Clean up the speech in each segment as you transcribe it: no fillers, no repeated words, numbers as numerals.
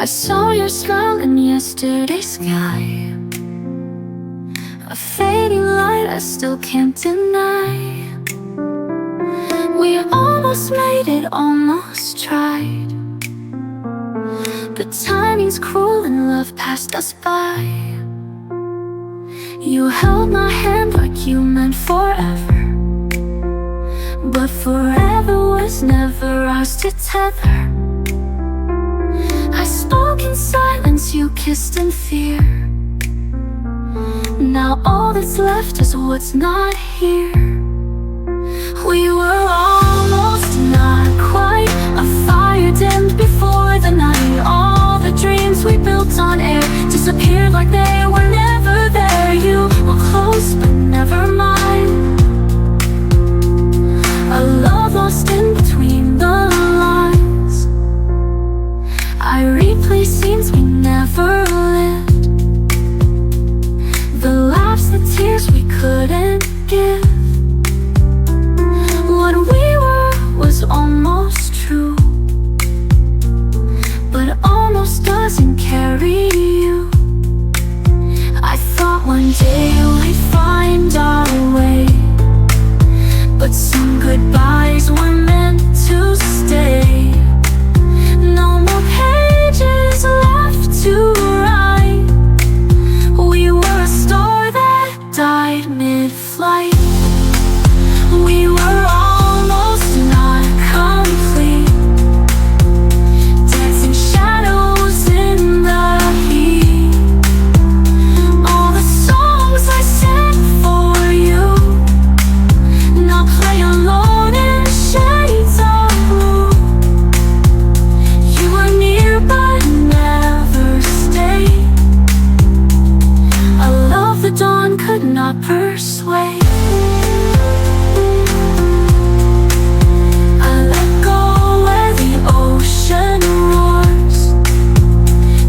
I saw your smile in yesterday's sky, a fading light I still can't deny. We almost made it, almost tried, but timing's cruel and love passed us by. You held my hand like you meant forever, but forever was never ours to tether. I spoke in silence, you kissed in fear. Now all that's left is what's not here. We were almost, not quite. A fire dimmed before the night. All the dreams we built on air disappeared like they were never there. You were close but never mine, a love lost in between the lines. I replay scenes we never lived, the laughs, the tears we couldn't give. What we were was almost true, but almost doesn't carry you. I thought one day we'd find our way, but some goodbyes were meant to stay. No more pages left to write. We were a star that died mid-flight. We were almost not complete, dancing shadows in the heat. All the songs I sang for you now play alone in shades of blue. You were near but never stayed, a love the dawn could not persuade. I let go where the ocean roars,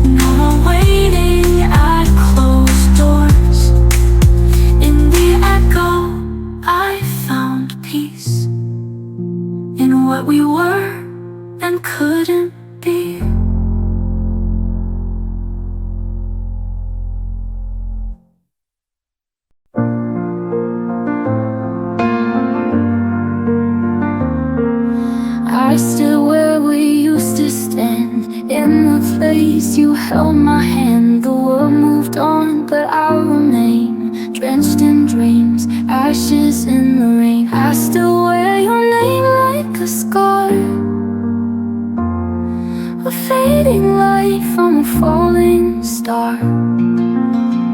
no more waiting at closed doors. In the echo I found peace, in what we were and couldn't be. I stood where we used to stand, in the place you held my hand. The world moved on, but I remain drenched in dreams, ashes in the rain. I still wear your name like a scar, a fading light from a falling star.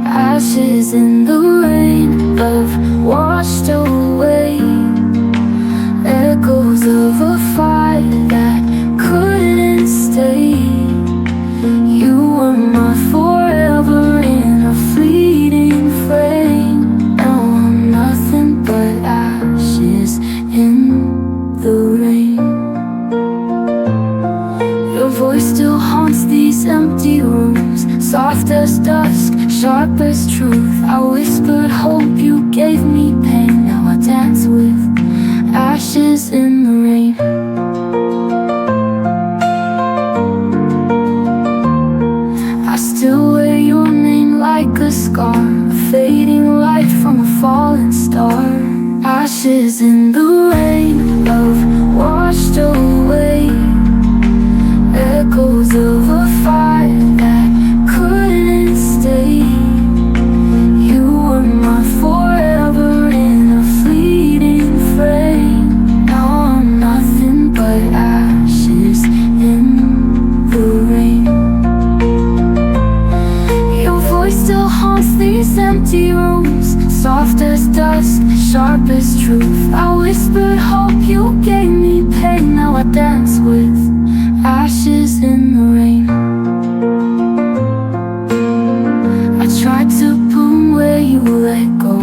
Ashes in the rain, love washed away, echoes of a fire that couldn't stay. You were my forever in a fleeting frame. Now I'm nothing but ashes in the rain. Your voice still haunts these empty rooms, soft as dusk, sharp as truth. I whispered hope, you gave me pain. Now I dance with ashes in the rain. I still wear your name like a scar, a fading light from a falling star. Ashes in the rain, love washed away, echoes of a fire that couldn't stay. You were my forever in a fleeting frame. Now I'm nothing but ashes in the rain. Your voice still haunts these empty rooms, soft as dusk, sharp as truth. I whispered hope, you gave me pain. Now I dance with ashes in the rain. I tried to bloom where you let go,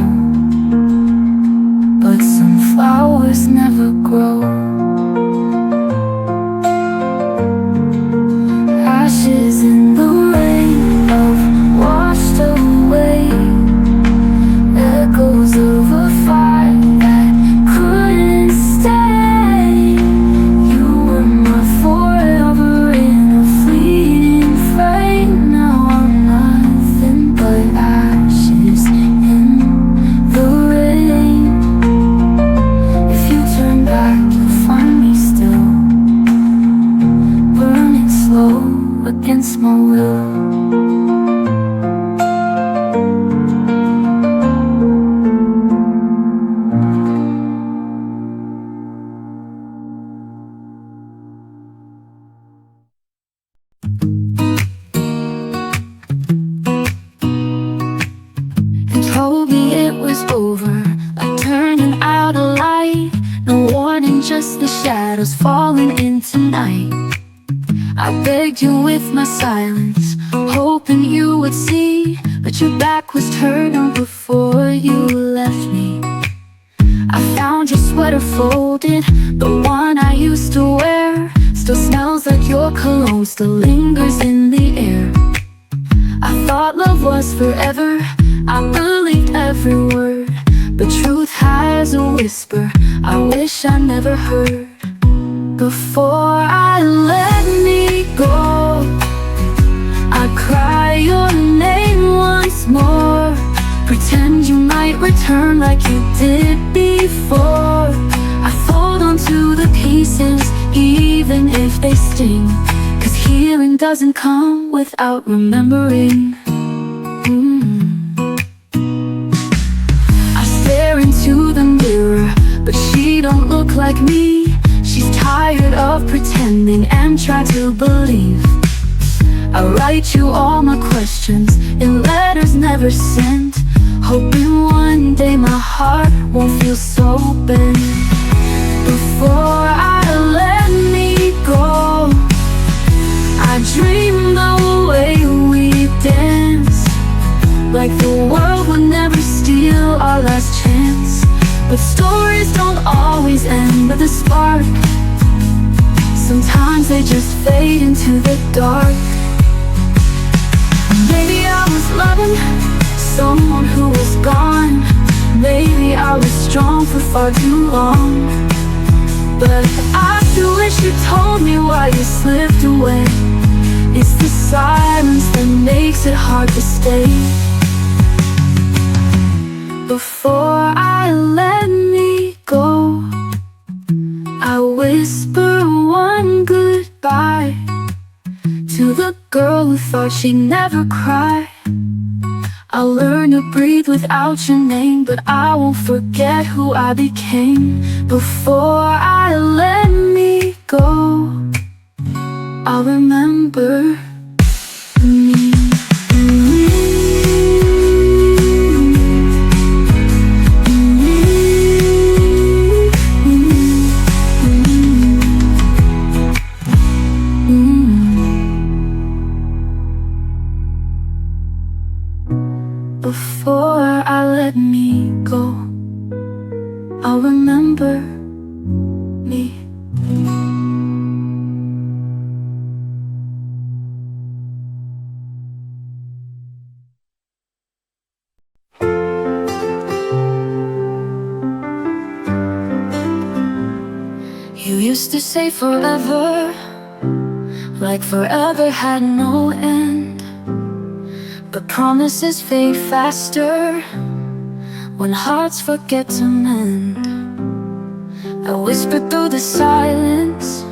but some flowers never grow. Ashes in the rain, love washed away, echoes of a fire that couldn't stay. You were my forever in a fleeting against my will. Told me it was over, like turning out a light. No warning, just the shadows falling into night. I begged you with my silence, hoping you would see, but your back was turned before you left me. I found your sweater folded, the one I used to wear. Still smells like your cologne, still lingers in the air. I thought love was forever, I believed every word, but truth has a whisper I wish I never heard. Before I let me go, I cry your name once more. Pretend you might return like you did before. I fold onto the pieces even if they sting, 'cause healing doesn't come without remembering. To the mirror, but she don't look like me. She's tired of pretending and try to believe. I write you all my questions in letters never sent, hoping one day my heart won't feel so bent. Before I let me go, I dream the way we dance, like the world would never steal our last chance. But stories don't always end with a spark. Sometimes they just fade into the dark. Maybe I was loving someone who was gone. Maybe I was strong for far too long. But I still wish you told me why you slipped away. It's the silence that makes it hard to stay. Before I let me go, I whisper one goodbye to the girl who thought she'd never cry. I'll learn to breathe without your name, but I won't forget who I became. Before I let me go, I'll remember me. Before I let me go, I'll remember me. You used to say forever, like forever had no end. But promises fade faster when hearts forget to mend. I whispered through the silence,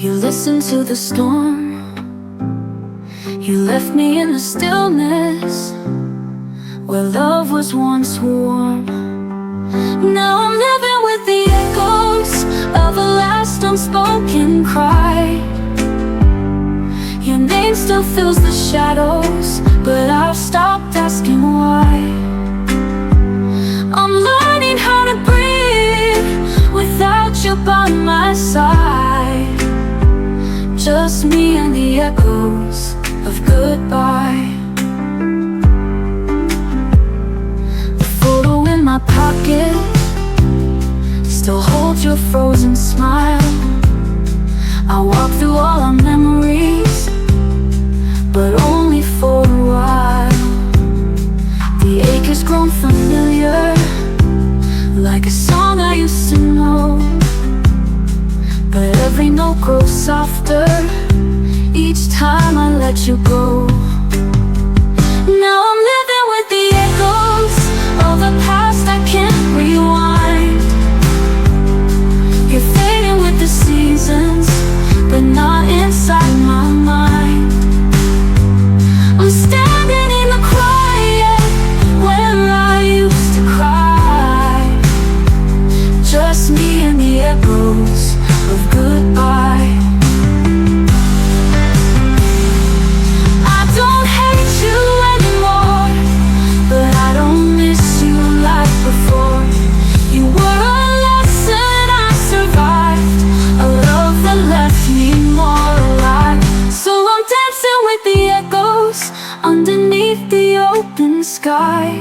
you listened to the storm. You left me in the stillness where love was once warm. Now I'm living with the echoes of a last unspoken cry. Your name still fills the shadows, but I've stopped asking why. I'm learning how to breathe without you by my side. Just me and the echoes of goodbye. The photo in my pocket still holds your frozen smile. I walk through all our memories, but only for a while. The ache has grown familiar, like a song I used to know. But every note grows softer each time I let you go. Now I'm living with the echoes of a past I can't rewind. You're fading with the seasons, but not inside my mind. sky.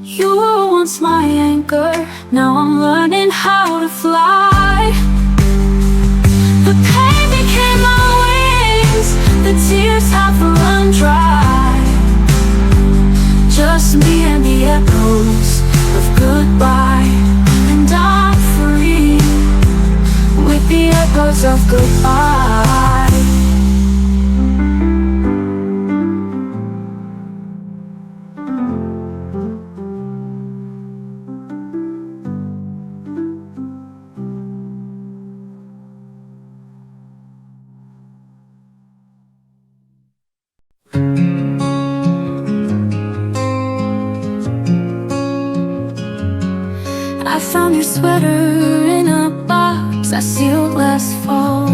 You were once my anchor, now I'm learning how to fly. The pain became my wings, the tears have run dry. Just me and the echoes of goodbye. And I'm free with the echoes of goodbye. I found your sweater in a box I sealed last fall.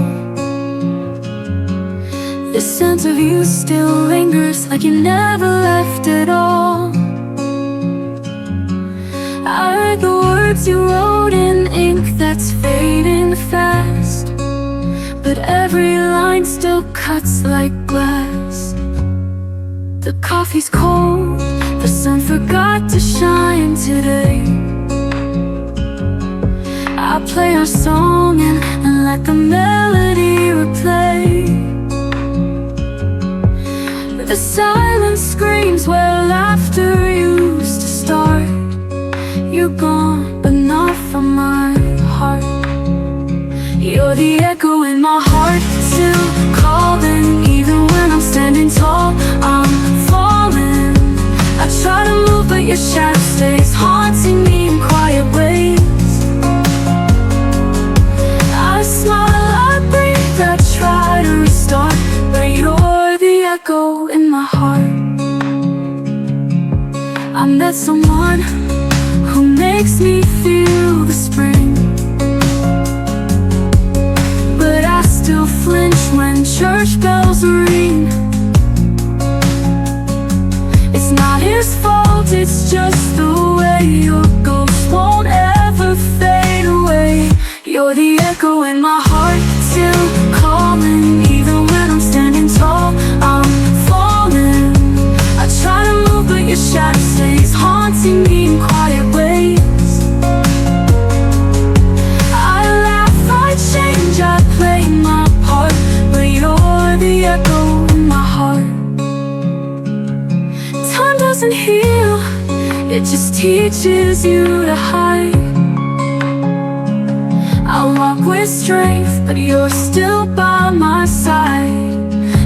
The scent of you still lingers like you never left at all. I read the words you wrote in ink that's fading fast, but every line still cuts like glass. The coffee's cold, the sun forgot to shine today. I play our song and let the melody replay. The silence screams where laughter used to start. You're gone, but not from my heart. You're the echo in my heart, still calling. Even when I'm standing tall, I'm falling. I try to move, but your shadow stays haunting me in quiet ways. I smile, I breathe, I try to restart, but you're the echo in my heart. I met someone who makes me feel the spring, but I still flinch when church bells ring. It's not his fault, it's just the way your ghost won't ever fade away. You're the echo in my heart, still calling. Even when I'm standing tall, I'm falling. I try to move, but your shadow stays haunting me in quiet ways. I laugh, I change, I play my part, but you're the echo in my heart. Time doesn't heal, it just teaches you to hide. I walk with strength, but you're still by my side.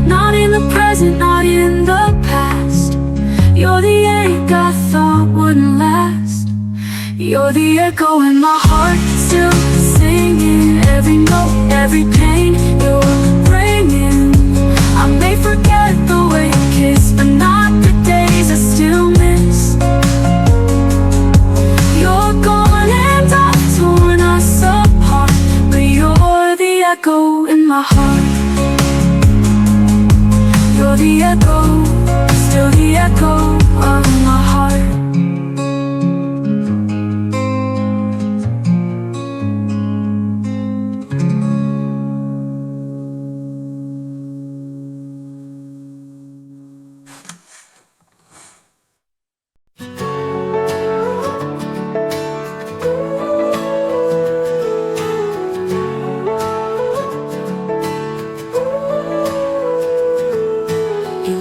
Not in the present, not in the past. You're the ink I thought wouldn't last. You're the echo in my heart, still singing. Every note, every pain you're bringing. I may forget the way you kiss, but not the days I still miss. You're gone and I've torn us apart, but you're the echo in my heart. You're the echo, still the echo of my heart.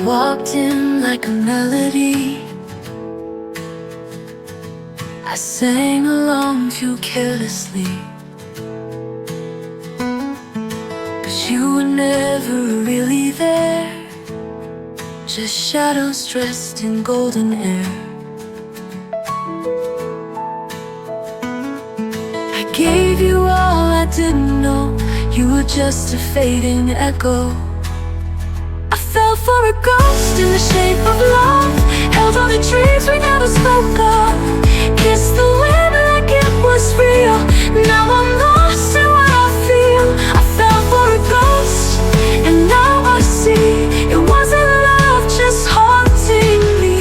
Walked in like a melody. I sang along too carelessly, 'cause you were never really there, just shadows dressed in golden air. I gave you all I didn't know, you were just a fading echo. Fell for a ghost in the shape of love, held on to dreams we never spoke of, kissed the wind like it was real. Now I'm lost in what I feel. I fell for a ghost, and now I see it wasn't love, just haunting me.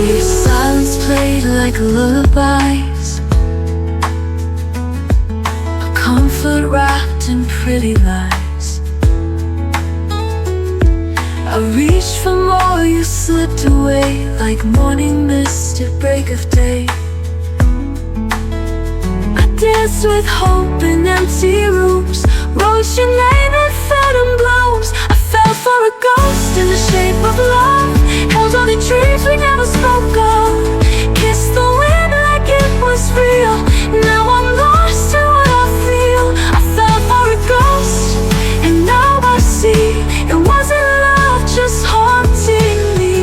Your silence played like lullabies, comfort wrapped in pretty lies. slipped away like morning mist at break of day. I danced with hope in empty rooms, wrote your name in phantom blooms. I fell for a ghost in the shape of love, held all the dreams we never spoke of, kissed the wind like it was real. Now I'm lost in what I feel. I fell for a ghost, and now I see it wasn't love, just haunting me.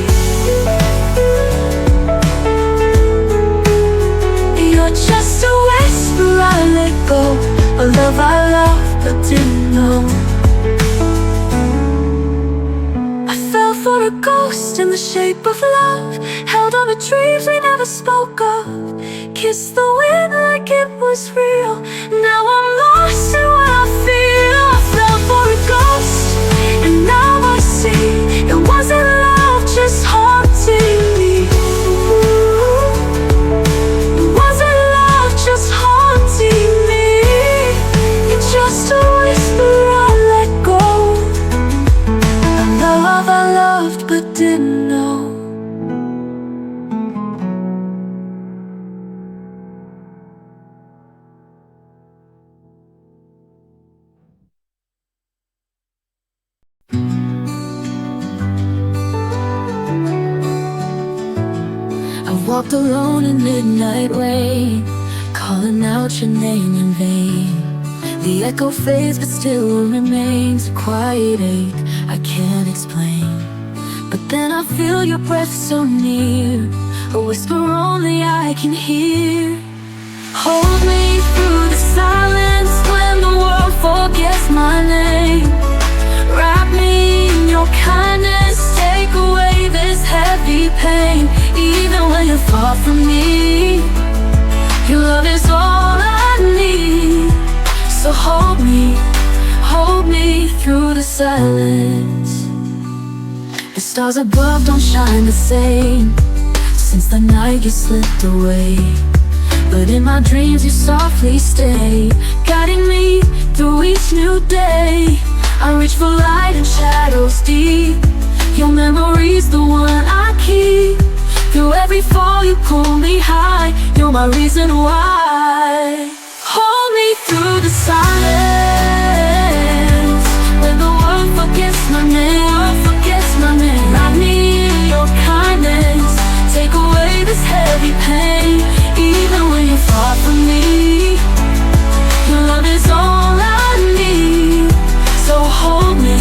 You're just a whisper I let go, a love I loved but didn't know. I fell for a ghost in the shape of love, held all the dreams we never spoke of, kissed the wind like it was real. Now I'm lost in what I feel. I fell for a ghost, and now I see it wasn't love, just haunting me. It wasn't love, just haunting me. It's just a whisper I let go, a love I loved but didn't know. Walked alone in midnight rain, calling out your name in vain. The echo fades but still remains, a quiet ache I can't explain. But then I feel your breath so near, a whisper only I can hear. Hold me through the silence when the world forgets my name. Wrap me in your kindness, take away this heavy pain. Even when you're far from me, your love is all I need. So hold me through the silence. The stars above don't shine the same since the night you slipped away. But in my dreams you softly stay, guiding me through each new day. I reach for light in shadows deep, your memory's the one I keep. Through every fall you pull me high, you're my reason why. Hold me through the silence when the world forgets my name, Wrap me in your kindness, take away this heavy pain. Even when you're far from me, your love is all I need. So hold me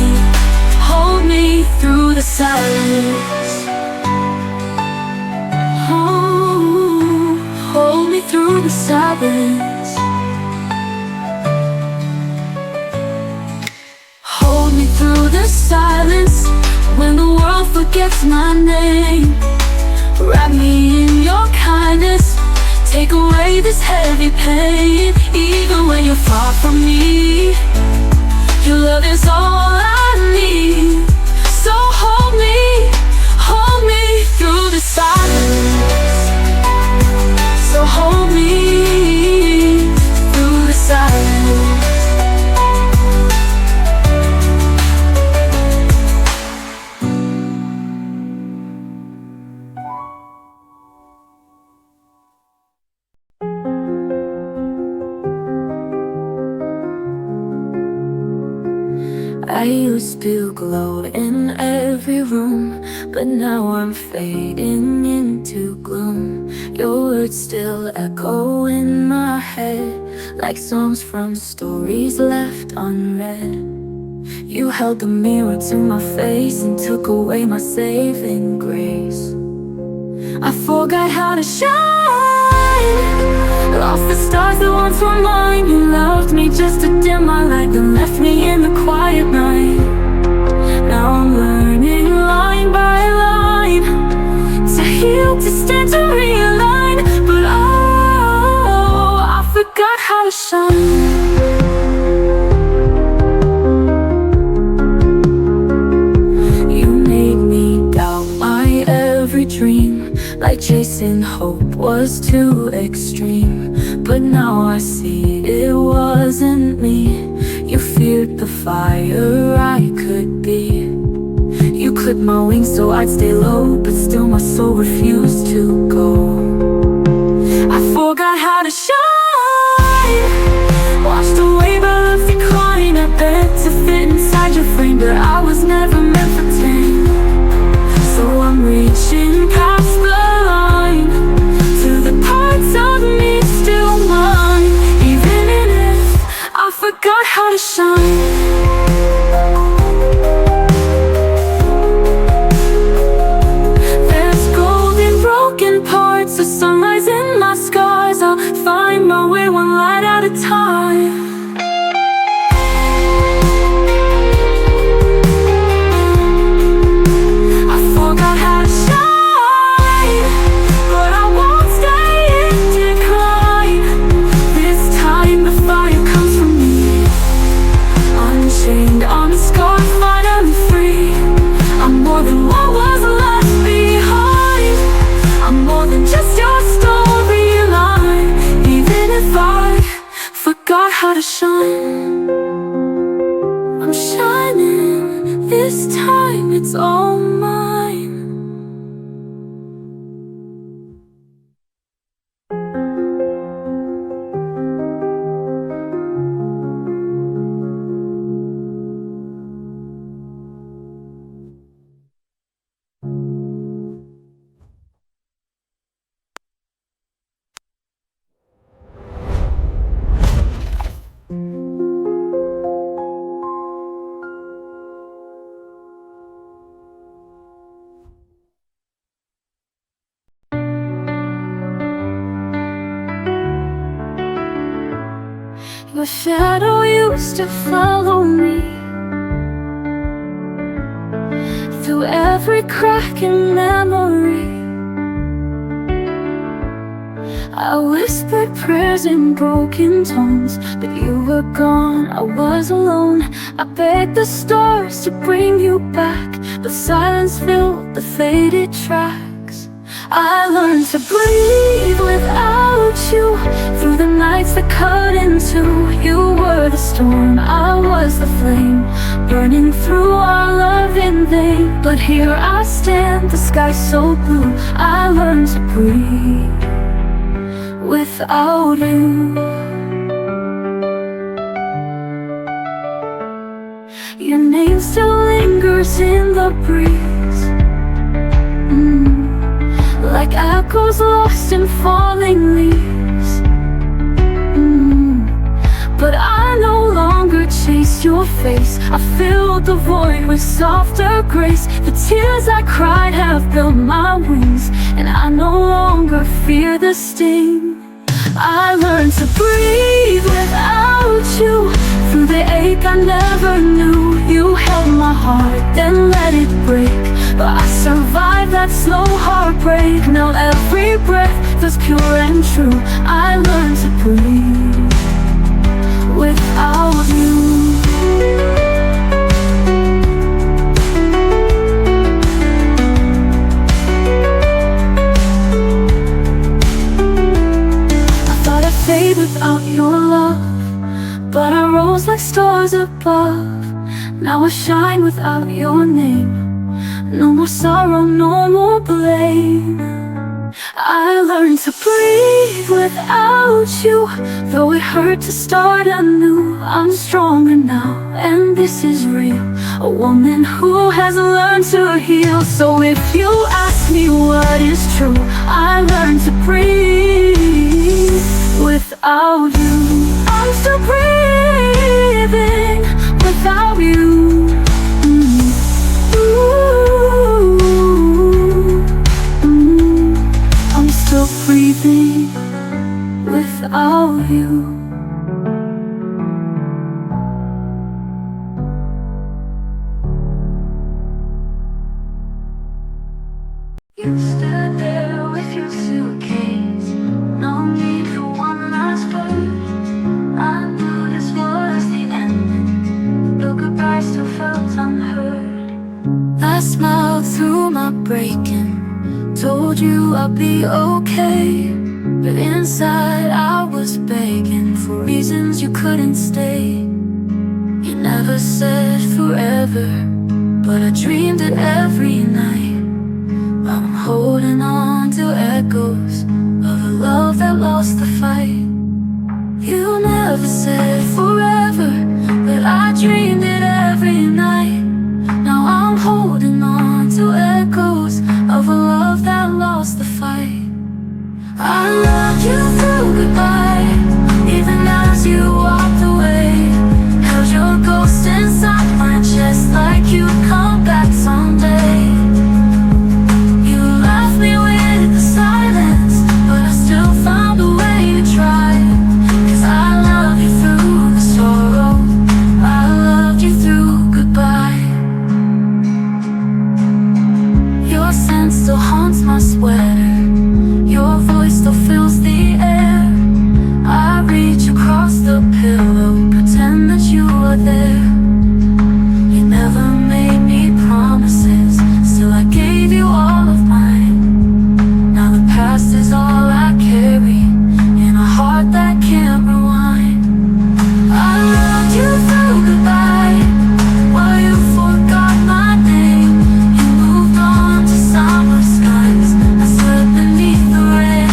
through the silence. Hold me through the silence. Hold me through the silence when the world forgets my name. Wrap me in your kindness, take away this heavy pain. Even when you're far from me, your love is all I need. So hold me through the silence. So hold me through the silence. I used to glow in every room, but now I'm fading into gloom. Your words still echo in my head, like songs from stories left unread. You held the mirror to my face and took away my saving grace. I forgot how to shine, lost the stars that once were mine. You loved me just to dim my light, then left me in the quiet night. Now I'm learning line by line to heal, to stand, to realign. But oh, I forgot how to shine. Dream, like chasing hope was too extreme. But now I see it wasn't me. You feared the fire I could be. You You clipped my wings so I'd stay low, but still my soul refused to go. I forgot how to shine, washed away by love decline. I begged to fit inside your frame, but I was never meant for tame. So I'm reaching past the line to the parts of me still mine, even if I forgot how to shine. The sunrise in my scars, I'll find my way one light at a time. I forgot how to shine, but I won't stay in decline. This time the fire comes from me, unchained, unscarred, finally free. I'm more than what was left behind. I'm more than just your storyline, even if I forgot how to shine. I'm shining, this time it's all mine. Your shadow used to follow me through every crack in memory. I whispered prayers in broken tones, but you were gone, I was alone. I begged the stars to bring you back, but silence filled the faded tracks. I learned to breathe without you, through the nights that cut in two. You were the storm, I was the flame, burning through our love in vain. But here I stand, the sky so blue. I learned to breathe without you. Your name still lingers in the breeze, like echoes lost in falling leaves. But I no longer chase your face, I filled the void with softer grace. The tears I cried have built my wings, and I no longer fear the sting. I learned to breathe without you, through the ache I never knew. You held my heart, then let it break, but I survived that slow heartbreak. Now every breath feels pure and true. I learned to breathe without you. Fade without your love, but I rose like stars above. Now I shine without your name. No more sorrow, no more blame. I learned to breathe without you, though it hurt to start anew. I'm stronger now, and this is real, a woman who has learned to heal. So if you ask me what is true, I learned to breathe without you. I'm still breathing without you. I'm still breathing without you. You stood there with your suitcase, no need for one last word. I knew this was the end, your goodbye still felt unheard. I smiled through my breaking, told you I'll be okay, but inside I was begging for reasons you couldn't stay. You never said forever, but I dreamed it every night. I'm holding on to echoes of a love that lost the fight. You never said forever, but I dreamed it every night. Now I'm holding on to echoes of a love that lost the fight. I loved you through goodbye, even as you walked away. Held your ghost inside my chest like you'd come back someday. You left me with the silence, but I still found a way to try. 'Cause I love you through the sorrow, I loved you through goodbye. Your scent still haunts my sweater, your voice still fills the air. I reach across the pillow, pretend that you are there. You never made me promises, still I gave you all of mine. Now the past is all I carry, in a heart that can't rewind. I loved you through goodbye, while you forgot my name. You moved on to summer skies, I slept beneath the rain.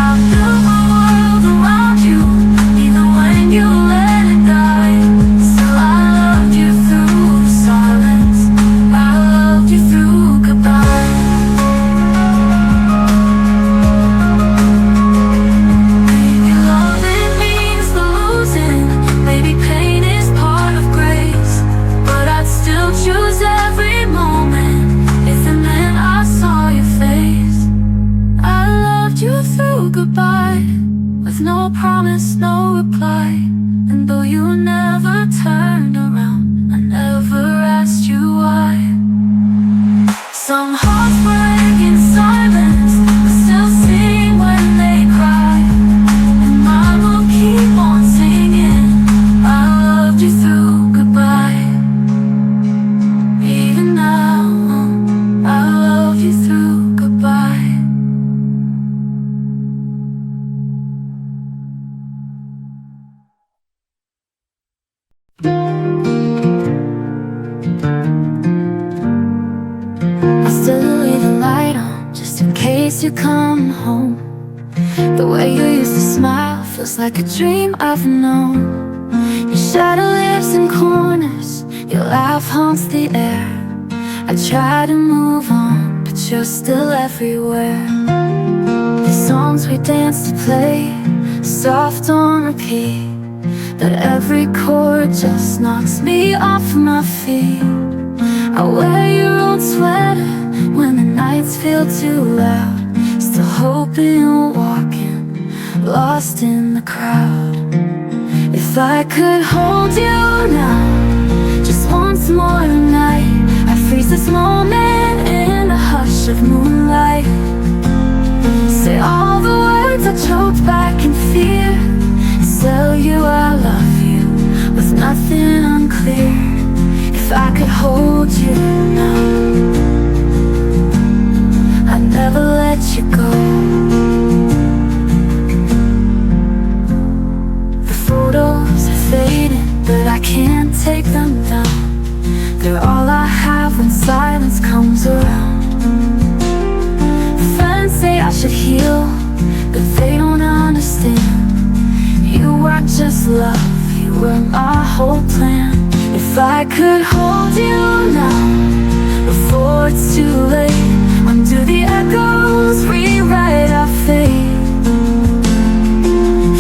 I built my world around you, even when you let it die. Still I loved you through the silence, I loved you through goodbye. Maybe loving means the losing, maybe pain is part of grace, but I'd still choose every moment if it meant I saw your face. I loved you through goodbye, with no promise, no reply. And though you never turned around, I never asked you why. Some hearts break in silence, but still sing when they cry. And mine will keep on singing, I loved you through goodbye. Even now, I love you through goodbye. I still leave the light on, just in case you come home. The way you used to smile feels like a dream I've known. Your shadow lives in corners, your laugh haunts the air. I try to move on, but you're still everywhere. The songs we danced to play, soft on repeat, but every chord just knocks me off my feet. I wear your old sweater when the nights feel too loud, still hoping you're walking, lost in the crowd. If I could hold you now, just once more tonight, I freeze this moment in a hush of moonlight. Say all the words I choked back in fear, tell you I love you with nothing unclear. If I could hold you now, I'd never let you go. The photos are fading, but I can't take them down. They're all I have when silence comes around. Friends say I should heal, but they don't understand. You weren't just love, you were my whole plan. If I could hold you now, before it's too late, undo the echoes, rewrite our fate.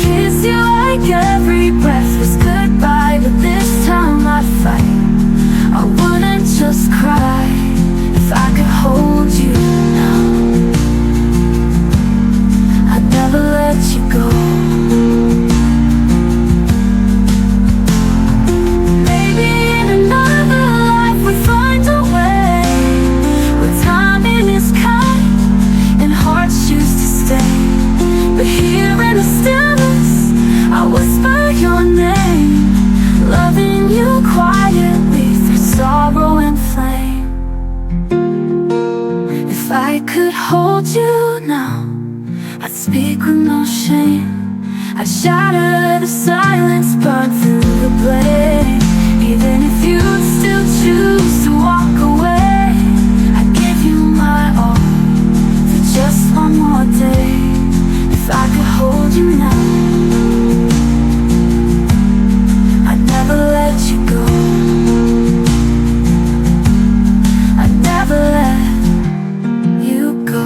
Kiss you like every breath was goodbye, but this time I'd fight. I wouldn't just cry if I could hold you now. I'd never let you go. Maybe in another life we find a way, where timing is kind and hearts choose to stay. But here in the stillness, I whisper your name, loving you quietly through sorrow and flame. If I could hold you now, I'd speak with no shame. I'd shatter the silence, burn through the blade. Even if you'd still choose to walk away, I'd give you my all for just one more day. If I could hold you now, I'd never let you go. I'd never let you go.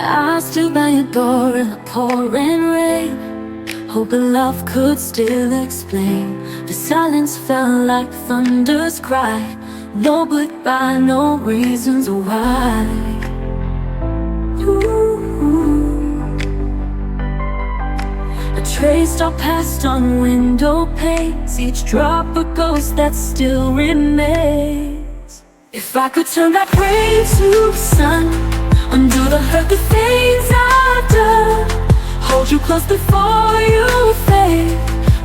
I stood by your door in the pouring rain, hoping love could still explain. The silence felt like thunder's cry. No goodbye, no reasons why. Ooh. A traced our past on window panes, each drop a ghost that still remains. If I could turn back rain to sun, undo the hurt, the things I've done, hold you close before you fade,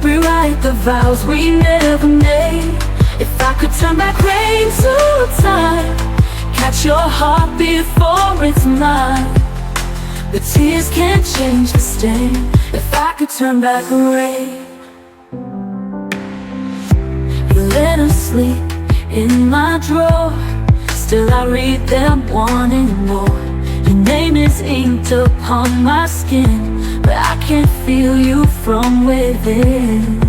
rewrite the vows we never made. If I could turn back rain to time, catch your heart before it's mine. The tears can't change the stain. If I could turn back rain, you let us sleep in my drawer, still I read them wanting more. Your name is inked upon my skin, but I can't feel you from within.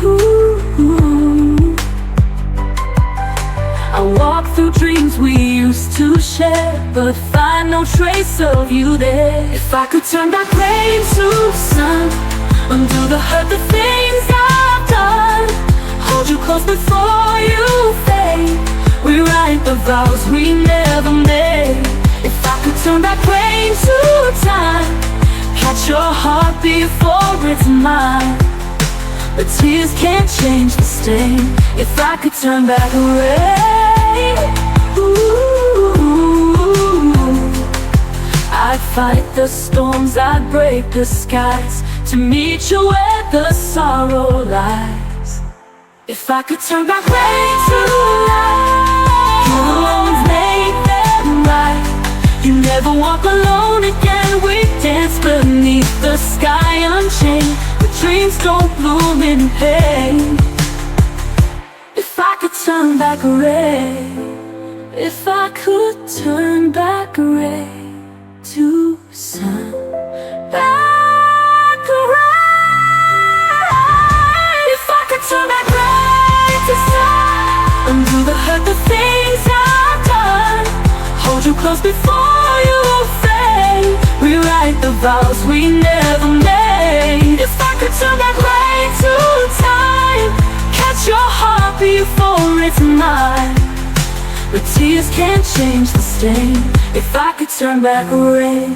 Ooh. I walk through dreams we used to share, but find no trace of you there. If I could turn back rain to sun, undo the hurt, the things I've done, hold you close before you fade, rewrite the vows we never made. If I could turn back rain to time, catch your heart before it's mine. The tears can't change the stain. If I could turn back rain, ooh, I'd fight the storms, I'd break the skies to meet you where the sorrow lies. If I could turn back rain to light, you're the ones make them right. You never walk alone again. We dance beneath the sky unchained, but dreams don't bloom in pain. If I could turn back rain, if I could turn back rain to sun, back rain. If I could turn back rain to sun, undo the hurt, the things I've done, hold you close before you fade, rewrite the vows we never made. If I could turn back rain to time, catch your heart before it's mine. But tears can't change the stain. If I could turn back rain,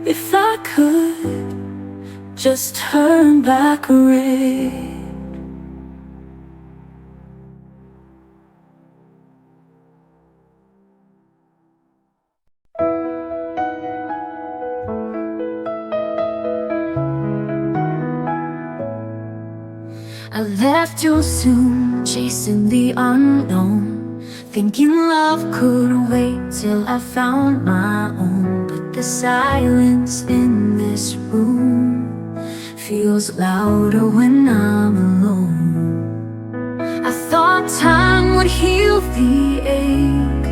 if I could just turn back rain. I left you soon, chasing the unknown, thinking love could wait till I found my own. But the silence in this room feels louder when I'm alone. I thought time would heal the ache,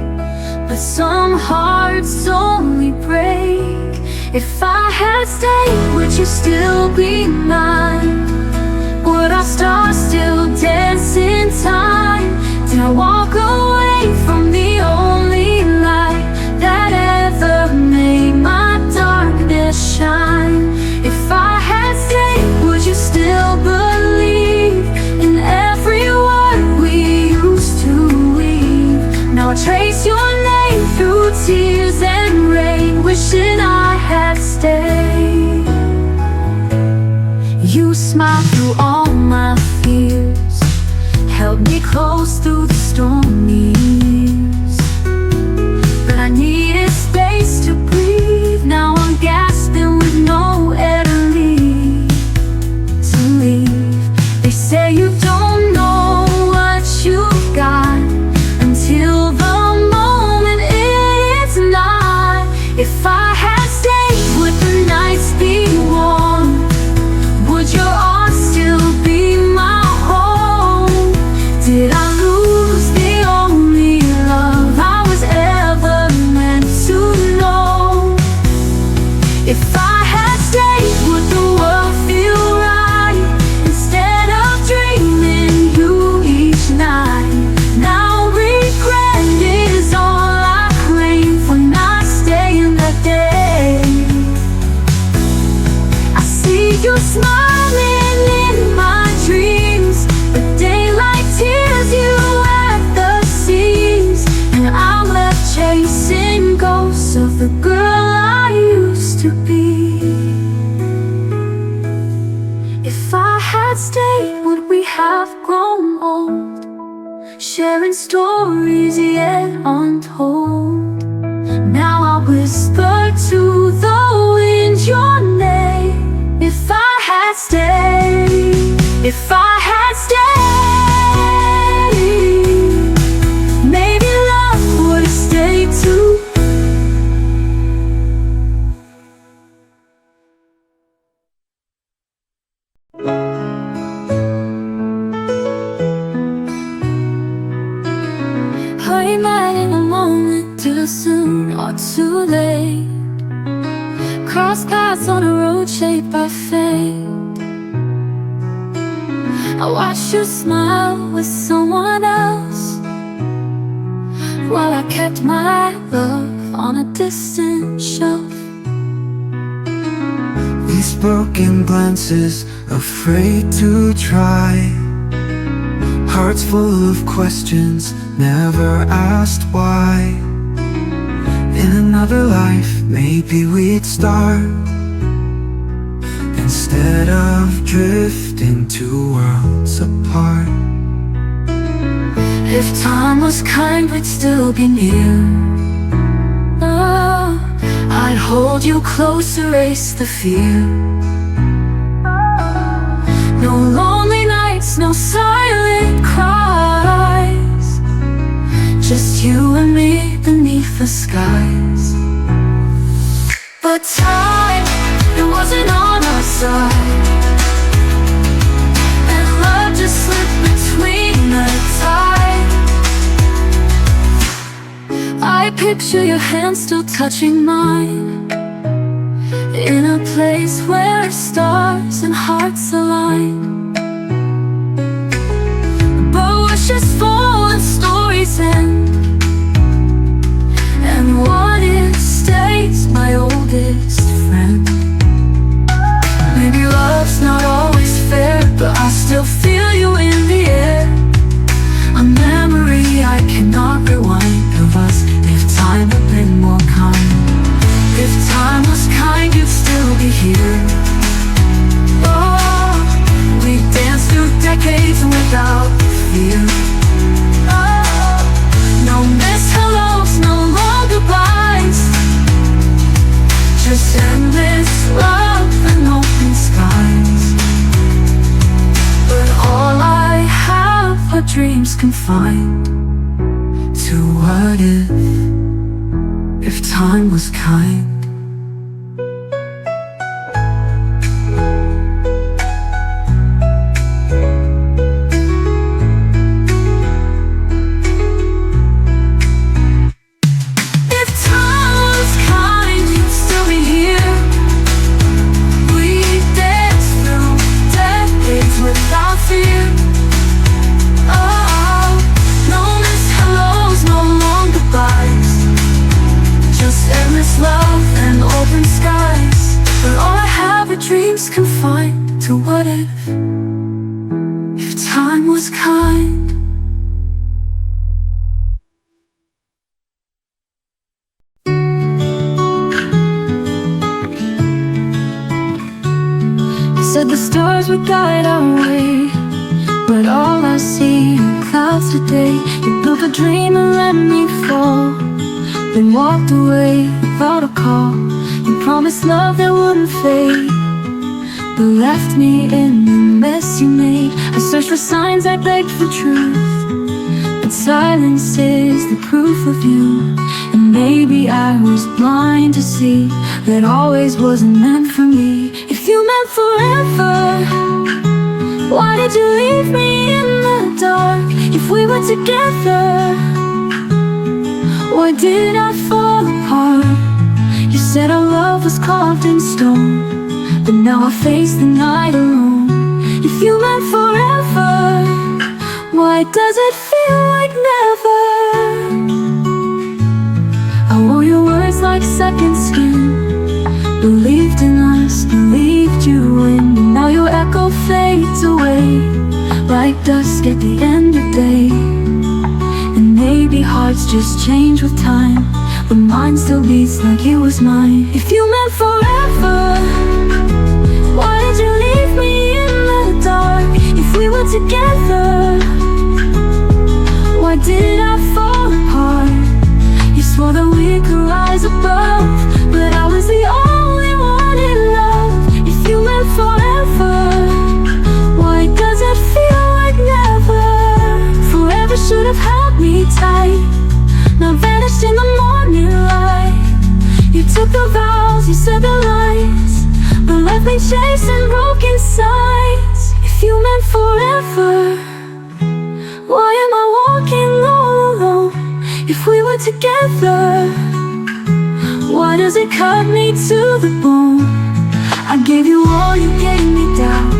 but some hearts only break. If I had stayed, would you still be mine? Would our stars still dance in time? Did I walk away from the only light that ever made my darkness shine? If I had stayed, would you still believe in every word we used to weave? Now I trace your name through tears and rain, wishing I had stayed. You smile through all my fears, say you don't know what you got until the moment it's not. If I had stayed, would the nights be warm? Would your arms still be my home? Did I lose the only love I was ever meant to know? If I had stayed, would the world feel right instead of dreaming you each night? Now regret is all I claim for not staying that day. I see you smiling in my dreams, but daylight tears you at the seams, and I'm left chasing ghosts of the girl I used to be. If I had stayed, would we have grown old, sharing stories yet untold? Now I whisper to the wind your name. If I had stayed, if I had stayed, maybe love would stay too. Are you mad in a moment, too soon or too late? Cross paths on a road shaped by fate. I watched you smile with someone else, while I kept my love on a distant shelf. These broken glances, afraid to try, hearts full of questions, never asked why. In another life, maybe we'd start, instead of drifting two worlds apart. If time was kind, we'd still be near. Oh, I'd hold you close, erase the fear. No lonely nights, no silent cries, just you and me beneath the skies. But time, it wasn't on our side, and love just slipped between the tide. I picture your hand still touching mine, in a place where stars and hearts align. But wishes fall and stories end, and what if stays my oldest friend. Maybe love's not always fair, but I still feel you in the air. A memory I cannot rewind of us, if time had been more kind. If time was kind, you'd still be here. Oh, we danced through decades without fear. Oh, no missed hellos, no long goodbyes, just endless love and open skies. But all I have are dreams confined to what if time was kind. Dreams confined to what if time was kind. You said the stars would guide our way, but all I see are clouds today. You built a dream and let me fall, then walked away without a call. You promised love that wouldn't fade, but left me in the mess you made. I searched for signs, I begged for truth, but silence is the proof of you. And maybe I was blind to see that always wasn't meant for me. If you meant forever, why did you leave me in the dark? If we were together, why did I fall apart? You said our love was carved in stone, but now I face the night alone. If you meant forever, why does it feel like never? I wore your words like second skin, believed in us, believed you in. And now your echo fades away like dusk at the end of day. And maybe hearts just change with time, but mine still beats like it was mine. If you meant forever, why did you leave me in the dark? If we were together, why did I fall apart? You swore that we could rise above, but I was the only one in love. If you meant forever, why does it feel like never? Forever should have held me tight, now vanished in the morning light. You took the vows, you said the lies, but left me chasing broken signs. If you meant forever, why am I walking all alone? If we were together, why does it cut me to the bone? I gave you all, you gave me doubt.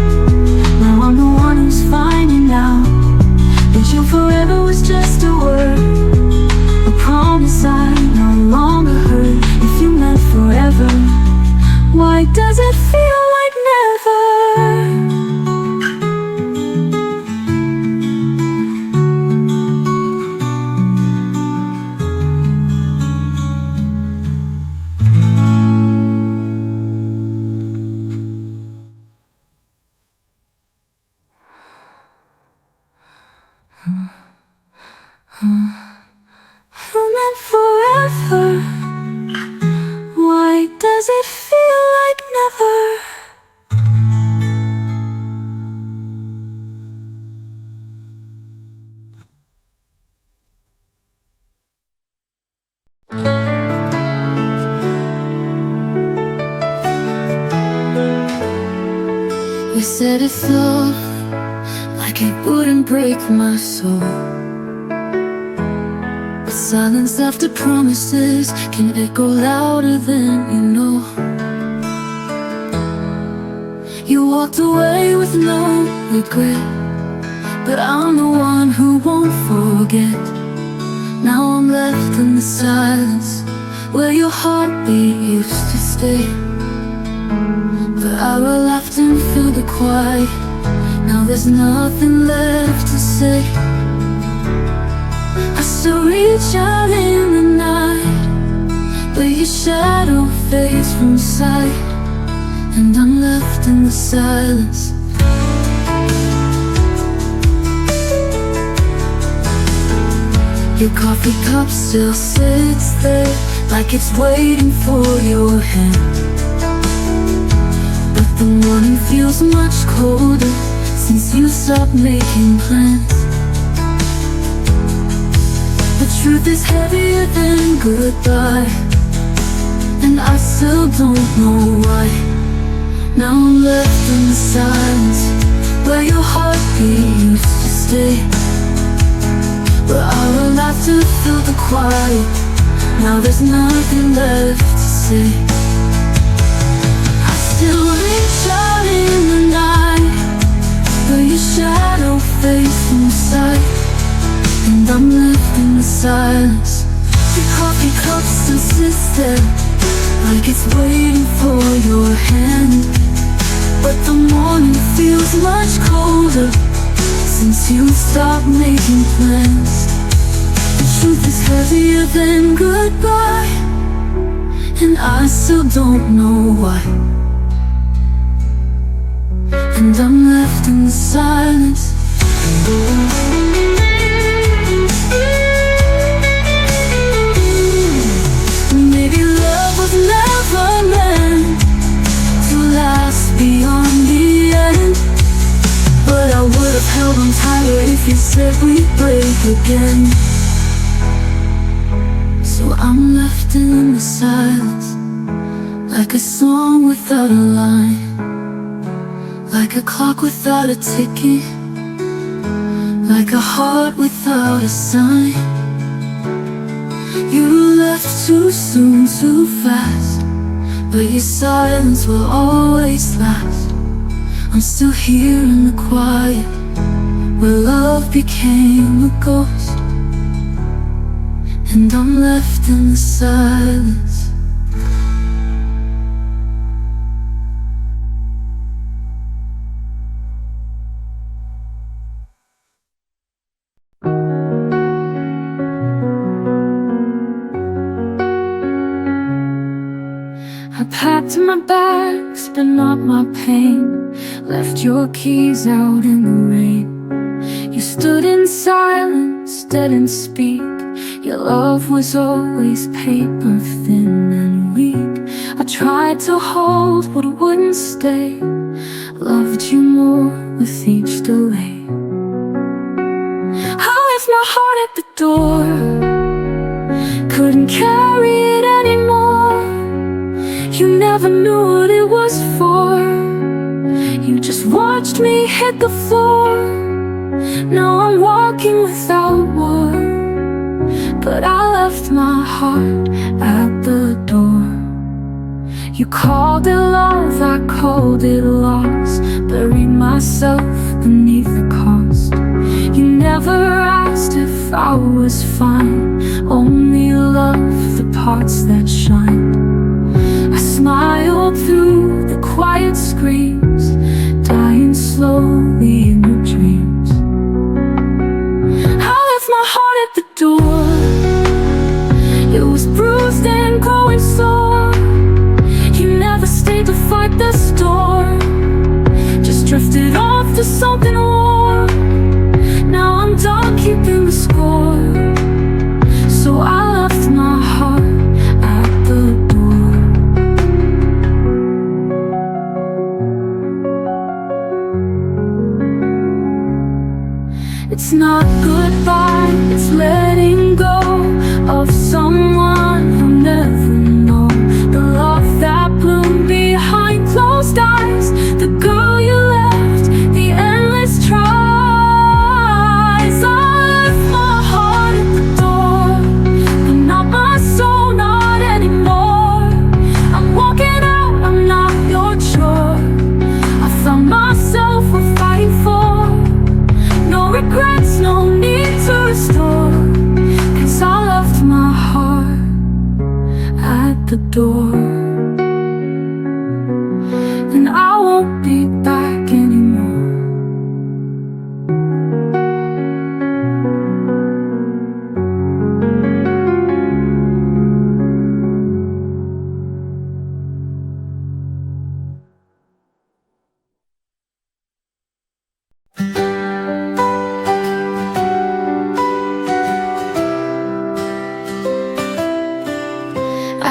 Now I'm the one who's finding out that you forever was just a word, a promise I no longer heard. If you meant forever, why does it feel like never? You meant forever, why does it feel like never? You said it felt like it wouldn't break my soul, but silence after promises can echo louder than you know. You walked away with no regret, but I'm the one who won't forget. Now I'm left in the silence where your heartbeat used to stay. But our laughter filled the quiet, now there's nothing left to say. I still reach out in the night, but your shadow fades from sight, and I'm left in the silence. Your coffee cup still sits there like it's waiting for your hand, but the morning feels much colder since you stopped making plans. The truth is heavier than goodbye, and I still don't know why. Now I'm left in the silence where your heartbeat used to stay. But our laughter filled the quiet, now there's nothing left to say. I still reach out in the night, but your shadow fades from sight, and I'm left in the silence. Your coffee cup still sits there like it's waiting for your hand, but the morning feels much colder since you stopped making plans. The truth is heavier than goodbye, and I still don't know why. And I'm left in the silence. Maybe love was never meant to last beyond the end, but I would have held if you said we'd break again. So I'm left in the silence, like a song without a line, like a clock without a ticket, like a heart without a sign. You left too soon, too fast, but your silence will always last. I'm still here in the quiet, where love became a ghost, and I'm left in the silence. I packed my bags, but not my pain. Left your keys out in the rain. You stood in silence, didn't speak. Your love was always paper thin and weak. I tried to hold but wouldn't stay. Loved you more with each delay. I left my heart at the door, couldn't carry it anymore. You never knew what it was for. You just watched me hit the floor. Now I'm walking without war, but I left my heart at the door. You called it love, I called it loss. Buried myself beneath the cost. You never asked if I was fine, only loved the parts that shine. I smiled through the quiet screams, dying slowly in your dreams. I left my heart at the door. It was bruised and growing sore. You never stayed to fight the storm, just drifted off to something more. Now I'm done keeping the score, so I left my heart at the door. It's not goodbye, it's letting go of someone who'll never know the love that bloomed behind closed eyes. The girl you left, the endless tries. I left my heart at the door, but not my soul, not anymore. I'm walking out, I'm not your chore. I found myself worth fighting for. No regrets, no need to restore, 'cause I left my heart at the door, and I won't be back anymore.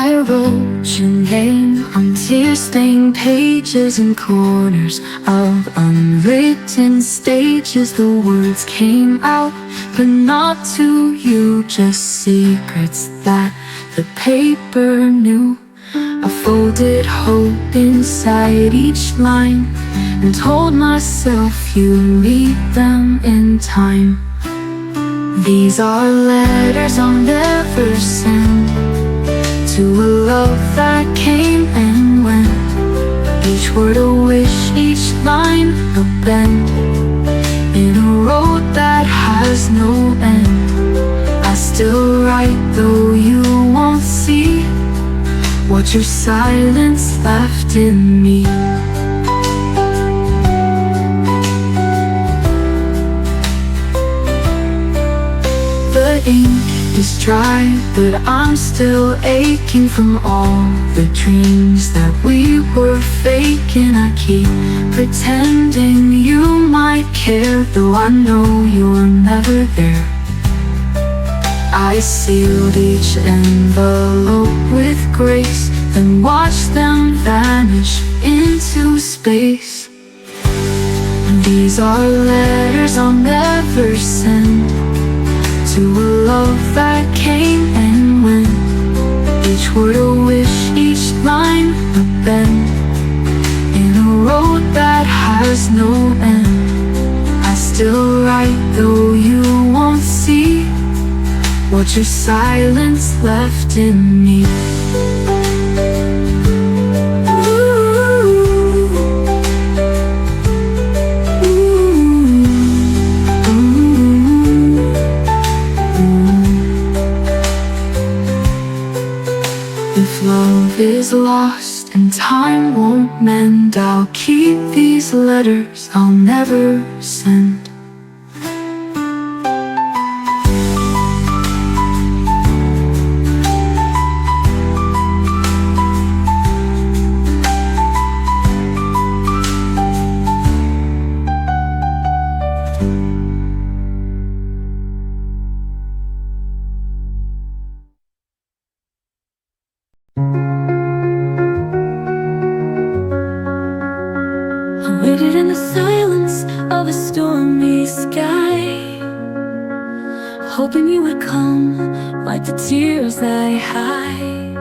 I wrote your name on tear-stained pages and corners of unwritten stages. The words came out, but not to you, just secrets that the paper knew. I folded hope inside each line and told myself you'd meet them in time. These are letters I'll never send to a love that came and went. Each word a wish, each line a bend, in a road that has no end. I still write though you won't see what your silence left in me. The ink is dry, but I'm still aching from all the dreams that we were faking. I keep pretending you might care, though I know you're never there. I sealed each envelope with grace, then watched them vanish into space. These are letters I'll never still right, though you won't see what your silence left in me. If love is lost and time won't mend, I'll keep these letters I'll never send. I waited in the silence of a stormy sky, hoping you would come, wipe the tears I hide.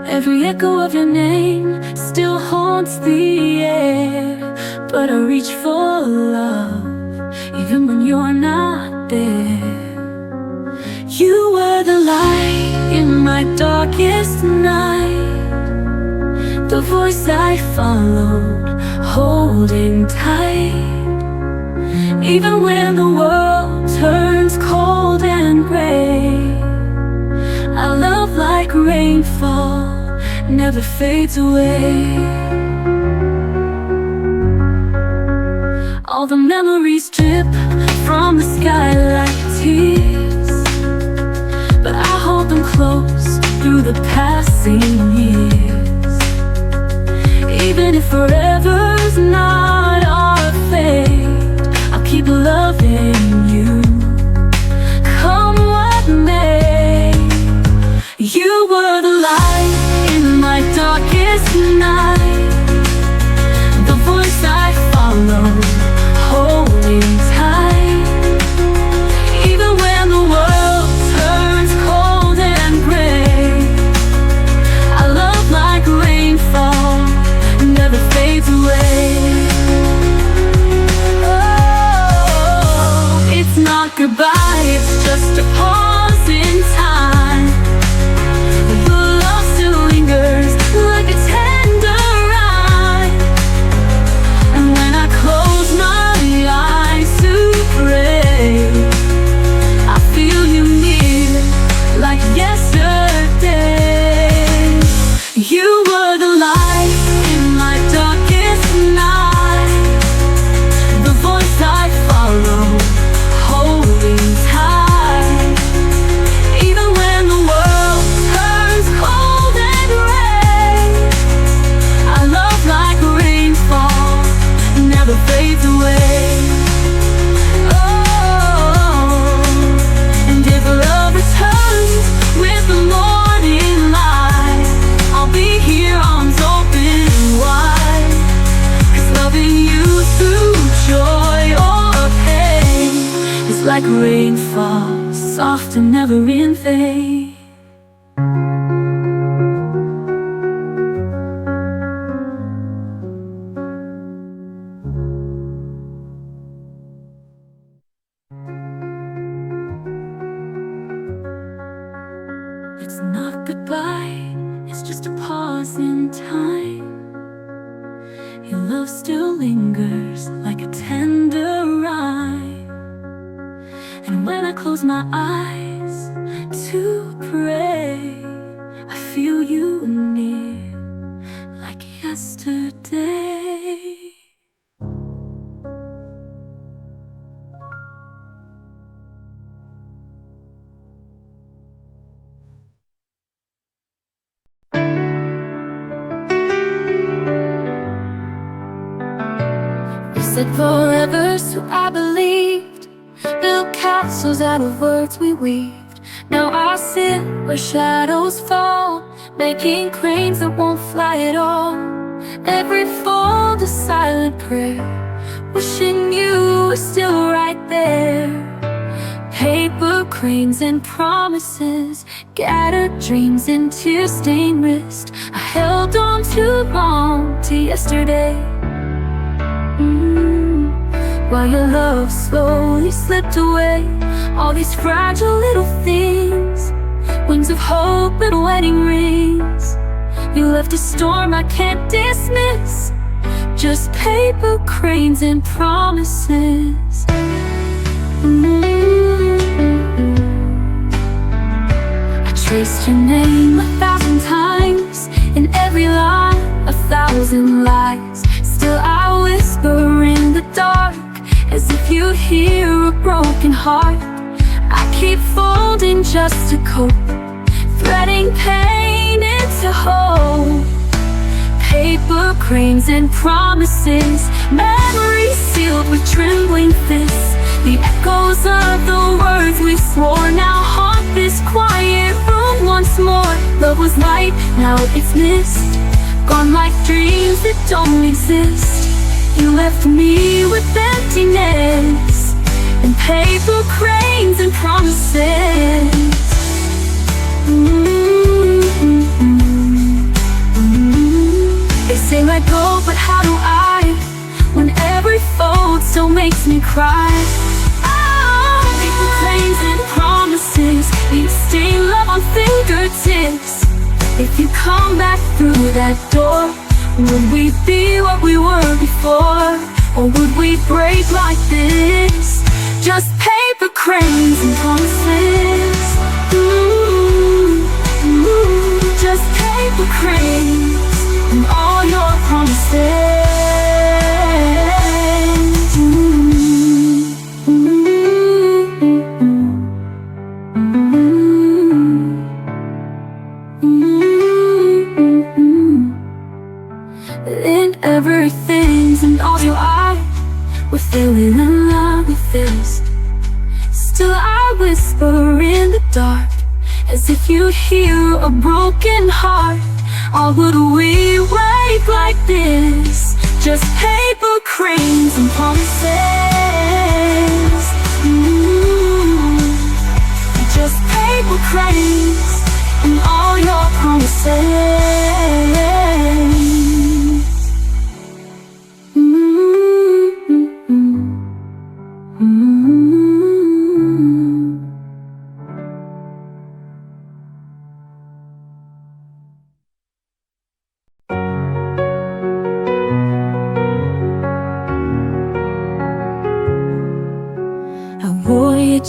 Every echo of your name still haunts the air, but I reach for love, even when you're not there. You were the light in my darkest night, the voice I followed, holding tight. Even when the world turns cold and gray, our love like rainfall never fades away. All the memories drip from the sky like tears, but I hold them close through the passing years. Even if forever's not our fate, I'll keep loving you, come what may. You were the light in my darkest night, the voice I followed, holding tight. Even when the world turns cold and gray, our love like rainfall never fades away. Oh, it's not goodbye, it's just a pause in time. The love still lingers like a tender rhyme, and when I close my eyes to pray, I feel you near like yesterday. You were the light in my darkest night, the voice I followed, holding tight. Even when the world turns cold and gray, our love like rainfall never fades away. Oh, and if love returns with the morning light, I'll be here, arms open wide. 'Cause loving you through joy or pain is like rainfall, soft and never in vain. It's not goodbye, it's just a pause in time. Your love still lingers like a tender rhyme, and when I close my eyes to pray, I feel you near like yesterday. Said forever, so I believed. Built castles out of words we weaved. Now I sit where shadows fall, making cranes that won't fly at all. Every fold a silent prayer, wishing you were still right there. Paper cranes and promises, scattered dreams and tear-stained wrist. I held on too long to yesterday. while your love slowly slipped away. All these fragile little things, wings of hope and wedding rings. You left a storm I can't dismiss, just paper cranes and promises. I traced your name 1,000 times, in every line 1,000 lies. Still I whisper in the dark, as if you hear a broken heart. I keep folding just to cope, threading pain into hope. Paper cranes and promises, memories sealed with trembling fists. The echoes of the words we swore now haunt this quiet room once more. Love was light, now it's mist, gone like dreams that don't exist. You left me with emptiness, and paper cranes and promises. They say let go, but how do I, when every fold still makes me cry? Paper cranes and promises, you stay love on fingertips. If you come back through that door, would we be what we were before? Or would we break like this? Just paper cranes and promises. Just paper cranes and all your promises. In everything and all your eyes, we're feeling in love with this. Still I whisper in the dark, as if you hear a broken heart. Or would we wake like this? Just paper cranes and promises. Just paper cranes and all your promises.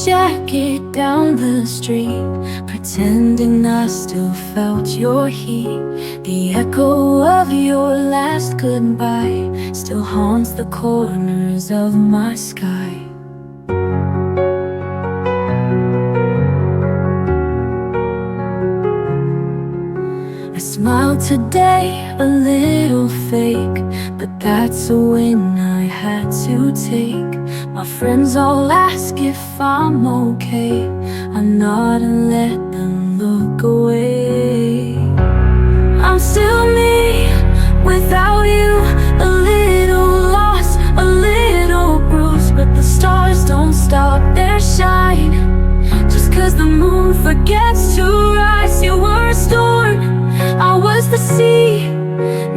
Jacket down the street, pretending I still felt your heat. The echo of your last goodbye still haunts the corners of my sky. I smiled today, a little fake, but that's a win I had to take. My friends all ask if I'm okay. I nod and let them look away. I'm still me without you, a little lost, a little bruised, but the stars don't stop their shine. Just 'cause the moon forgets to rise. You were a storm, I was the sea.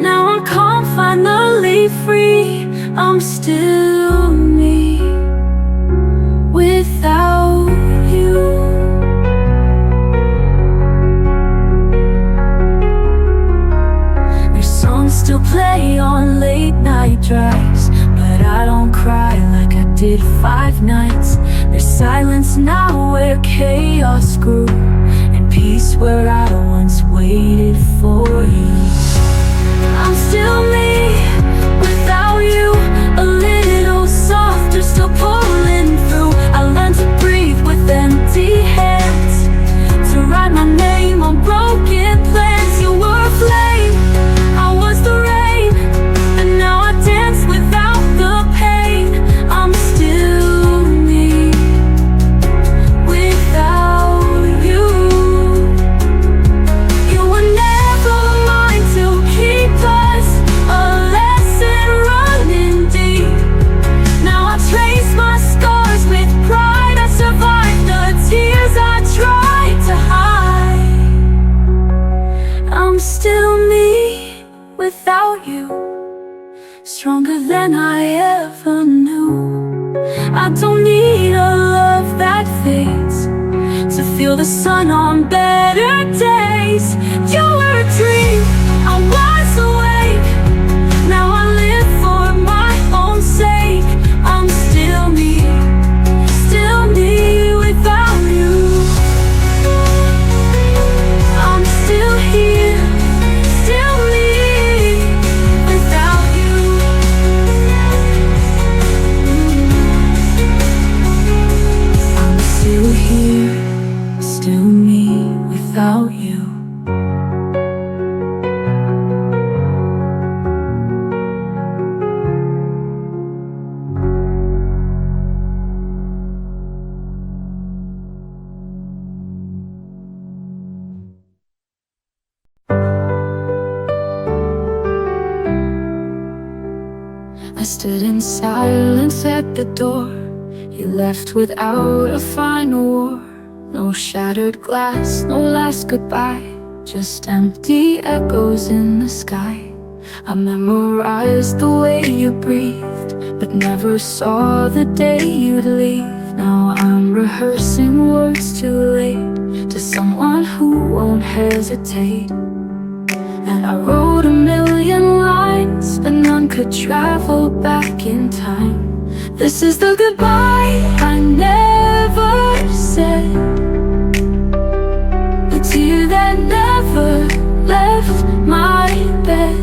Now I'm calm, finally free. I'm still me without you. Your songs still play on late night drives, but I don't cry like I did 5 nights. There's silence now where chaos grew, and peace where I once waited for you. I'm still me without you, a little softer, still pulling through. I learned to breathe with empty hands, to write my name on broken plans. You were a flame, I was the rain, and now I dance without the pain. I'm still me without you. You were never mine to keep us, a lesson running deep. Now I trace my scars with pride. I survived the tears I tried to hide. I'm still me without you, stronger than I ever knew. I don't need a love that fades to feel the sun on better days. You were a dream, I was awake. Now I live for my own sake. I'm still me without you. I'm still here, still me without you. I'm still here, still me without you. I stood in silence at the door. You left without a final war. No shattered glass, no last goodbye, just empty echoes in the sky. I memorized the way you breathed, but never saw the day you'd leave. Now I'm rehearsing words too late to someone who won't hesitate. And I wrote a million lines, but none could travel back in time. This is the goodbye I never said, the tear that never left my bed,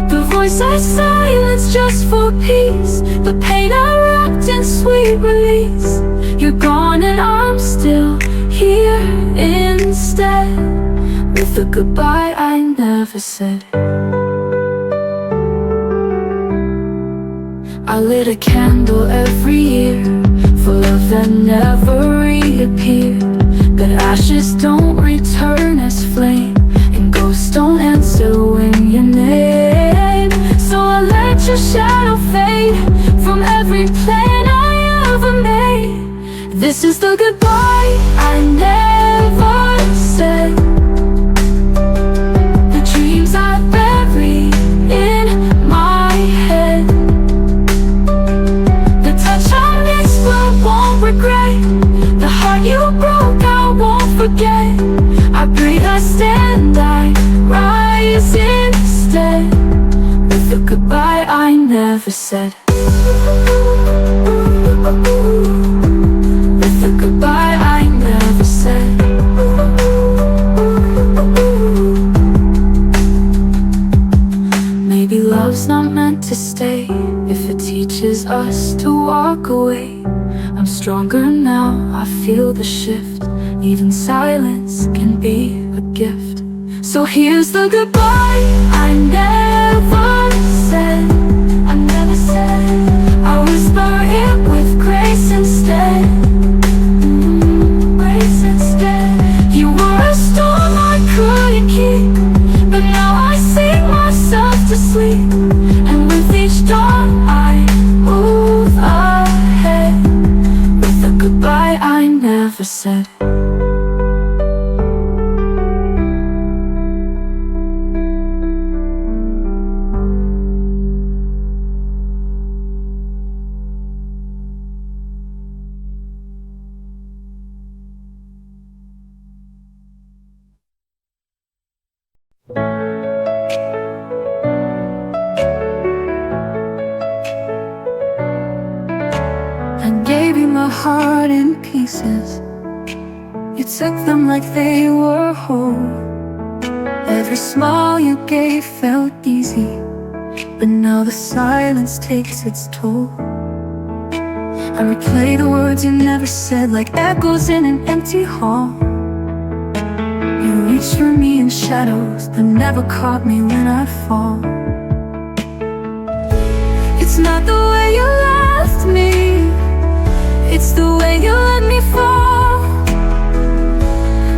the voice I silenced just for peace, the pain I wrapped in sweet release. You're gone and I'm still here instead, with the goodbye I never said. I lit a candle every year for love that never reappeared, but ashes don't return as flame, and ghosts don't answer when you name. So I let your shadow fade from every plan I ever made. This is the goodbye I never said, the dreams I buried in my head, the touch I missed but won't regret, the heart you broke I won't forget. I breathe, I stand, I rise instead, with the goodbye I never said. With the goodbye I never said. Maybe love's not meant to stay if it teaches us to walk away. I'm stronger now, I feel the shift. Even silence can be a gift. So here's the goodbye I never said. I never said. I whisper it with grace instead. Grace instead. You were a storm I couldn't keep, but now I sing myself to sleep. And with each dawn I move ahead, with the goodbye I never said. I gave you my heart in pieces. You took them like they were whole. Every smile you gave felt easy, but now the silence takes its toll. I replay the words you never said like echoes in an empty hall. You reached for me in shadows, but never caught me when I fall. It's not the way you left me, it's the way you let me fall.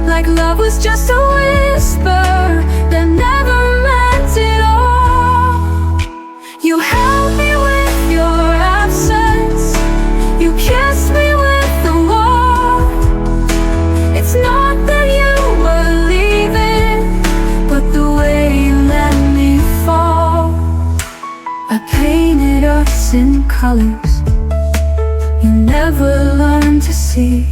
Like love was just a whisper that never meant it all. You held me with your absence, you kissed me with the warmth. It's not that you were leaving, but the way you let me fall. I painted us in colors, you never learned to see.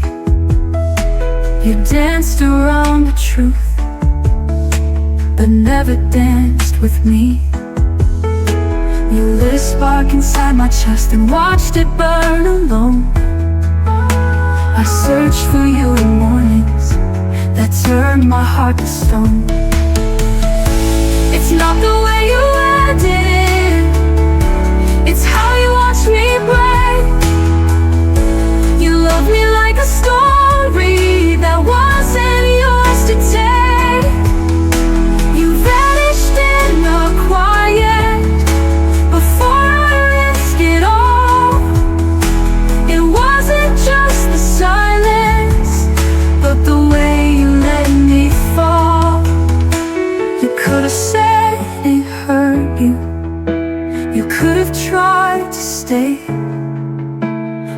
You danced around the truth, but never danced with me. You lit a spark inside my chest and watched it burn alone. I searched for you in mornings that turned my heart to stone. It's not the way you ended, it's how you watched me break. You loved me like a story that wasn't yours to take. You vanished in the quiet before I risked it all. It wasn't just the silence, but the way you let me fall. You could have said it hurt you, you could have tried to stay,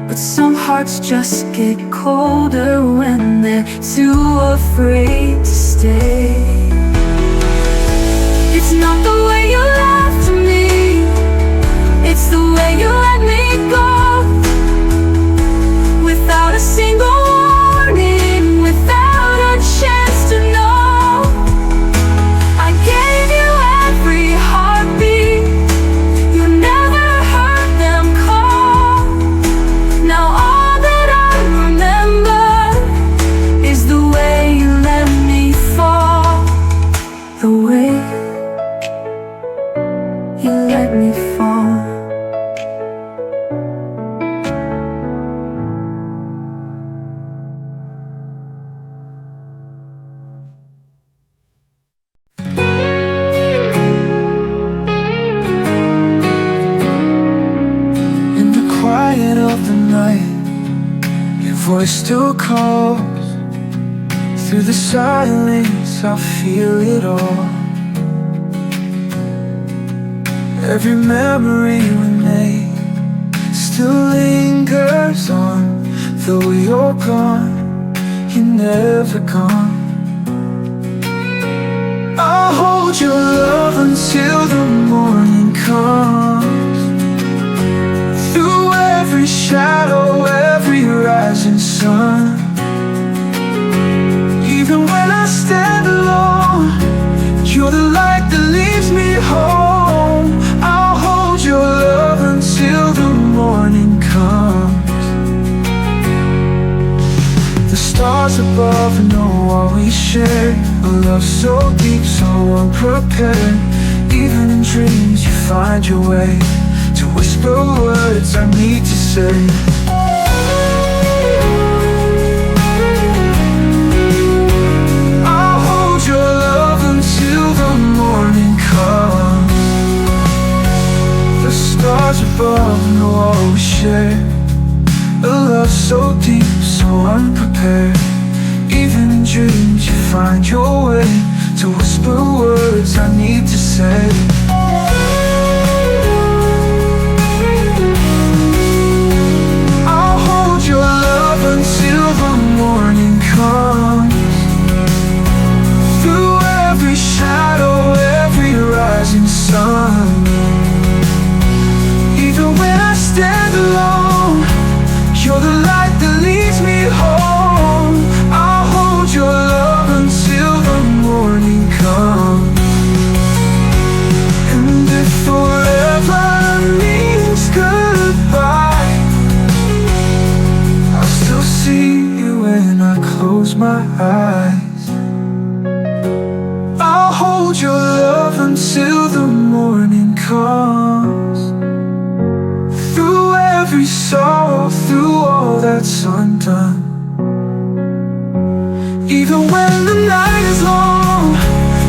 but some hearts just get colder when they're too afraid to stay. It's not the way you laughed to me, it's the way you let me go. Without a single warning, without a chance to know. I gave you every heartbeat, you never heard them call. Now all that I remember is the way you let me fall. The way you let me fall. In the quiet of the night, your voice still calls. Through the silence, I feel it all. Every memory we made still lingers on. Though you're gone, you're never gone. I'll hold your love until the morning comes. Through every shadow, every rising sun. Even when I stand alone, you're the light that leads me home. I'll hold your love until the morning comes. The stars above know what we share, a love so deep, so unprepared. Even in dreams you find your way to whisper words I need to say. I'll hold your love until the morning comes. The stars above know all we share, a love so deep, so unprepared. Even in dreams you find your way to whisper words I need to say. I'll hold your love until the morning comes. Through every shadow, every rising sun. Even when I stand alone, you're the light that leads me home. I'll hold your love until the morning comes. And if forever means goodbye, I'll still see you when I close my eyes. I'll hold your love until the morning comes. Through every sorrow, through all that's undone. Even when the night is long,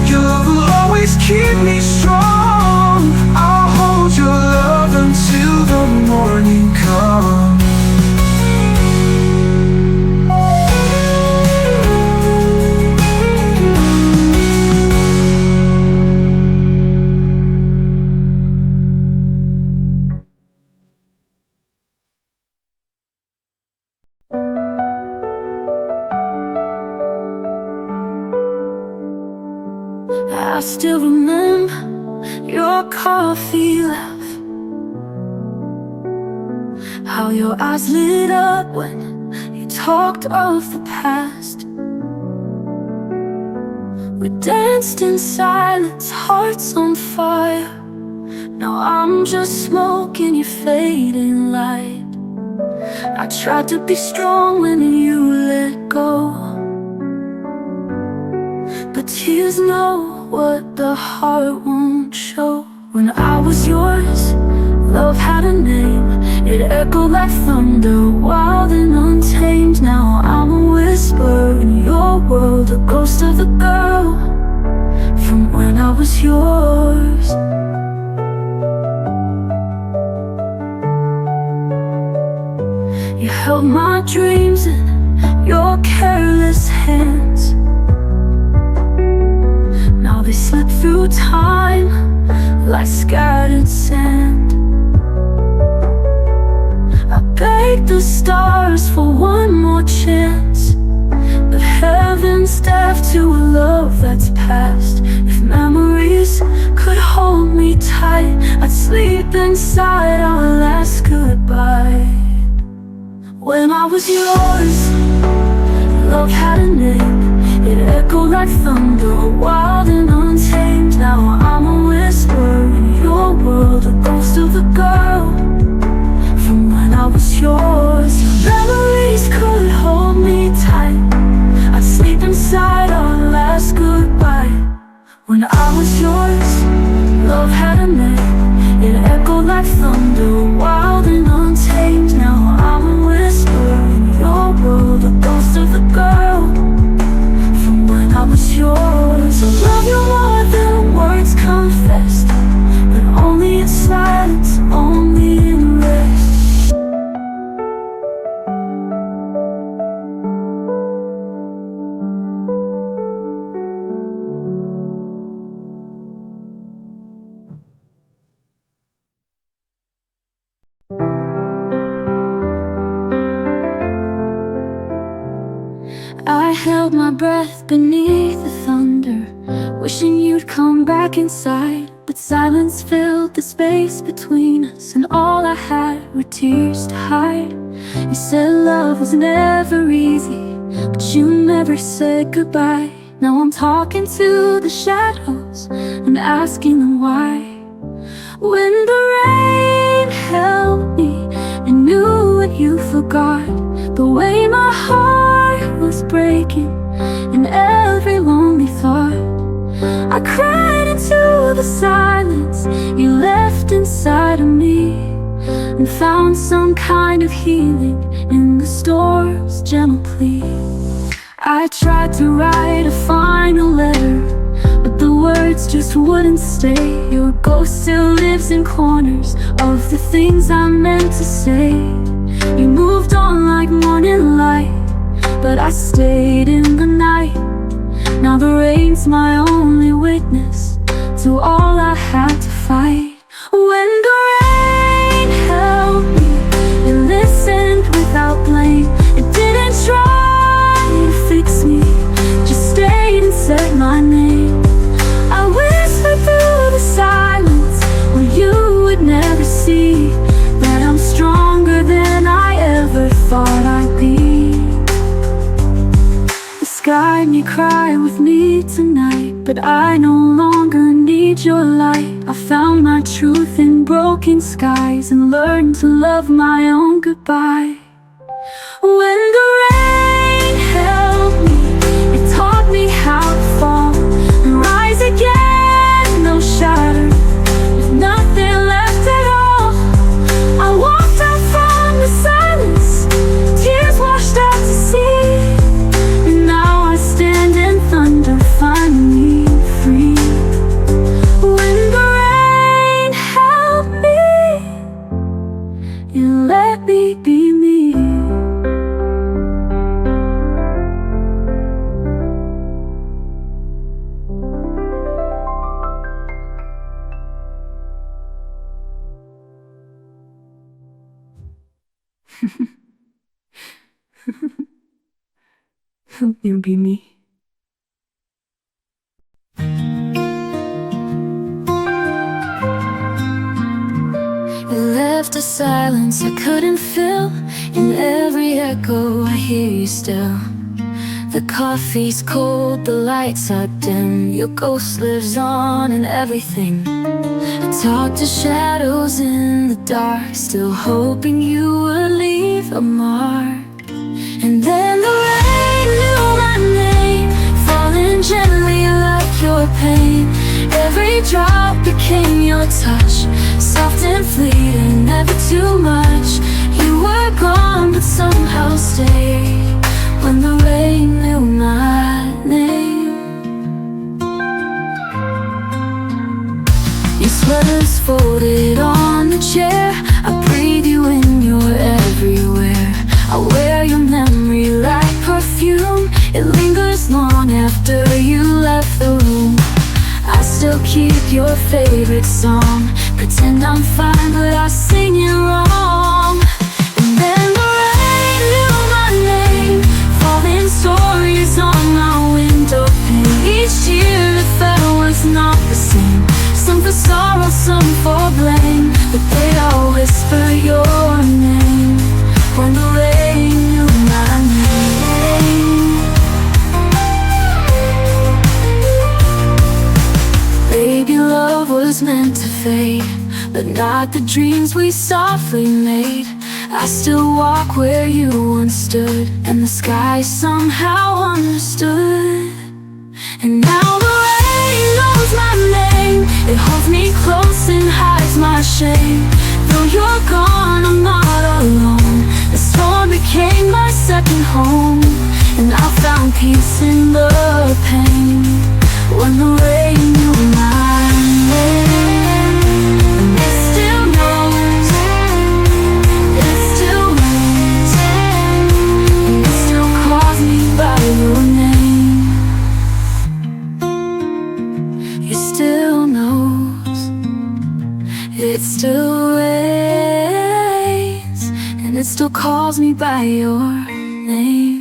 your love will always keep me strong. I'll hold your love until the morning comes. I still remember your coffee laugh, how your eyes lit up when you talked of the past. We danced in silence, hearts on fire. Now I'm just smoke in your fading light. I tried to be strong when you let go, but tears know what the heart won't show. When I was yours, love had a name. It echoed like thunder, wild and untamed. Now I'm a whisper in your world, a ghost of the girl from when I was yours. You held my dreams in your careless hands. Now they slip through time like scattered sand. I begged the stars for one more chance, but heaven's deaf to a love that's past. If memories could hold me tight, I'd sleep inside our last goodbye. When I was yours, love had a name. It echoed like thunder, wild and untamed. Now I'm a whisper in your world, a ghost of the girl from when I was yours. Your memories could hold me tight, I'd sleep inside our last goodbye. When I was yours, love had a name. It echoed like thunder, wild and untamed. Now I'm a whisper in your world, a ghost of the girl from when I was yours. I love you more than words confessed, but only in silence, only in rest. I held my breath beneath the thunder, wishing you'd come back inside. But silence filled the space between us, and all I had were tears to hide. You said love was never easy, but you never said goodbye. Now I'm talking to the shadows and asking them why. When the rain held me, I knew what you forgot, the way my heart was breaking in every lonely thought. I cried into the silence you left inside of me, and found some kind of healing in the storm's gentle plea. I tried to write a final letter, but the words just wouldn't stay. Your ghost still lives in corners of the things I meant to say. You moved on like morning light, but I stayed in the night. Now the rain's my only witness to all I had to fight. When the rain held me, it listened without blame. It didn't try to fix me, just stayed and said my name. I whispered through the silence where you would never see that I'm stronger than I ever thought I'd be. The sky may cry with me tonight, but I no longer need your light. I found my truth in broken skies and learned to love my own goodbye. When the rain held me, it taught me how to fall and rise again, no shattered, with nothing left at all. I walked out from the silence, tears washed out to sea, and now I stand in thunder, finally free. When the rain held me, it let me be me. You be me. You left us silence I couldn't fill. In every echo I hear you still. The coffee's cold, the lights are dim. Your ghost lives on in everything. I talk to shadows in the dark, still hoping you will leave a mark. And then the rain knew my name, falling gently like your pain. Every drop became your touch, soft and fleeting, never too much. You were gone but somehow stayed when the rain knew my name. Your sweater's folded on the chair. I breathe you in, you're everywhere. I wear your memory like perfume. It lingers long after you left the room. I still keep your favorite song. Pretend I'm fine but I sing it wrong. And then the rain knew my name, falling stories on my window pane. Each year the fell was not the same. Some for sorrow, some for blame, but they all whisper your name when the rain knew my name. Baby, love was meant to fade, but not the dreams we softly made. I still walk where you once stood, and the sky somehow understood. And now the rain knows my name. It holds me close and hides my shame. Though you're gone, I'm not alone. The storm became my second home, and I found peace in the pain when the rain knew my name. And it still knows, it still rains, and it still calls me by your name. It still knows, it still rains, and it still calls me by your name.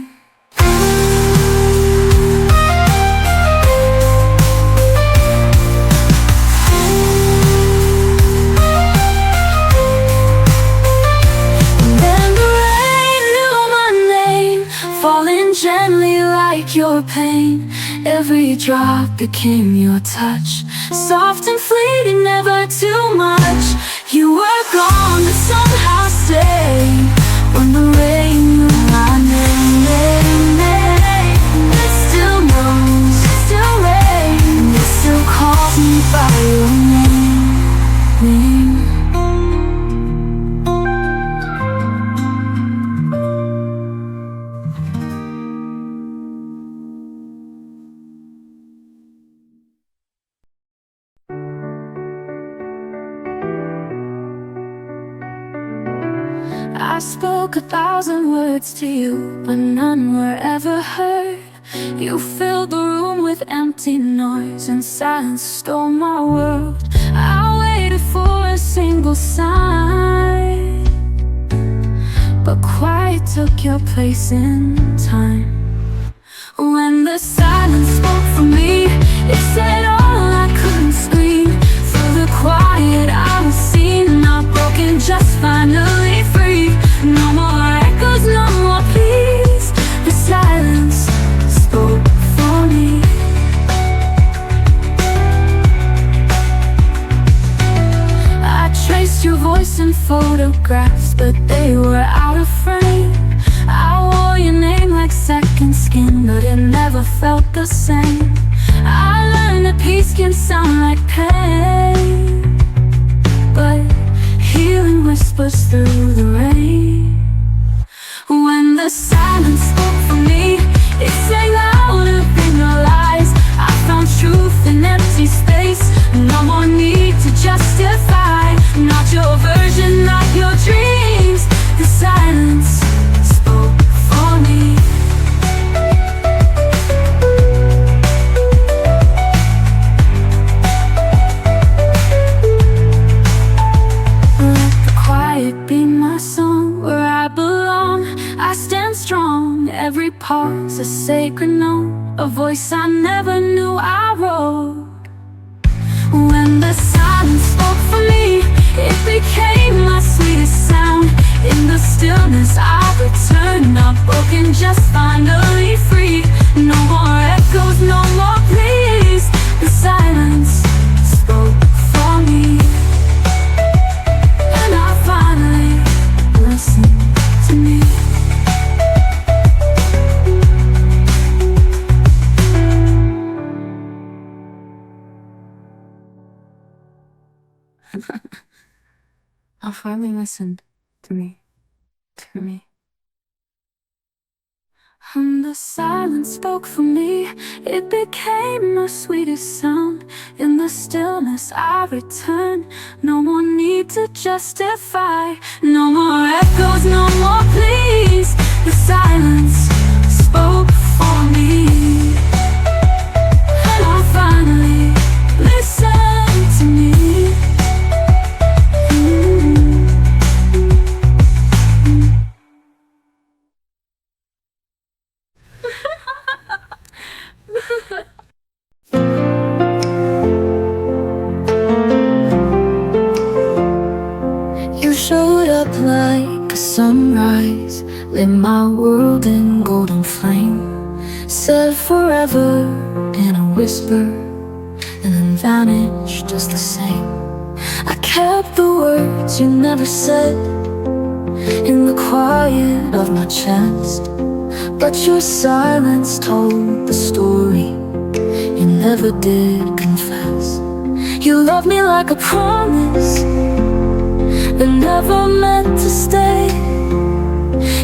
Gently like your pain, every drop became your touch, soft and fleeting, never too much. You were gone but somehow stayed when the rain knew my name. It still knows, it still rains, it still calls me by your name. I spoke 1,000 words to you, but none were ever heard. You filled the room with empty noise, and silence stole my world. I waited for a single sign, but quiet took your place in time. When the silence spoke for me, it said all I couldn't scream. Through the quiet I was seen, not broken, just finally free. No more echoes, no more pleas. The silence spoke for me. I traced your voice in photographs, but they were out of frame. I wore your name like second skin, but it never felt the same. I learned that peace can sound like pain, but healing whispers through the rain. When the silence spoke for me, it sang louder than your lies. I found truth in empty space, no more need to justify. Not your version, not your dreams. The silence spoke for me. Let the quiet be my song, where I belong. I stand strong, every pause a sacred note, a voice I never knew I wrote. When the silence spoke for me, it became my sweetest sound. In the stillness I return, not broken, just finally free. No more echoes, no more pleas. The silence spoke for me, and I finally listened to me. I finally listened to me. And the silence spoke for me. It became the sweetest sound. In the stillness I return. No more need to justify. No more echoes, no more pleas. The silence spoke for me, and I finally listened to me. You showed up like a sunrise, lit my world in golden flame, said forever in a whisper, and then vanished just the same. I kept the words you never said in the quiet of my chest, but your silence told the story you never did confess. You loved me like a promise that never meant to stay.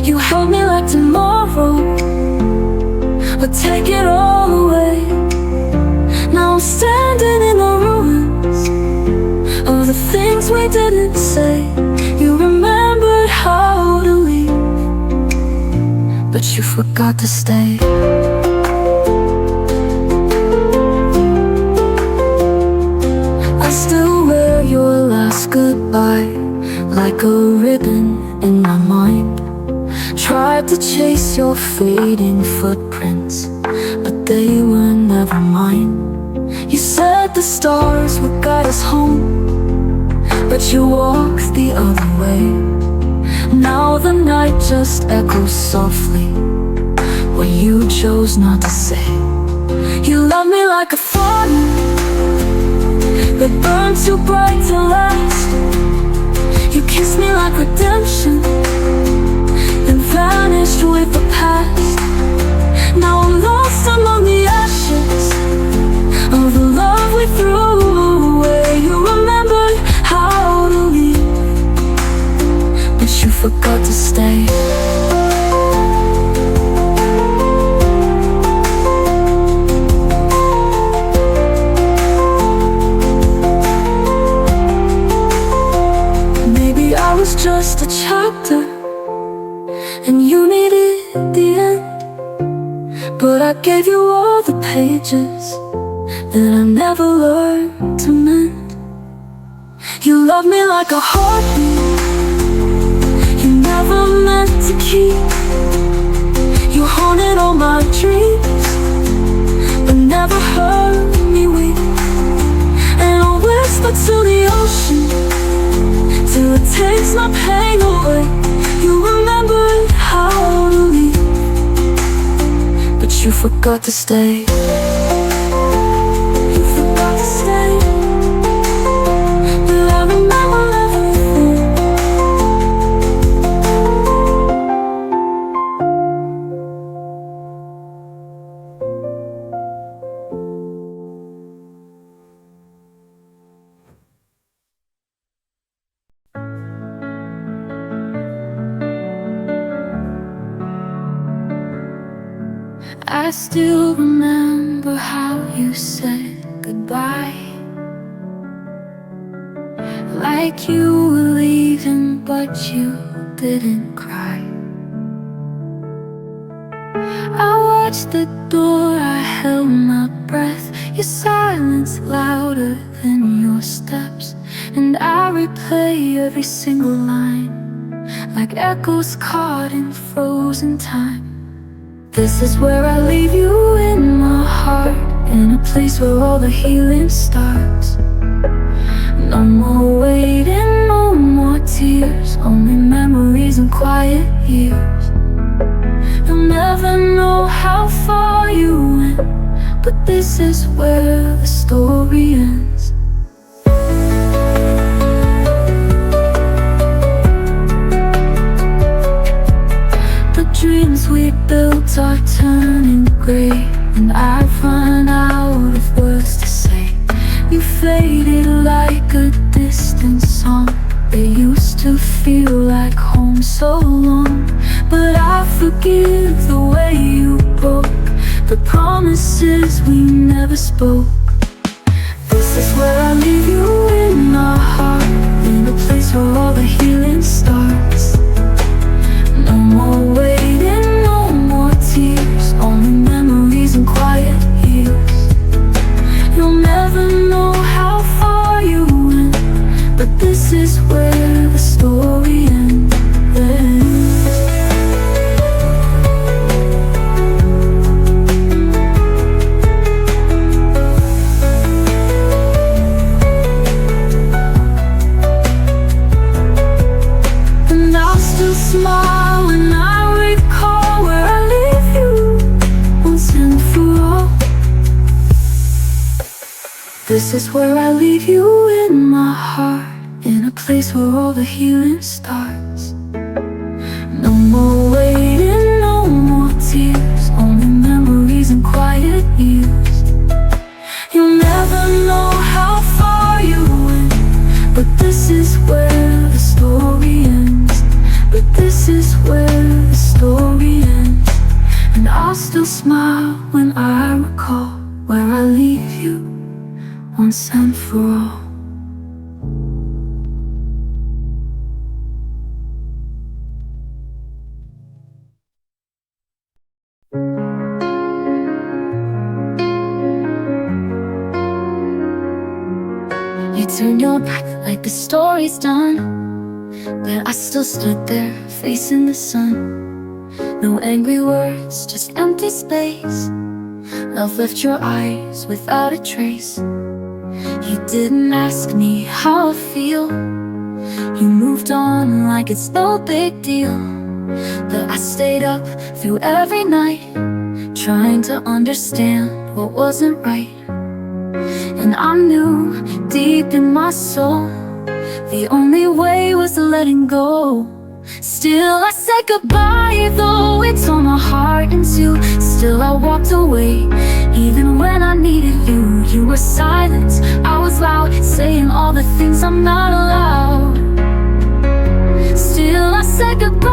You held me like tomorrow would take it all away. Now I'm standing in the ruins of the things we didn't say. You remembered how to leave, but you forgot to stay. I still wear your last goodbye like a ribbon in my mind. Tried to chase your fading footprints, but they were never mine. You said the stars would guide us home, but you walked the other way. Now the night just echoes softly what you chose not to say. You love me like a fire that burned too bright to last. You kissed me like redemption, then vanished with the past. Now I'm lost among the ashes of the love we threw away. You remembered how to leave, but you forgot to stay. Maybe I was just a chapter and you needed the end, but I gave you all the pages that I never learned to mend. You loved me like a heartbeat you never meant to keep. You haunted all my dreams, but never heard me weep. And I whisper to the ocean till it takes my pain away. You remembered how to leave, but you forgot to stay. You forgot to stay, but I remember everything. I still remember how you said goodbye, like you were leaving but you didn't cry. I watched the door, I held my breath, your silence louder than your steps, and I replay every single line like echoes caught in frozen time. This is where I leave you, in my heart, in a place where all the healing starts. No more waiting, no more more tears, only memories and quiet years. You'll never know how far you went, but this is where the story ends. The dreams we built are turning gray, and I've run out of words to say. You faded like a distant song. It used to feel like home so long, but I forgive the way you broke the promises we never spoke. This is where I leave you in my heart, in the place where all the healing starts. No more waiting, no more tears, only memories and quiet years. You'll never know how far you went, but this is where the story ends. And I'll still smile when I recall where I leave you once and for all. This is where I leave you in my heart, in a place where all the healing starts. No more waiting, no more tears, only memories and quiet years. You'll never know how far you went, but this is where the story ends. But this is where the story ends. And I'll still smile when I recall where I leave you once and for all. You turn your back like the story's done, but I still stood there facing the sun. No angry words, just empty space. Love left your eyes without a trace. You didn't ask me how I feel. You moved on like it's no big deal. But I stayed up through every night, trying to understand what wasn't right. And I knew deep in my soul the only way was letting go. Still I said goodbye, though it tore my heart in two. Still I walked away, even when I needed you. You were silent, I was loud, saying all the things I'm not allowed. Still I said goodbye,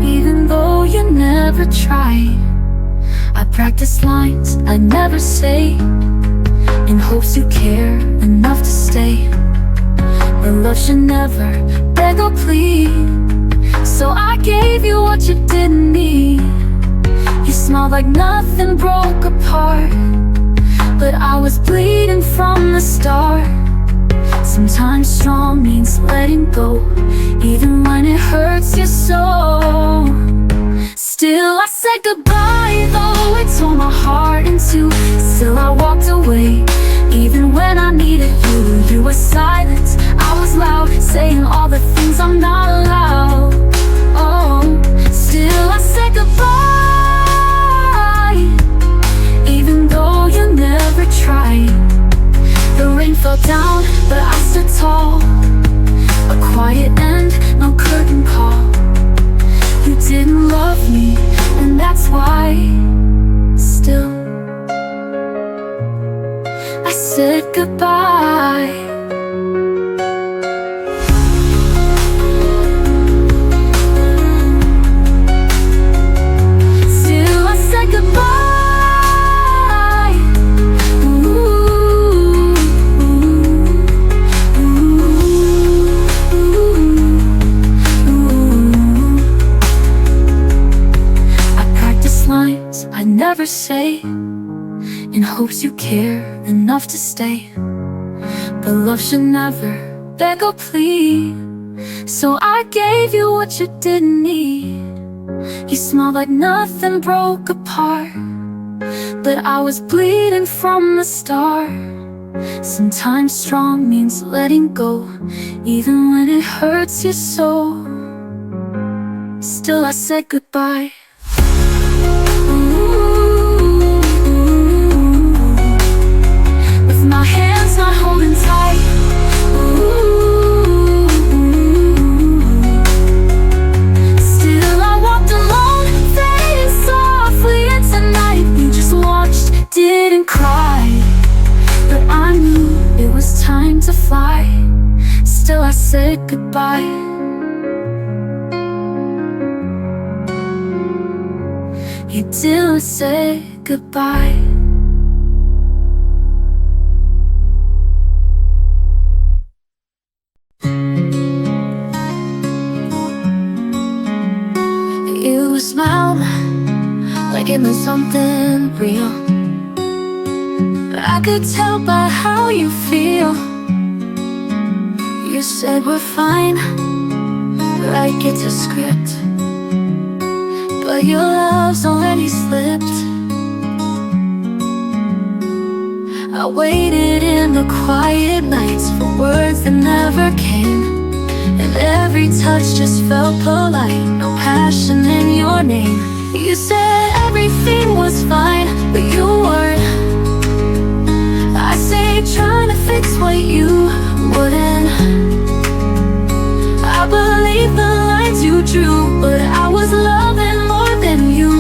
even though you never tried. I practiced lines I never say, in hopes you care enough to stay. But love should never beg or plead, so I gave you what you didn't need. You smiled like nothing broke apart, but I was bleeding from the start. Sometimes strong means letting go, even when it hurts you so. Still I said goodbye, though it tore my heart in two. Still I walked away, even when I needed you. You were silent, I was loud, saying all the things I'm not allowed. Oh, still I said goodbye, even though you never tried. The rain fell down, but I stood tall. A quiet end, no curtain call. You didn't love me, and that's why. Still I said goodbye. Still I said goodbye. I never say, in hopes you care enough to stay. But love should never beg or plead, so I gave you what you didn't need. You smiled like nothing broke apart, but I was bleeding from the start. Sometimes strong means letting go, even when it hurts you so. Still I said goodbye. With my hands not holding tight. Still I walked alone, fading softly into night. You just watched, didn't cry, but I knew it was time to fly. Still I said goodbye. You didn't say goodbye. You smiled like it meant something real, but I could tell by how you feel. You said we're fine, like it's a script, but your love's already slipped. I waited in the quiet nights for words that never came, and every touch just felt polite, no passion in your name. You said everything was fine, but you weren't. I say trying to fix what you wouldn't. I believe the lines you drew, but I was loving more than you.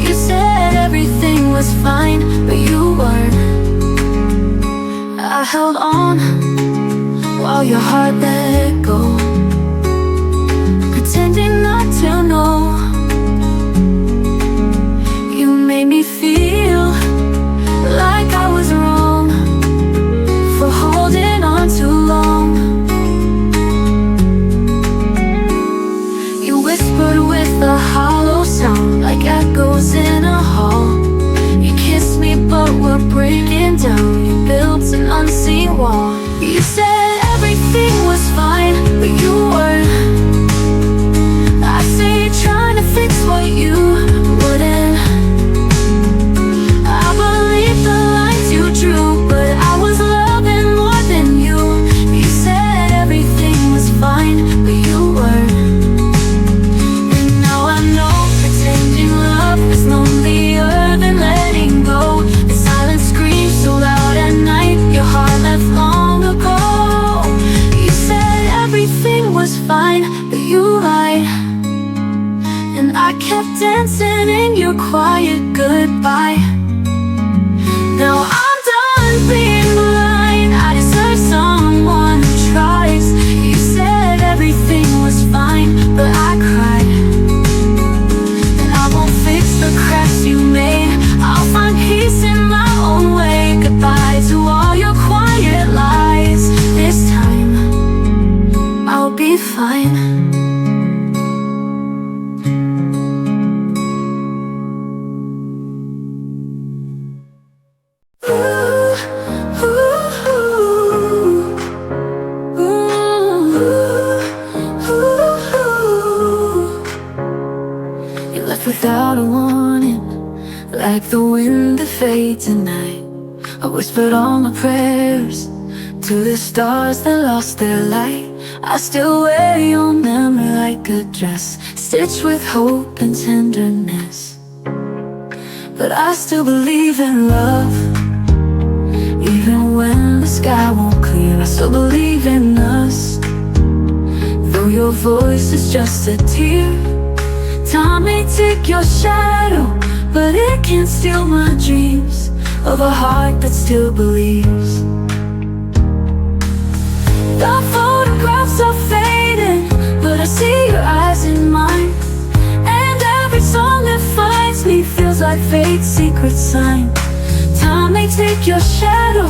You said everything was fine, but you weren't. I held on while your heart let go, pretending not to know. You made me feel like I was wrong for holding on too long. You whispered with a hollow sound, like echoes in a hall. You kissed me but were breaking down. You built an unseen wall. You said everything was fine, but you weren't. I say trying to fix what you wouldn't. I believe the lines you drew, but I was loving more than you. You said everything was fine, but you weren't. And now I know pretending love is lonelier than letting go. The silence screams so loud at night, your heart left long ago. You said everything was fine, but you lied, and I kept dancing in your quiet goodbye. Now I'm done being blind, I deserve someone who tries. You said everything was fine, but I cried. And I won't fix the cracks you made, I'll find peace in my own way. Goodbye to all your quiet lies. This time I'll be fine. You left without a warning, like the wind that fades at night. I whispered all my prayers to the stars that lost their light. I still wear your memory like a dress, stitched with hope and tenderness. But I still believe in love, even when the sky won't clear. I still believe in us, though your voice is just a tear. Time may take your shadow, but it can't steal my dreams of a heart that still believes. The photographs are fading, but I see your eyes in mine. And every song that finds me feels like fate's secret sign. Time may take your shadow,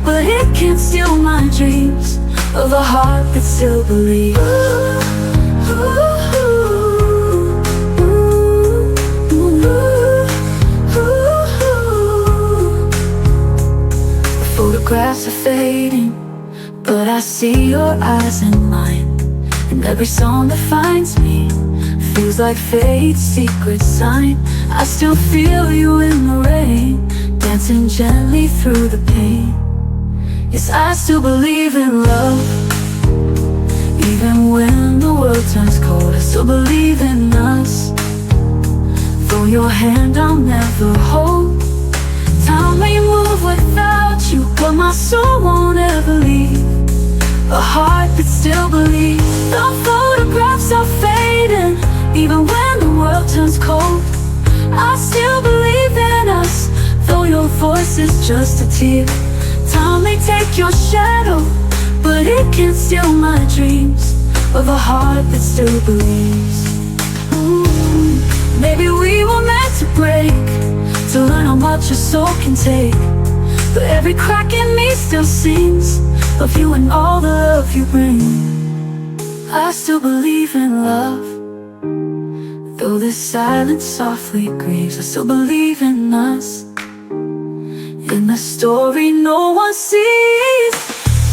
but it can't steal my dreams of a heart that still believes. The photographs are fading, but I see your eyes in mine. And every song that finds me feels like fate's secret sign. I still feel you in the rain, dancing gently through the pain. Yes, I still believe in love. Even when the world turns cold, I still believe in us. Though your hand I'll never hold. Time may move without you, but my soul won't ever leave. A heart that still believes. The photographs are fading, even when the world turns cold. I still believe in us, though your voice is just a tear. Time may take your shadow, but it can't steal my dreams of a heart that still believes. Maybe we were meant to break, to learn how much a soul can take. But every crack in me still sings of you and all the love you bring. I still believe in love, though the silence softly grieves. I still believe in us, in the story no one sees.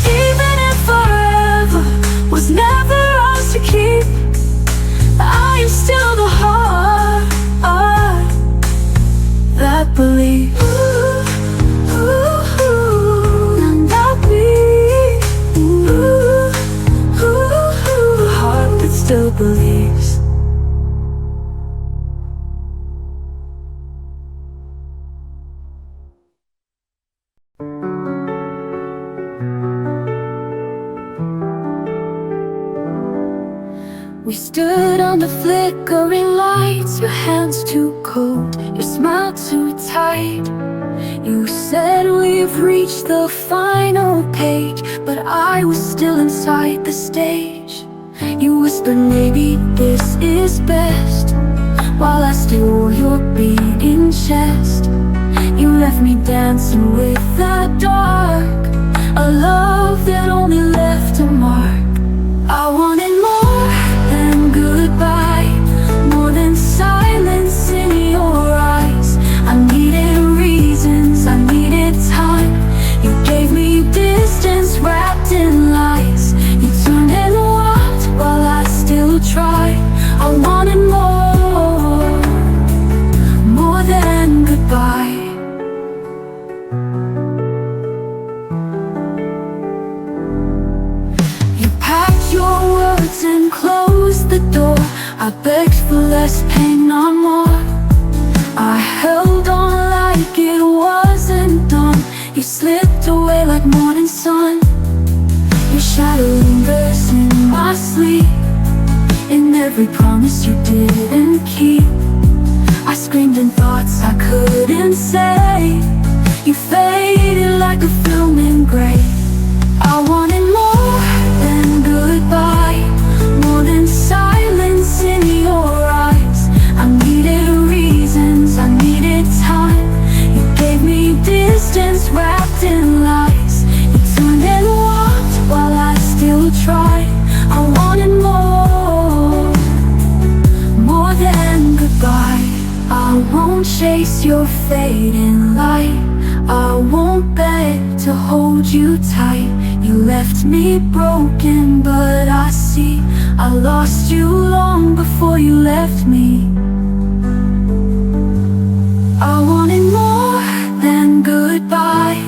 Even if forever was never ours to keep, I am still the heart that believes. And I believe, the heart that still believes. We stood on the flickering lights, your hands too cold, your smile too tight. You said we've reached the final page, but I was still inside the stage. You whispered maybe this is best, while I still wore your beating chest. You left me dancing with the dark, a love that only left a mark. I wanted more than goodbye, more than silence in your eyes. I needed reasons, I needed time. You gave me distance wrapped in lies. You turned and walked while I still tried. I wanted more, more than goodbye. You packed your words and closed the door. I begged for less pain, not more. I held on like it wasn't done. You slipped away like morning sun. Your shadow lingers in my sleep, in every promise you didn't keep. I screamed in thoughts I couldn't say. You faded like a film in gray. I wanted more than goodbye, more than silence in your eyes. I needed reasons, I needed time. You gave me distance wrapped in lies. You turned and walked while I still tried. I wanted more, more than goodbye. I won't chase your fading light. I won't beg to hold you tight. You left me broken, but I see I lost you long before you left me. I wanted more than goodbye,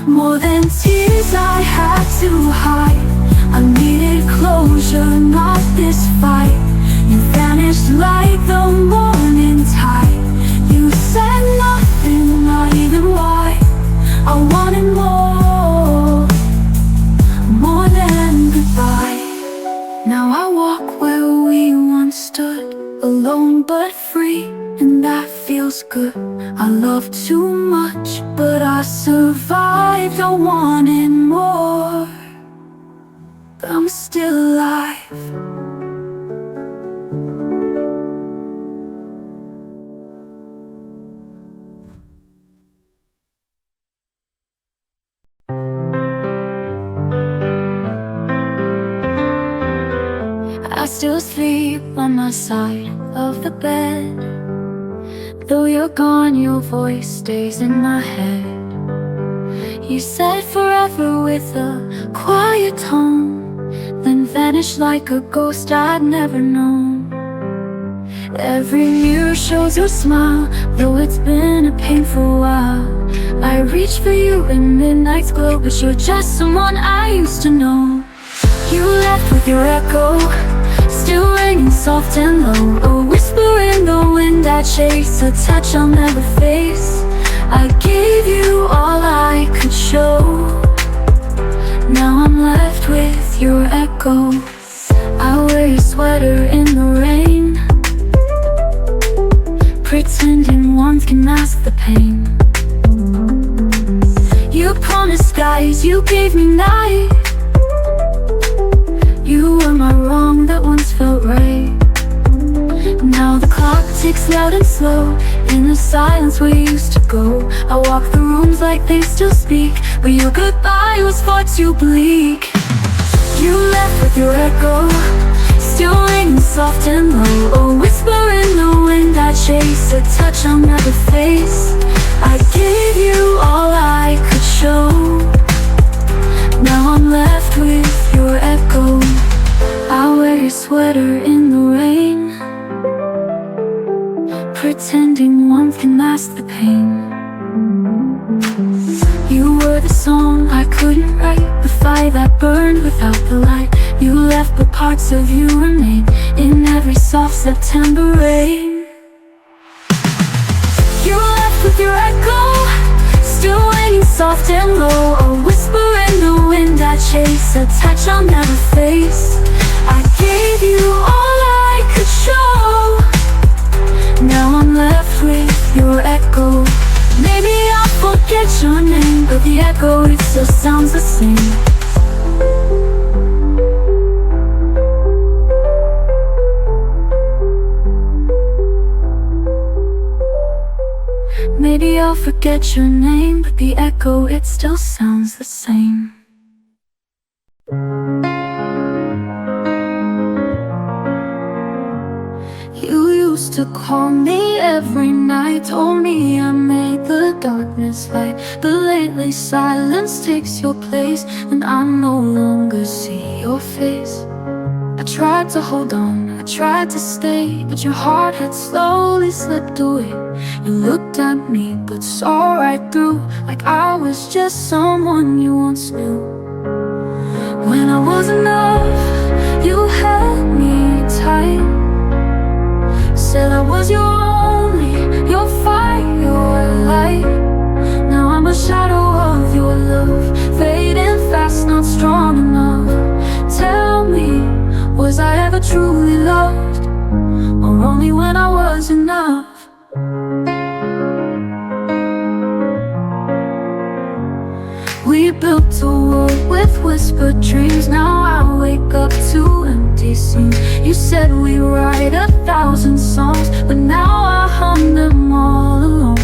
more than tears I had to hide. I needed closure, not this fight. You vanished like the morning tide. You said nothing, not even why. I wanted more, more than goodbye. Now I walk where we once stood, alone but free, and that feels good. I loved too much, but I survived. I wanted more, but I'm still alive. I still sleep on my side of the bed. Though you're gone, your voice stays in my head. You said forever with a quiet tone, then vanished like a ghost I'd never known. Every mirror shows your smile, though it's been a painful while. I reach for you in midnight's glow, but you're just someone I used to know. You left with your echo, still ringing soft and low. A whisper in the wind I chase, a touch I'll never face. I gave you all I could show. Now I'm left with your echo. I wear your sweater in the rain, pretending warmth can mask the pain. You promised skies, you gave me night. You were my wrong that once felt right. Now the clock ticks loud and slow, in the silence we used to go. I walk the rooms like they still speak, but your goodbye was far too bleak. You left with your echo, still ringing soft and low. A whisper in the wind I chase, a touch I'll never face. I gave you all I could show. Now I'm left with your echo. I wear your sweater in the rain, pretending warmth can mask the pain. You were the song I couldn't write, the fire that burned without the light. You left but parts of you remain in every soft September rain. You left with your echo, still ringing soft and low. A whisper in the wind I chase, a touch I'll never face. I gave you all I could show. Now I'm left with your echo. Maybe I'll forget your name, but the echo, it still sounds the same. Maybe I'll forget your name, but the echo, it still sounds the same. You used to call me every night, told me I made the darkness light. But lately silence takes your place, and I no longer see your face. I tried to hold on, I tried to stay, but your heart had slowly slipped away. You looked at me but saw right through, like I was just someone you once knew. When I was enough, you held me tight, said I was your only, your fire, your light. Now I'm a shadow of your love, fading fast, not strong enough. Tell me, was I ever truly loved, or only when I was enough? We built a world with whispered dreams. Now I wake up to empty scenes. You said we write 1,000 songs, but now I hum them all alone.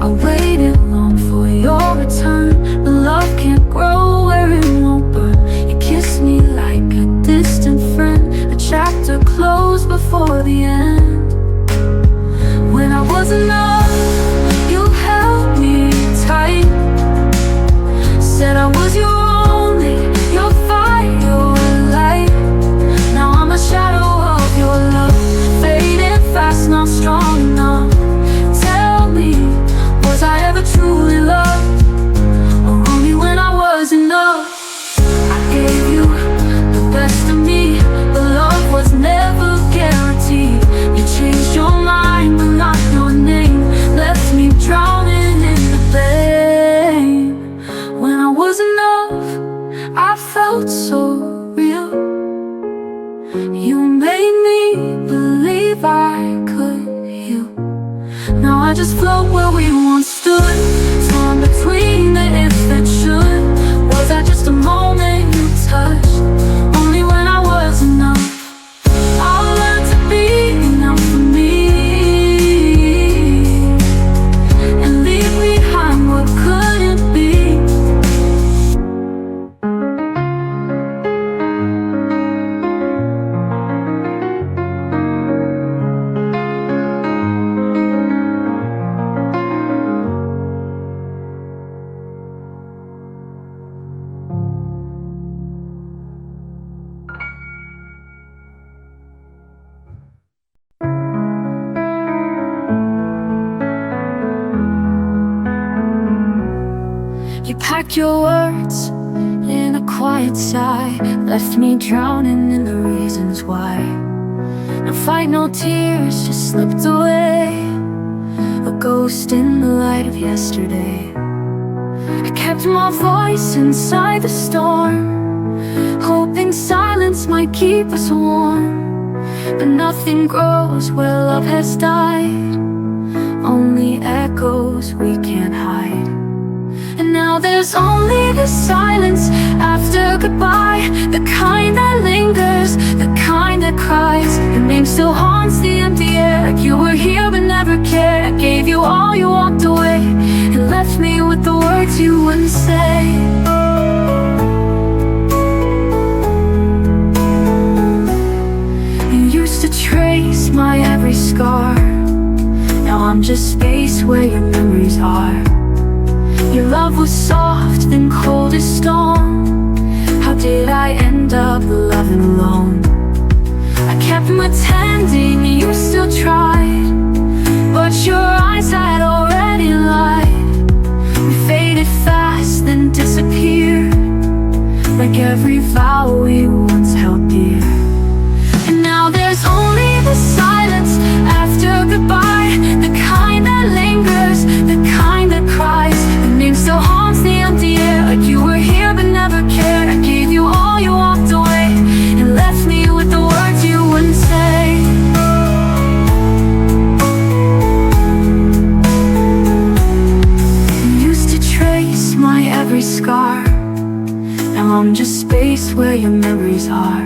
I waited long for your return, but love can't grow where it won't burn. You kissed me like a distant friend, the chapter closed before the end. When I was enough, you held me tight, said I was your only, your fire, your light. Now I'm a shadow of your love, fading fast, not strong enough. Tell me, was I ever truly loved, or only when I was enough? I gave you the best of me, but love was never guaranteed. You changed your mind, but not your name, left me drowning in the blame. When I was enough, I felt so real. You made me believe I could heal. Now I just float where we once stood, torn between the if and should. Was I just a moment you touched, only when I was enough? I'll learn to be enough for me, and leave behind what couldn't be. packed your words in a quiet sigh, left me drowning in the reasons why. No fight, no tears, just slipped away, a ghost in the light of yesterday. I kept my voice inside the storm, hoping silence might keep us warm. But nothing grows where love has died, only echoes we can't hide. And now there's only the silence after goodbye, the kind that lingers, the kind that cries. Your name still haunts the empty air, like you were here but never cared. I gave you all, you walked away, and left me with the words you wouldn't say. You used to trace my every scar, now I'm just space where your memories are. Your love was soft, then cold as stone. How did I end up loving alone? I kept pretending you still tried, but your eyes had already lied. We faded fast, then disappeared, like every vow we once held dear. And now there's only the silence after goodbye, the kind that lingers, the kind that cries. Your name still haunts the empty air, like you were here but never cared. I gave you all, you walked away, and left me with the words you wouldn't say. You used to trace my every scar, now I'm just space where your memories are.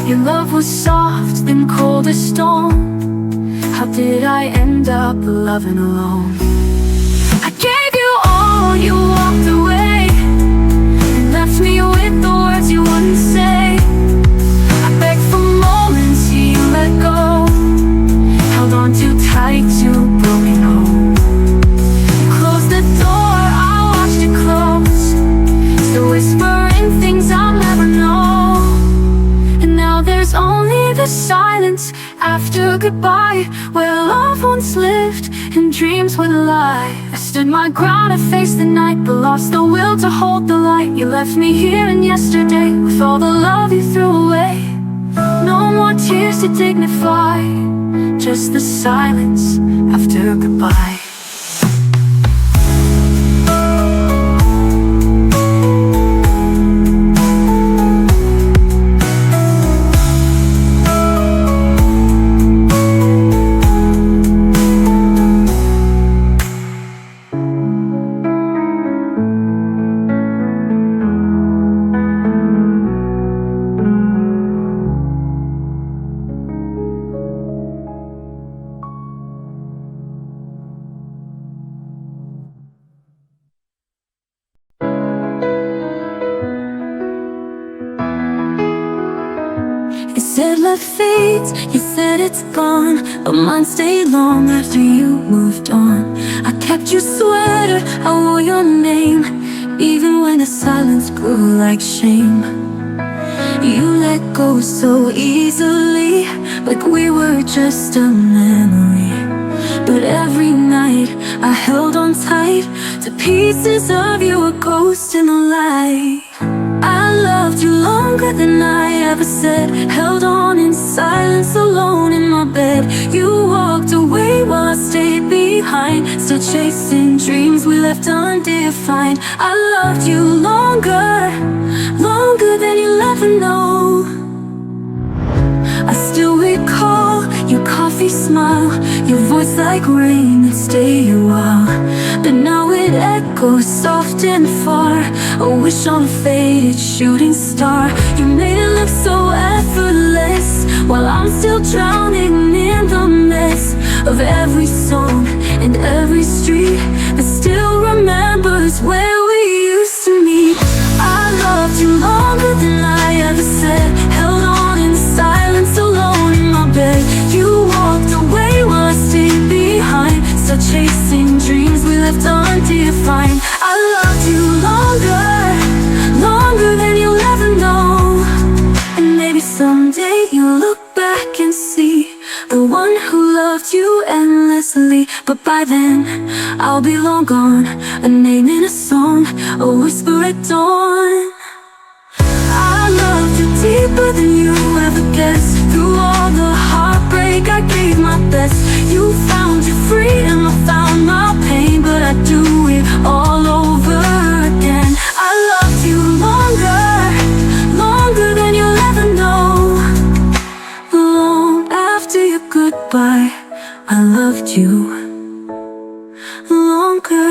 Your love was soft, then cold as stone. How did I end up loving alone? I gave you all, you walked away, and left me with the words you wouldn't say. I begged for moments, you let go, held on too tight to a broken home. You closed the door, I watched it close, still whispering things I'll never know. And now there's only the silence after goodbye, where love once lived and dreams would lie. I stood my ground, I faced the night, but lost the will to hold the light. You left me here in yesterday, with all the love you threw away. No more tears to dignify, just the silence after goodbye. You said love fades, you said it's gone, but mine stayed long after you moved on. I kept your sweater, I wore your name, even when the silence grew like shame. You let go so easily, like we were just a memory. But every night I held on tight to pieces of you, a ghost in the light. I loved you longer than I ever said, held on in silence alone in my bed. You walked away while I stayed behind, still chasing dreams we left undefined. I loved you longer, longer than you'll ever know. I still recall your coffee smile, your voice like rain that stayed a while, but now it echoes soft and far, a wish on a faded shooting star. You made it look so effortless, while I'm still drowning in the mess of every song and every street that still remembers where we used to meet. I loved you longer than I ever said, held on in silence alone in my bed. You walked away while I stayed behind, still chasing dreams we left undefined. I loved you longer, longer than you'll ever know. And maybe someday you'll look back and see the one who loved loved you endlessly, but by then I'll be long gone, a name in a song, a whisper at dawn. I loved you deeper than you ever guessed. Through all the heartbreak I gave my best. You found your freedom, I found my pain, but I'd do it all over again. I loved you longer than you'll ever know. Long after your goodbye, I loved you longer.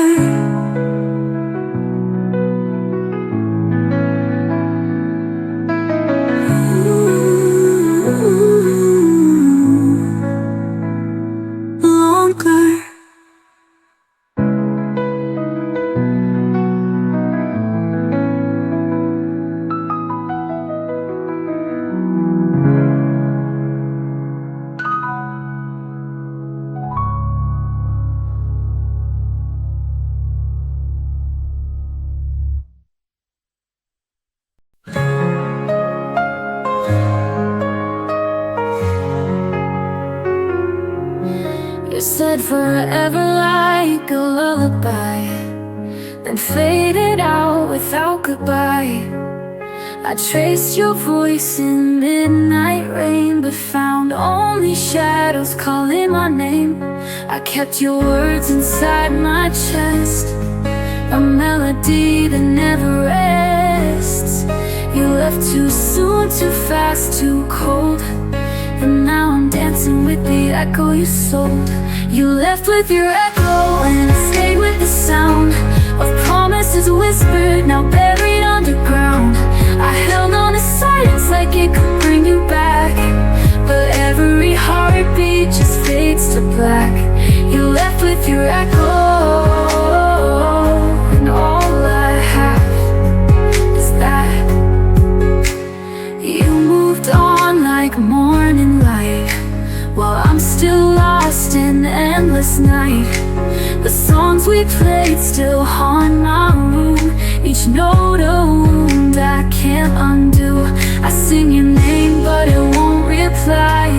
You said forever like a lullaby, then faded out without goodbye. I traced your voice in midnight rain, but found only shadows calling my name. I kept your words inside my chest, a melody that never rests. You left too soon, too fast, too cold, and now I'm dancing with the echo you sold. You left with your echo and I stayed with the sound of promises whispered, now buried underground. I held on to silence like it could bring you back, but every heartbeat just fades to black. You left with your echo, and all I have is that. You moved on like morning light, while I'm still lost in endless night. The songs we played still haunt my room, each note a wound I can't undo. I sing your name but it won't reply,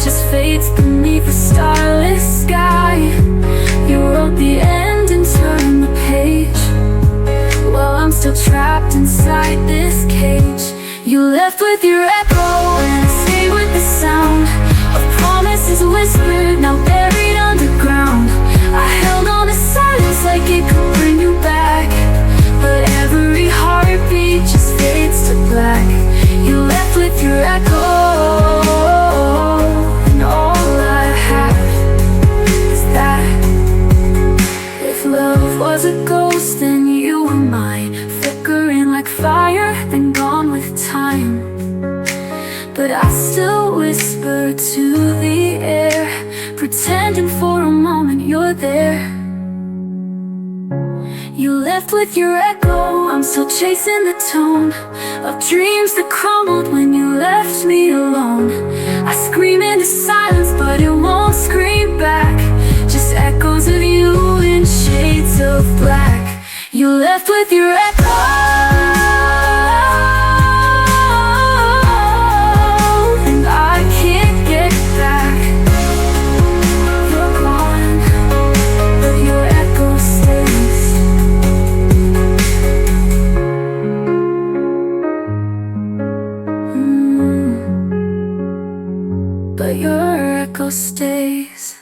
just fades beneath the starless sky. You wrote the end and turned the page, while I'm still trapped inside this cage. You left with your echo and I stayed with the sound of promises whispered, now buried underground. I held on to silence like it could bring you back, but every heartbeat just fades to black. You left with your echo, and all I have is that. If love was a ghost, then you were mine, flickering like fire, then gone with time. But I still whisper to the air, pretending for a moment you're there. You left with your echo, I'm still chasing the tone of dreams that crumbled when you left me alone. I scream into silence but it won't scream back, just echoes of you in shades of black. You left with your echo, but your echo stays.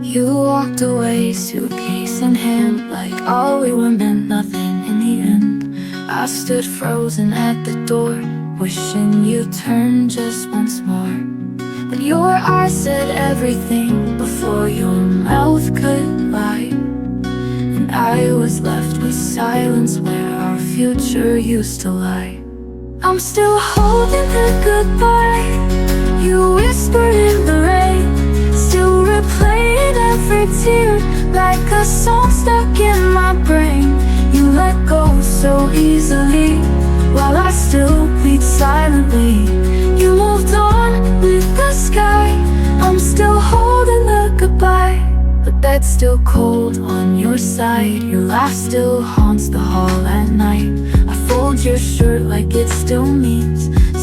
You walked away, suitcase in hand, like all we were meant nothing in the end. I stood frozen at the door, wishing you'd turn just once more. But your eyes said everything before your mouth could lie, and I was left with silence where our future used to lie. I'm still holding the goodbye you whispered in the rain, still replaying every tear like a song stuck in my brain. You silently. You moved on with the sky. I'm still holding the goodbye, but bed's still cold on your side. Your laugh still haunts the hall at night. I fold your shirt like it still means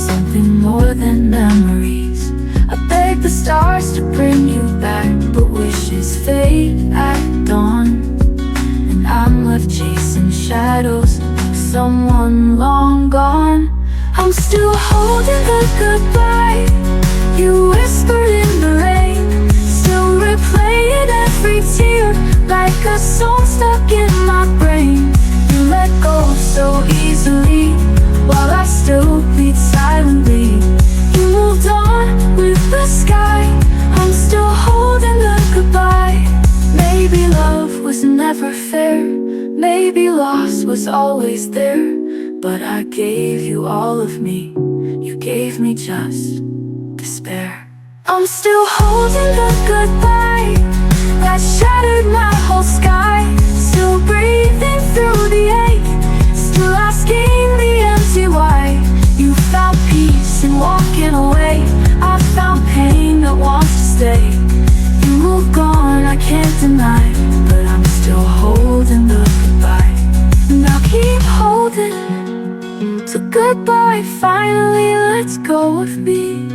something more than memories. I beg the stars to bring you back, but wishes fade at dawn. And I'm left chasing shadows like someone long gone. I'm still holding the goodbye you whispered in the rain, still replaying every tear like a song stuck in my brain. You let go so easily, while I still bleed silently. You moved on with the sky. I'm still holding the goodbye. Maybe love was never fair, maybe loss was always there, but I gave you all of me, you gave me just despair. I'm still holding the goodbye that shattered my whole sky. Still breathing through the ache, still asking the empty why. You found peace in walking away, I found pain that wants to stay. You moved on, I can't deny, but I'm still holding the goodbye. Now keep holding till goodbye finally lets go of me.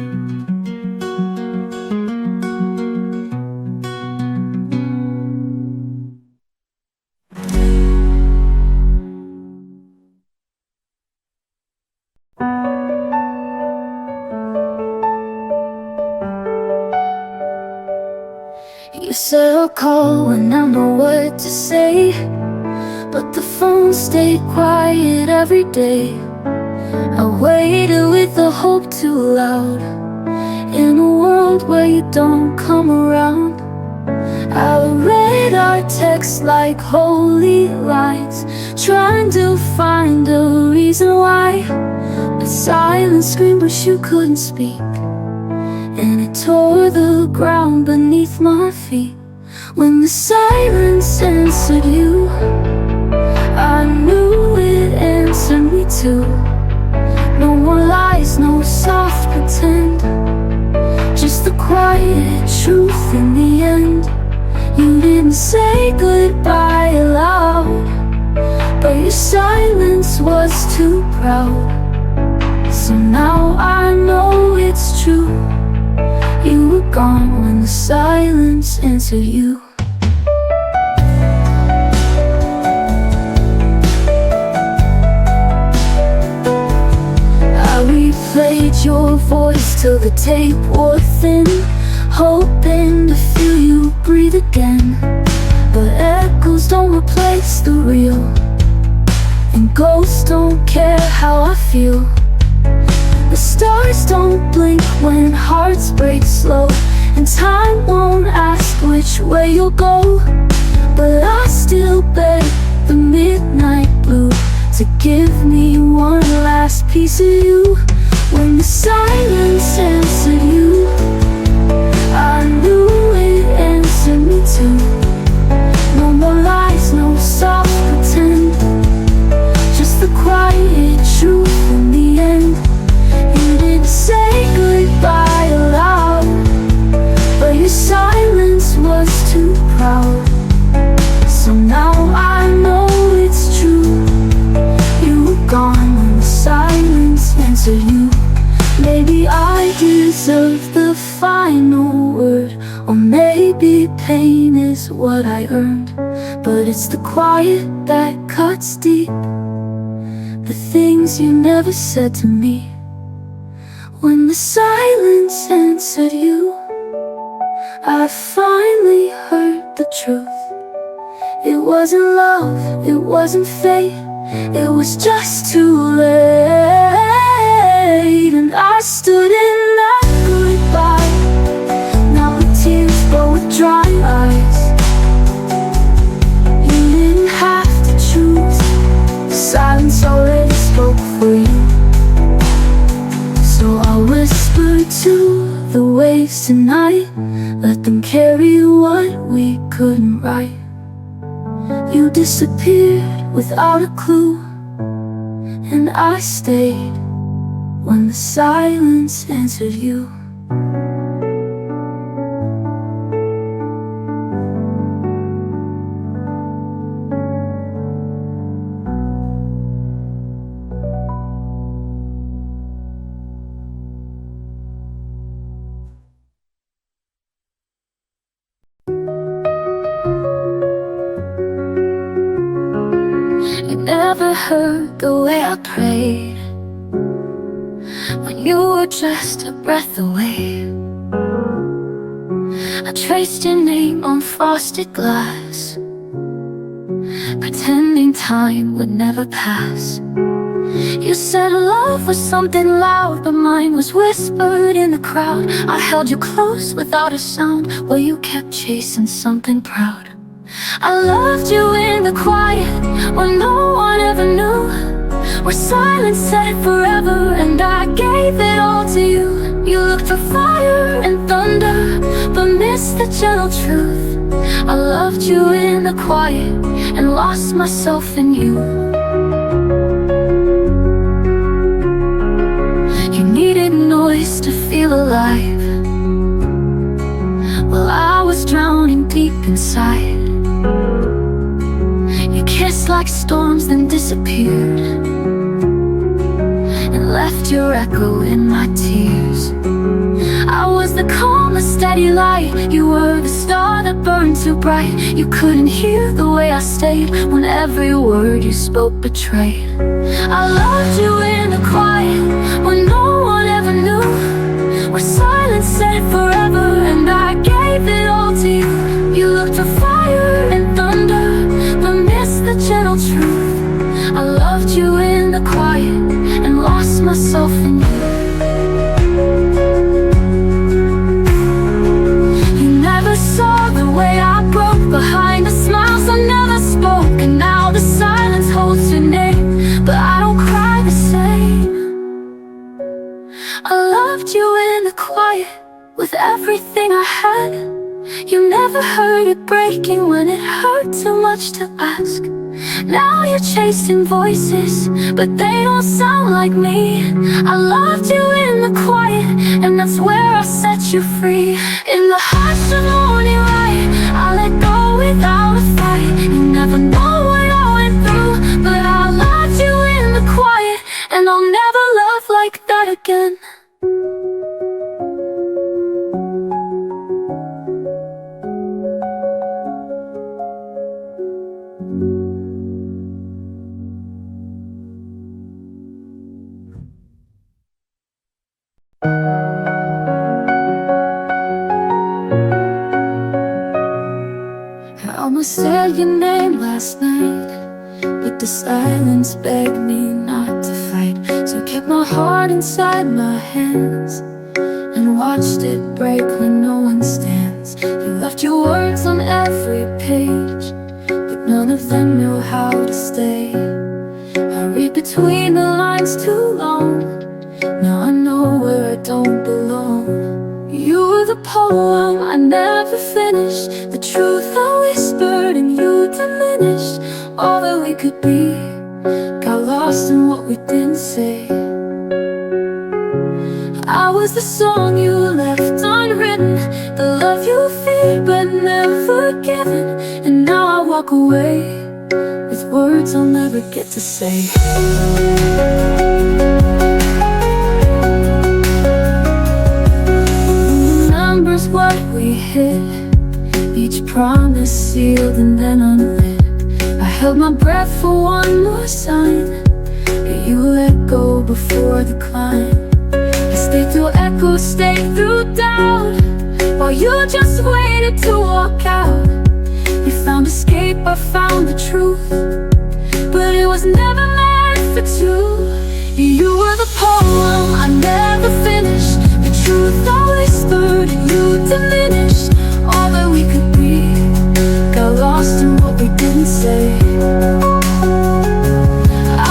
You said I'll call when I know what to say, but the phone stayed quiet every day. I waited with the hope too loud. In a world where you don't come around, I read our texts like holy lines, trying to find a reason why. But silence screamed but you couldn't speak, and it tore the ground beneath my feet. When the silence answered you, I knew it answered me too. No more lies, no soft pretend, just the quiet truth in the end. You didn't say goodbye aloud, but your silence was too proud. So now I know it's true, you were gone when the silence answered you. I replayed your voice till the tape wore thin, hoping to feel you breathe again. But echoes don't replace the real, and ghosts don't care how I feel. The stars don't blink when hearts break slow, and time won't ask which way you'll go. But I still beg the midnight blue to give me one last piece of you. When the silence answered you, I knew it answered me too. No more lies, no soft pretend, just the quiet truth in the end. You didn't say goodbye aloud, but your silence was too proud. So now I know it's true, you were gone when the silence answered you. Maybe I deserve the final word, or maybe pain is what I earned. But it's the quiet that cuts deep, the things you never said to me. When the silence answered you, I finally heard the truth. It wasn't love, it wasn't fate, it was just too late. And I stood in that goodbye, now the tears flow with dry eyes. You didn't have to choose, silence already spoke for you. So I'll whisper to the waves tonight, let them carry what we couldn't write. You disappeared without a clue, and I stayed when the silence answered you. You never heard the way I prayed when you were just a breath away. I traced your name on frosted glass, pretending time would never pass. You said love was something loud, but mine was whispered in the crowd. I held you close without a sound, while you kept chasing something proud. I loved you in the quiet, when no one ever knew, where silence said forever, and I gave it all to you. You looked for fire and thunder, but missed the gentle truth. I loved you in the quiet, and lost myself in you. You needed noise to feel alive, while I was drowning deep inside. You kissed like storms, then disappeared, and left your echo in my tears. I was the calm, a steady light. You were the star that burned too bright. You couldn't hear the way I stayed, when every word you spoke betrayed. I loved you in the quiet, when no one ever knew, where silence said forever, and I gave it all to you. You looked for fire and thunder, but missed the gentle truth. I loved you in the quiet, and lost myself in you. You never saw the way I broke behind the smiles I never spoke, and now the silence holds your name, but I don't cry the same. I loved you in the quiet, with everything I had. You never heard it breaking when it hurt too much to ask. Now you're chasing voices, but they don't sound like me. I loved you in the quiet, and that's where I set you free. In the hush of morning light, I let go without a fight. You never know what I went through, but I loved you in the quiet, and I'll never love like that again. I almost said your name last night, but the silence begged me not to fight. So I kept my heart inside my hands, and watched it break when no one stands. You left your words on every page, but none of them knew how to stay. I read between the lines too long, now I know where I don't belong. You were the poem I never finished, the truth I whispered and you diminished. All that we could be got lost in what we didn't say. I was the song you left unwritten, the love you feared but never given. And now I walk away with words I'll never get to say. Remembers what we hid, each promise sealed and then unlit. I held my breath for one more sign, but you let go before the climb. I stayed through echoes, stayed through doubt, while you just waited to walk out. You found escape, I found the truth, but it was never meant for two. You were the poem I never finished, the truth I whispered and you diminished. All that we could be got lost in what we didn't say.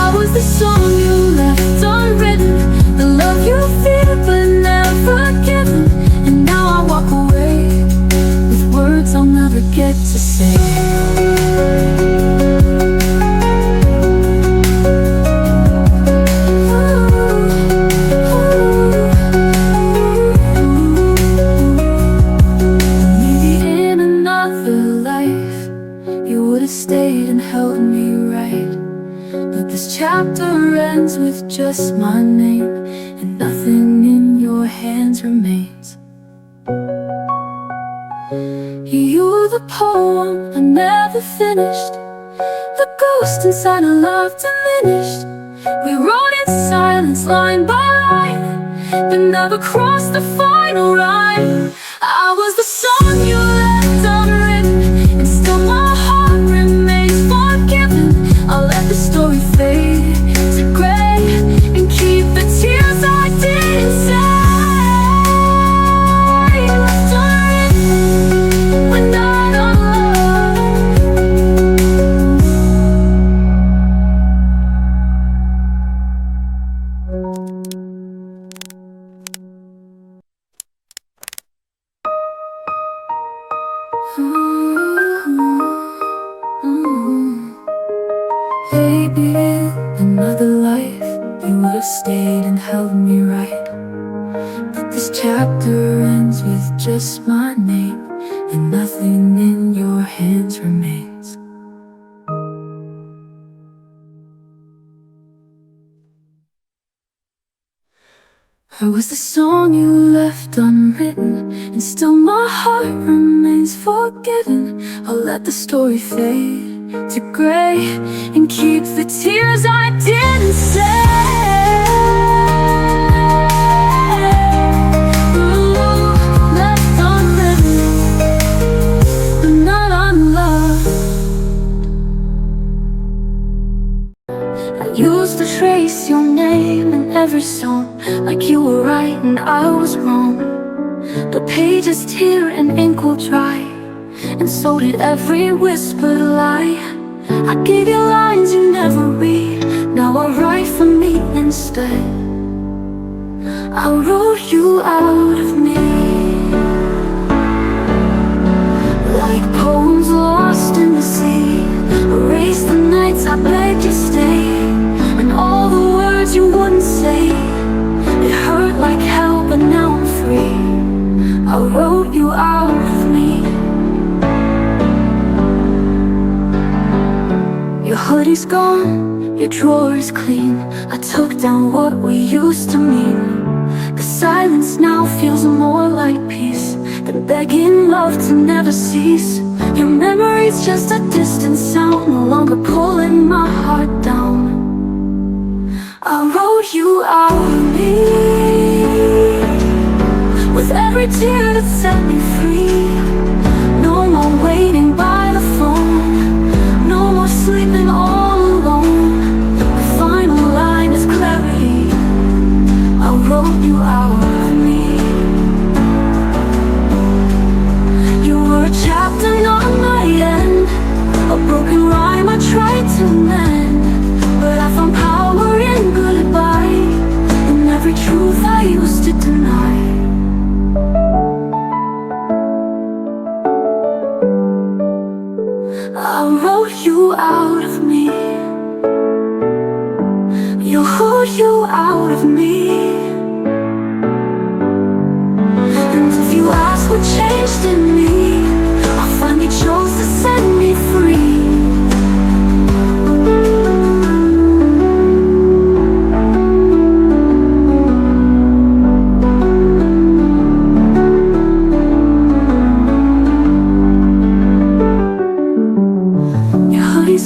I was the song you left unwritten, the love you feared but never given. And now I walk away with words I'll never get to say. Ooh, held me right. But this chapter ends with just my name, and nothing in your hands remains. You're the poem I never finished, the ghost inside a love diminished. We wrote in silence, line by line, but never crossed the final rhyme. I was the song you left unwritten, and still my heart remains forgiven. I'll let the story fade to gray and keep the tears I didn't say. Left unwritten when not unloved. Maybe in another life you would have stayed and held me right. But this chapter ends with just my name, and nothing in your hands remains. I was the song you left unwritten, and still my heart remains forgiven. I'll let the story fade to gray and keep the tears I didn't say. Ooh, left unwritten, but not unloved. I used to trace your name in every song, like you were right and I was wrong. But pages tear and ink will dry, and so did every whispered lie. I gave you lines you never read, now I write for me instead. I wrote you out of me, like poems lost in the sea. Erase the nights I begged you stay, and all the words you wouldn't say. It hurt like hell, but now I'm free. I wrote you out of me. Your hoodie's gone, your drawer is clean. I took down what we used to mean. The silence now feels more like peace than begging love to never cease. Your memory's just a distant sound, no longer pulling my heart down. I wrote you out of me, with every tear that set me free. No more waiting by the phone, no more sleeping all alone. The final line is clarity. I wrote you out of me. You were a chapter, not my end, a broken rhyme I tried to mend. But I found power in goodbye, in every truth I used to deny. I wrote you out of me. You wrote you out of me. And if you ask what changed in me, I finally chose to set me free.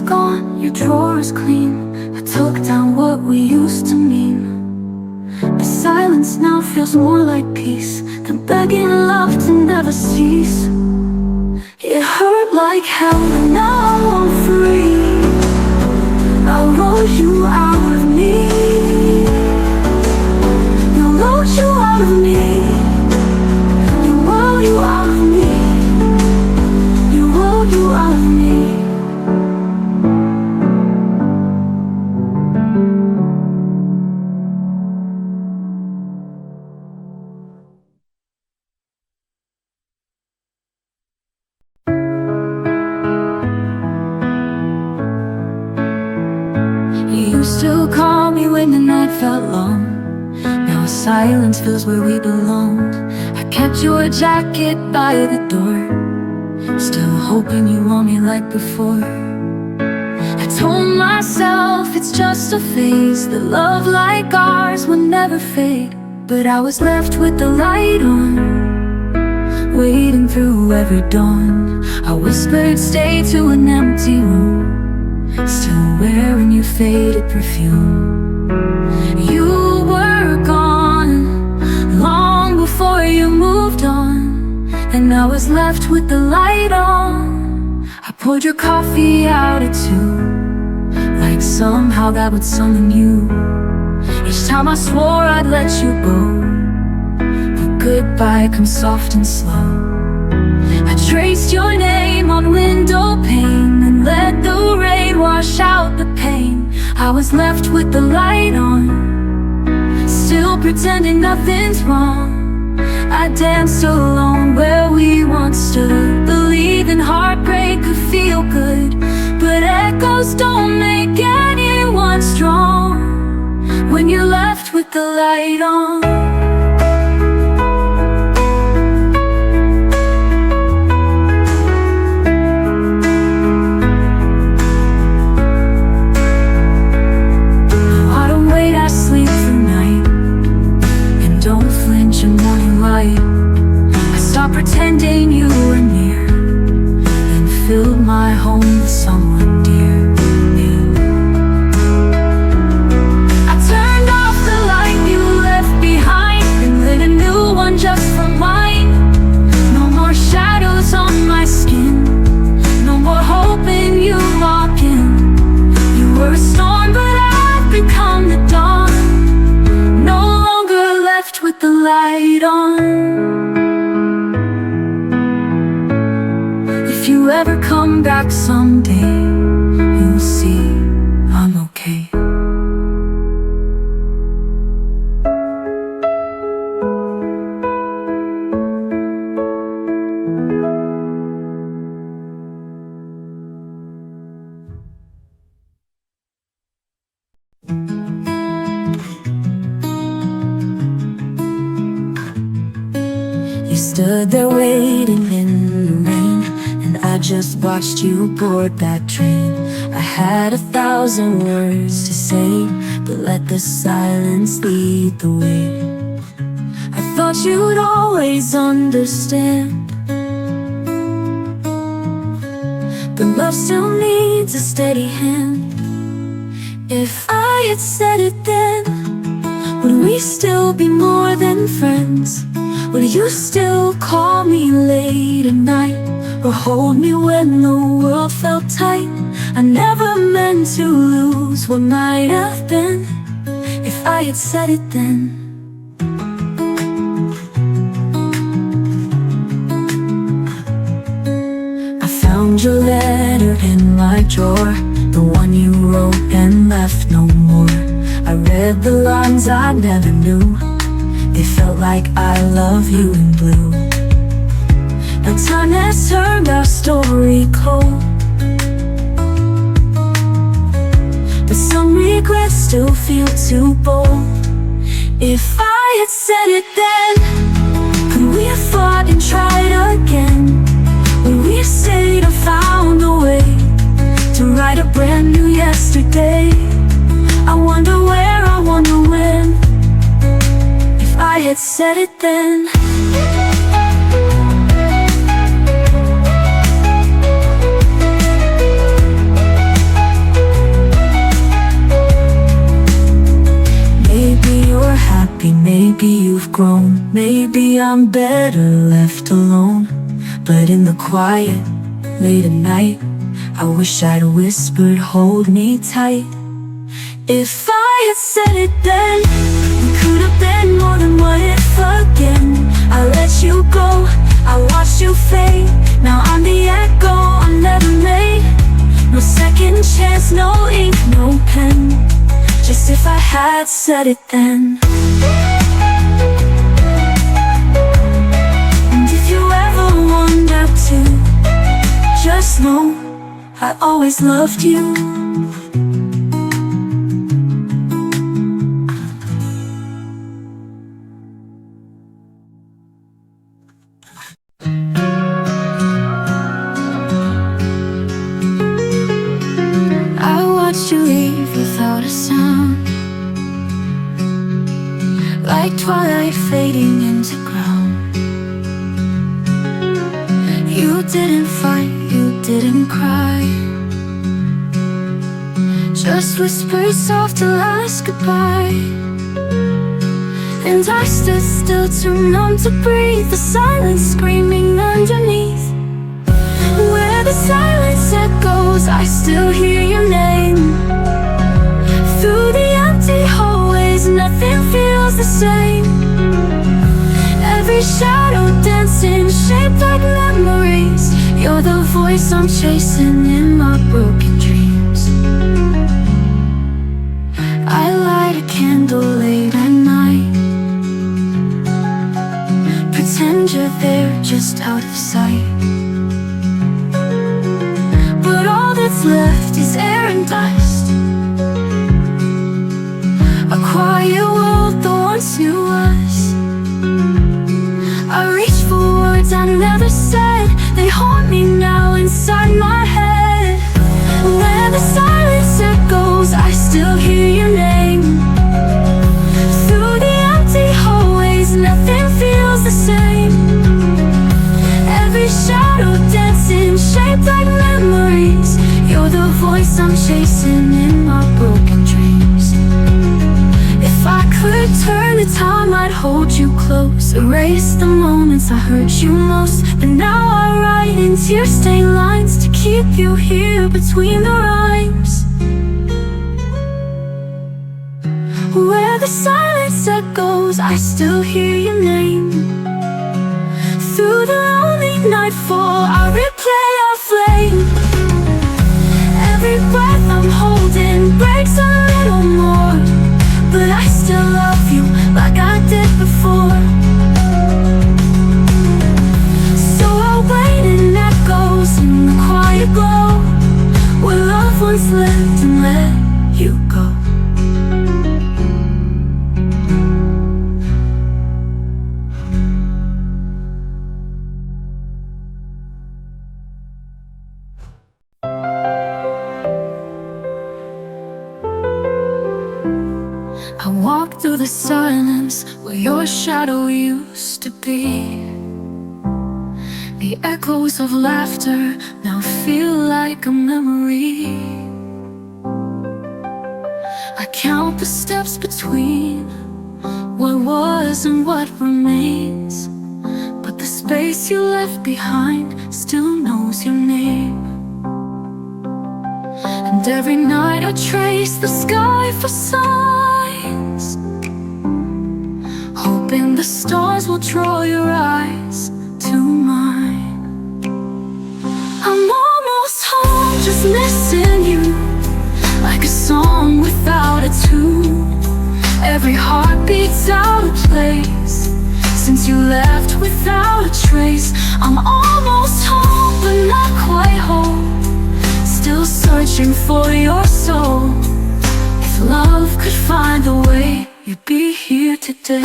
Gone, your drawer is clean. I took down what we used to mean. The silence now feels more like peace than begging love to never cease. It hurt like hell, but now I'm free. I wrote you out of me. You wrote you out of me. You wrote you out of me. You wrote you out of me. You still call me when the night felt long. Now silence fills where we belonged. I kept your jacket by the door, still hoping you want me like before. it's just a phase, that love like ours will never fade. But I was left with the light on, waiting through every dawn. I whispered stay to an empty room, still wearing your faded perfume. You were gone long before you moved on, and I was left with the light on. I poured your coffee out at 2, like somehow that would summon you. Each time I swore I'd let you go, but goodbye comes soft and slow. I traced your name on window pane and let the rain wash out the pain. I was left with the light on, still pretending nothing's wrong. I danced alone where we once stood, believing heartbreak could feel good. But echoes don't make anyone strong when you're left with the light on. No, I don't wait, I sleep through night, and don't flinch in morning light. I stopped pretending you were near, and filled my home with someone dear. Just for mine. No more shadows on my skin, no more hoping you walk in. You were a storm, but I've become the dawn, no longer left with the light on. If you ever come back someday, you'll see I'm okay. Stood there waiting in the rain, and I just watched you board that train. I had 1,000 words to say, but let the silence lead the way. I thought you'd always understand, but love still needs a steady hand. If I had said it then, would we still be more than friends? Would you still call me late at night, or hold me when the world felt tight? I never meant to lose what might have been, if I had said it then. I found your letter in my drawer, the one you wrote and left no more. I read the lines I never knew, they felt like I love you in blue. Now time has turned our story cold, but some regrets still feel too bold. If I had said it then, could we have fought and tried again? Would we have stayed and found a way to write a brand new yesterday? I wonder where, I wonder when, I had said it then. Maybe you're happy, maybe you've grown, maybe I'm better left alone. But in the quiet, late at night, I wish I'd whispered, hold me tight. If I had said it then, we could have been more than what if again. I let you go, I watched you fade. Now I'm the echo I never made. No second chance, no ink, no pen, just if I had said it then. And if you ever wonder to, just know I always loved you. You leave without a sound, like twilight fading into ground. You didn't fight, you didn't cry, just whispered soft till last goodbye. And I stood still, too numb to breathe, the silence screaming underneath. Where the silence echoes, I still hear your name. Through the empty hallways, nothing feels the same. Every shadow dancing, shaped like memories. You're the voice I'm chasing in my broken dreams. I light a candle late at night, pretend you're there just out of sight. But all that's left is air and dust, a quiet world that once knew us. I reach for words I never said, they haunt me now inside my head. Where the silence echoes, I still hear your name. Through the empty hallways, nothing feels the same. Every shadow dancing, shaped like memories. You're the voice I'm chasing in my broken dreams. If I could turn the time, I'd hold you close, erase the moments I hurt you most. But now I write in tear-stained lines to keep you here between the rhymes. Where the silence echoes, I still hear your name. Through the lonely nightfall, I replay our flame. Every breath I'm holding breaks a little more, but I still love you like I did before. So I'll wait in echoes in the quiet glow, where love once lived and let you go. I walk through the silence where your shadow used to be. The echoes of laughter now feel like a memory. I count the steps between what was and what remains, but the space you left behind still knows your name. And every night I trace the sky for signs, hoping the stars will draw your eyes to mine. I'm almost home, just missing you, like a song without a tune. Every heartbeat's out of place since you left without a trace. I'm almost home, but not quite home, still searching for your soul. If love could find a way, you'd be here today.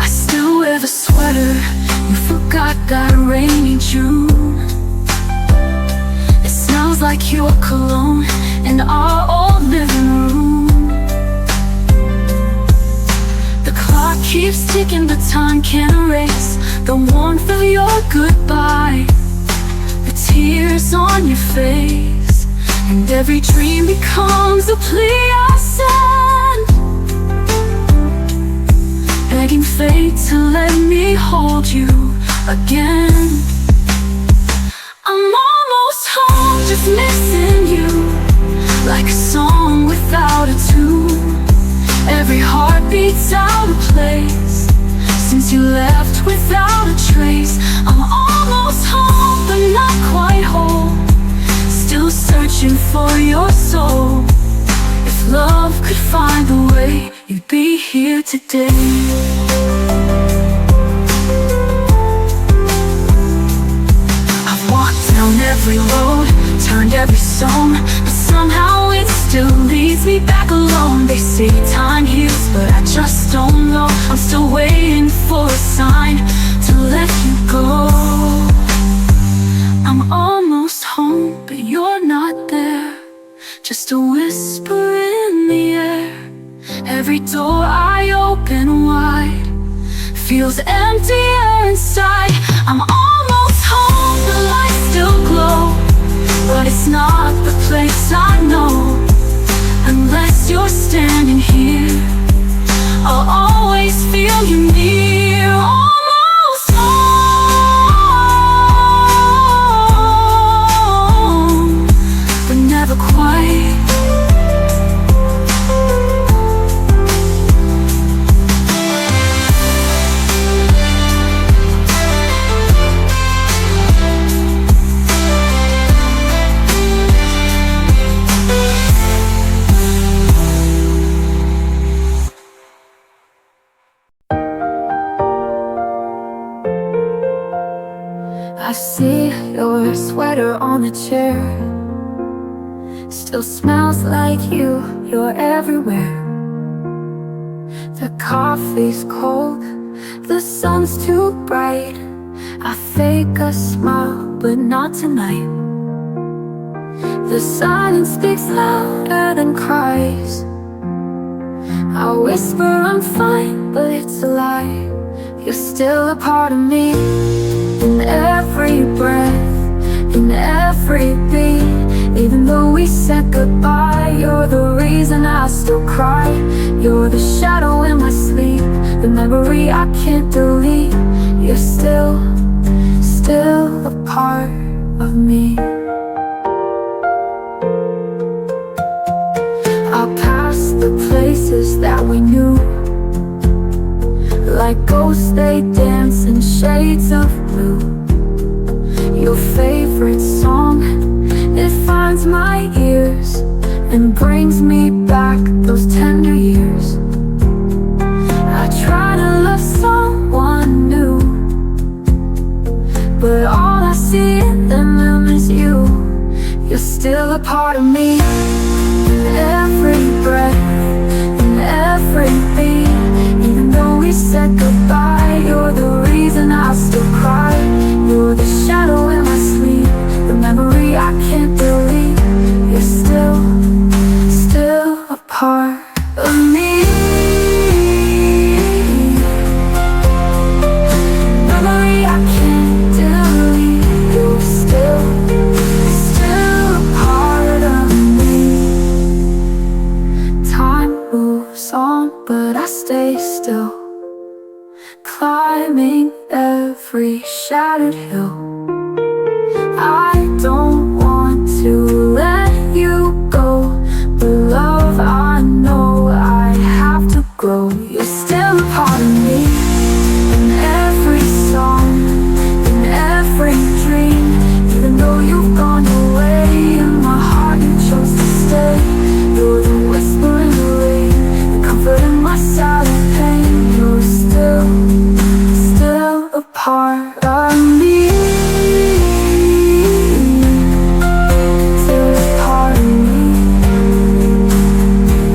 I still wear the sweater you forgot that rainy June. It smells like your cologne in our old living room. The clock keeps ticking, but time can't erase the warmth of your goodbye, the tears on your face, and every dream becomes a plea I send, begging fate to let me hold you again. I'm almost home, just missing you, like a song without a tune. Every heartbeat's out of place since you left without a trace. I'm almost home, but not quite whole, still searching for your soul. If love could find a way, you'd be here today. I've walked down every road, turned every stone, but somehow it still leads me back alone. They say time heals, but I just don't know. I'm still waiting for a sign to let you go. I'm almost just a whisper in the air. Every door I open wide feels emptier inside. I'm almost home, the lights still glow, but it's not the place I know. Unless you're standing here, I'll always feel you near. Almost home, but never quite. I see your sweater on the chair. Still smells like you, you're everywhere. The coffee's cold, the sun's too bright. I fake a smile, but not tonight. The silence speaks louder than cries. I whisper I'm fine, but it's a lie. You're still a part of me. In every breath, in every beat. Even though we said goodbye, you're the reason I still cry. You're the shadow in my sleep, the memory I can't delete. You're still a part of me. I'll pass the places that we knew. Like ghosts they dance in shades of blue. Your favorite song, it finds my ears and brings me back those tender years. I try to love someone new, but all I see in them is you. You're still a part of me. In every breath, in every beat. Even though we said goodbye, you're the reason I still cry. You're the shadow in my sleep, the memory I can't delete. You're still a part of me. Memory I can't delete. You're still a part of me. Time moves on, but I stay still, climbing every shattered hill. I don't want to let you go, but love, I know I have to grow. You're still a part of me. In every song, in every dream. Even though you've gone away, in my heart you chose to stay. You're the whisper in the rain, the comfort in my silent pain. You're still a part of me. Still a part of me.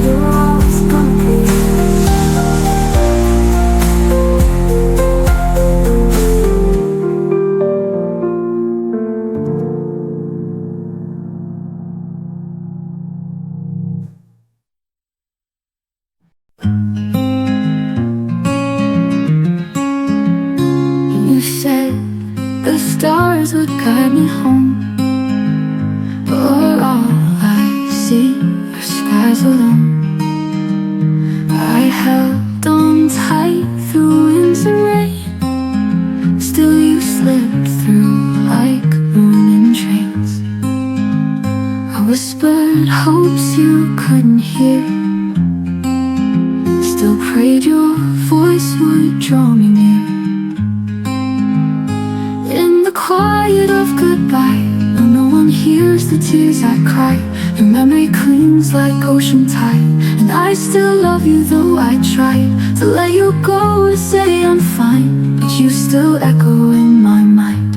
You're always gonna be. You said the stars would guide me home, but all I see are skies alone. I held on tight through winds and rain. Still you slipped through like morning trains. I whispered hopes you couldn't hear. Still prayed your voice would draw me near. In the quiet of goodbye, no one hears the tears I cry. Your memory clings like ocean tide, and I still love you though I tried to let you go and say I'm fine, but you still echo in my mind.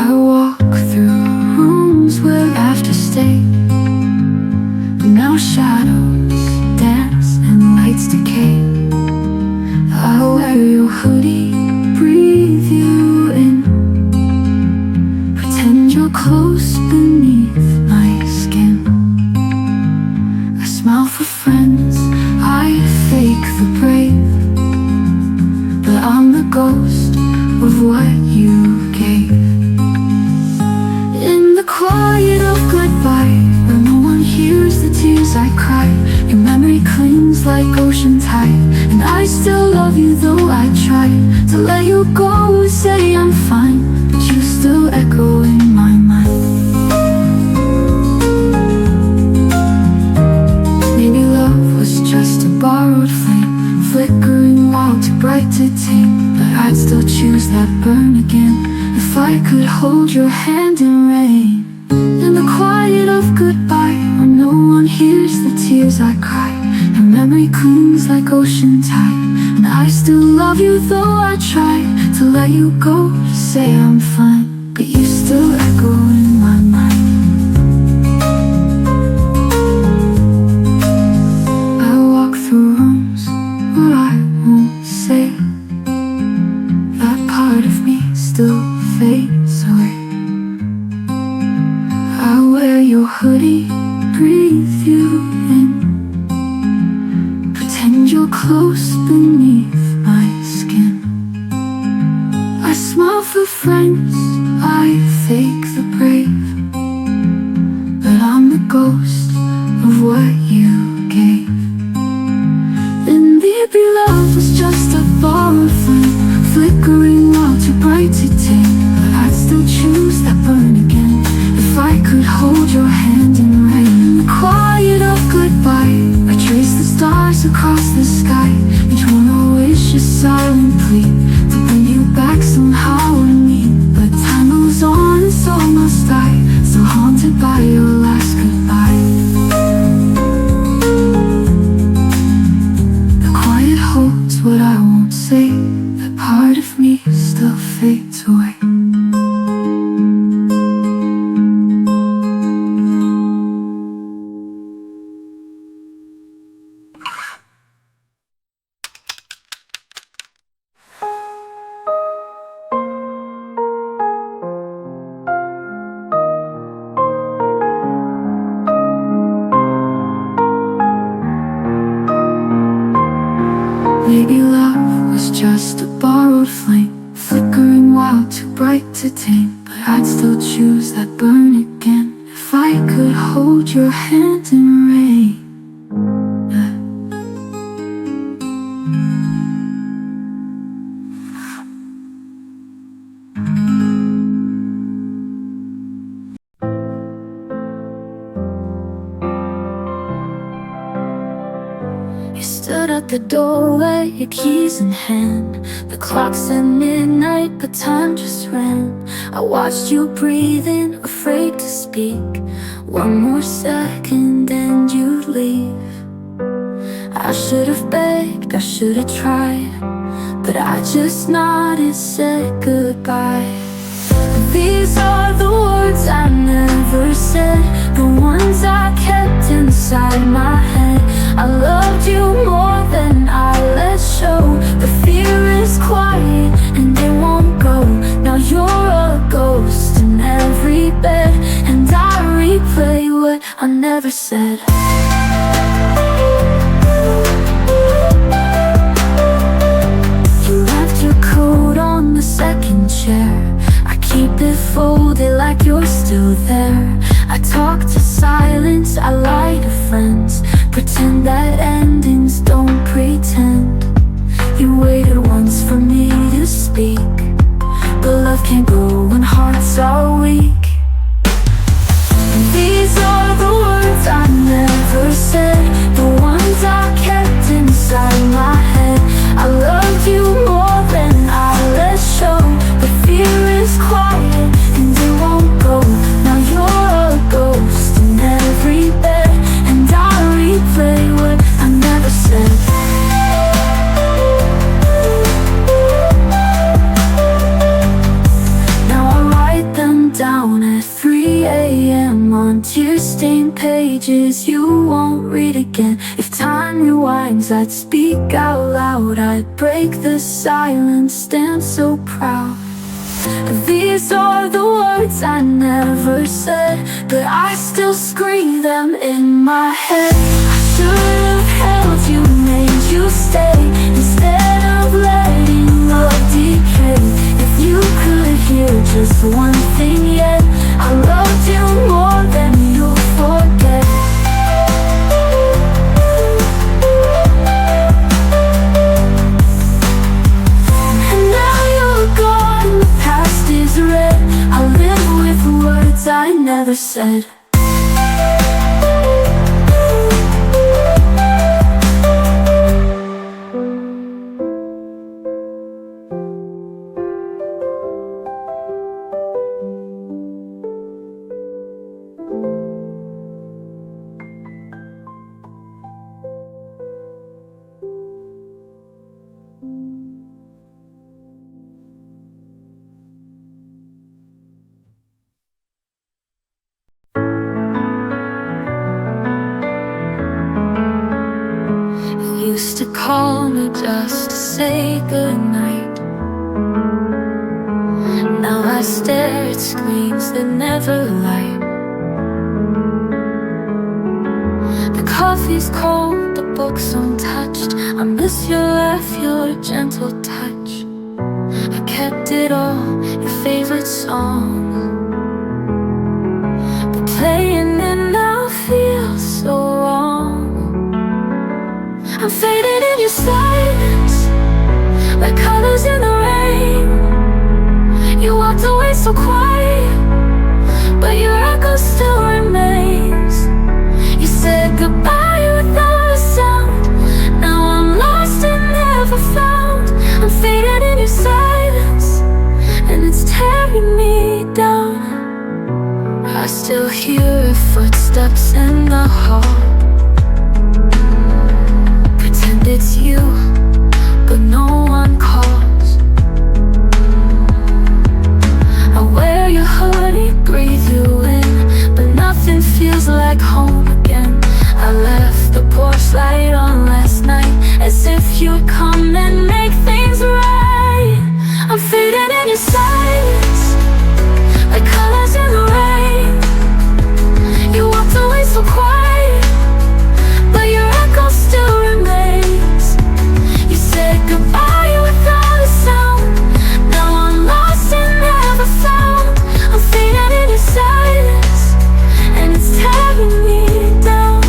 I walk through rooms where I have to stay, but now shadows dance and lights decay. I wear your hoodie, breathe you in, pretend you're of what you gave. In the quiet of goodbye, where no one hears the tears I cry, your memory clings like ocean tide, and I still love you though I try to let you go, say I'm fine, but you still echo in my mind. Maybe love was just a borrowed flame, flickering while too bright to tame, but I'd still choose that burn again if I could hold your hand in rain. In the quiet of goodbye, where no one hears the tears I cry, your memory clings like ocean tide, and I still love you though I try to let you go, say I'm fine, but you still echo in my mind. I walk through rooms where I won't say, that part of me still fades away. I wear your hoodie, breathe you in, pretend you're close beneath my skin. I smile for friends, I fake the brave, but I'm the ghost of what you gave. And maybe love was just a borrowed flame, flickering while too bright to tame, but I'd still choose that burn again if I could hold your hand in rain. In the quiet of goodbye, I trace the stars across the sky, each one a wish, a silent plea to bring you back somehow to me. But time moves on and so must I, still haunted by your last goodbye. The quiet holds what I won't say, that part of me still fades away. Maybe love was just a borrowed flame, flickering while too bright to tame, but I'd still choose that burn again if I could hold your hand in rain. You stood at the doorway, your keys in hand. The clock said midnight, but time just ran. I watched you breathing, afraid to speak. One more second and you'd leave. I should have begged, I should have tried, but I just nodded, said goodbye. These are the words I never said, the ones I kept inside my head. I loved you more than I let show. The fear is quiet and it won't go. Now you're a ghost in every bed, and I replay what I never said. You left your coat on the second chair. I keep it folded like you're still there. I talk to silence, I lie to friends, pretend that endings don't pretend. You waited once for me to speak, but love can't go when hearts are weak. These are the words I never said, the ones I kept inside my head. I loved you more than I let show. The fear is quiet and it won't go. Now you're a ghost in every bed, and I replay what I never said. Now I write them down at 3 a.m. on tear-stained pages you won't read again. If time rewinds, I'd speak out loud, I'd break the silence, stand so proud. These are the words I never said, but I still scream them in my head. I should have held you, made you stay, instead of letting love decay. If for one thing yet. I loved you more than you'll forget. And now you're gone, the past is red. I live with words I never said. Used to call me just to say goodnight. Now I stare at screens that never light. The coffee's cold, the book's untouched. I miss your laugh, your gentle touch. I kept it all, your favorite song, but playing it now feels so wrong. I'm faded in your silence, like colors in the rain. You walked away so quiet, but your echo still remains. You said goodbye without a sound. Now I'm lost and never found. I'm faded in your silence, and it's tearing me down. I still hear footsteps in the hall. It's you, but no one calls. I wear your hoodie, breathe you in, but nothing feels like home again. I left the porch light on last night, as if you'd come and make things right. I'm faded in your silence, like colors in the rain. You walked away so quiet, but your echo still remains. Goodbye without a sound. Now I'm lost and never found. I'm faded in your silence, and it's tearing me down.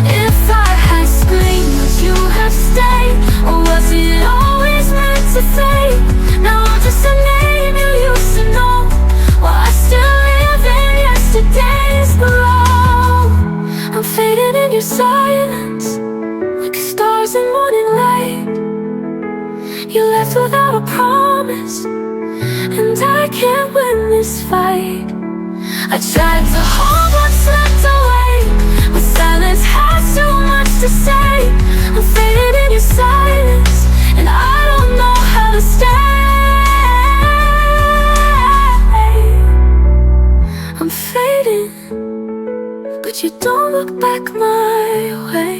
If I had screamed, would you have stayed? Or was it always meant to fade? Now I'm just a name you used to know, while I still live in yesterday's below. I'm faded in your silence, like stars in morning light. You left without a promise, and I can't win this fight. I tried to hold what's slipped away, but silence has too much to say. I'm faded in your silence, and I don't know how to stay. I'm fading, but you don't look back my way.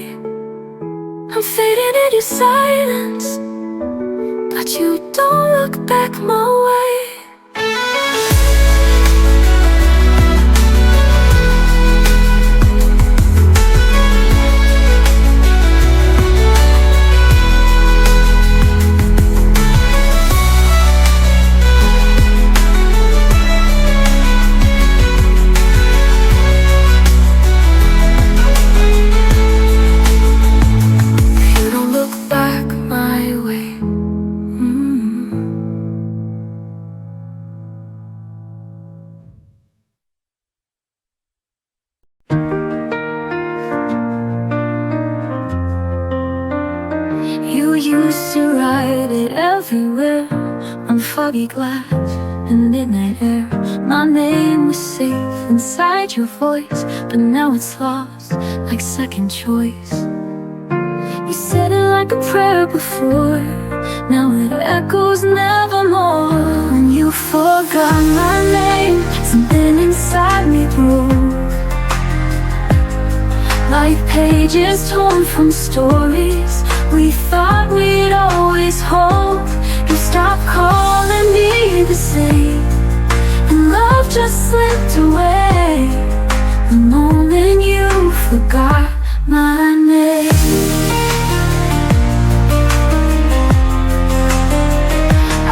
I'm fading in your silence, but you don't look back my way. You don't look back my way. You used to write it everywhere, on foggy glass and midnight air. My name was safe inside your voice, but now it's lost like second choice. You said it like a prayer before, now it echoes nevermore. When you forgot my name, something inside me broke, like pages torn from stories we thought we'd always hold. You stopped calling me the same, and love just slipped away the moment you forgot my name.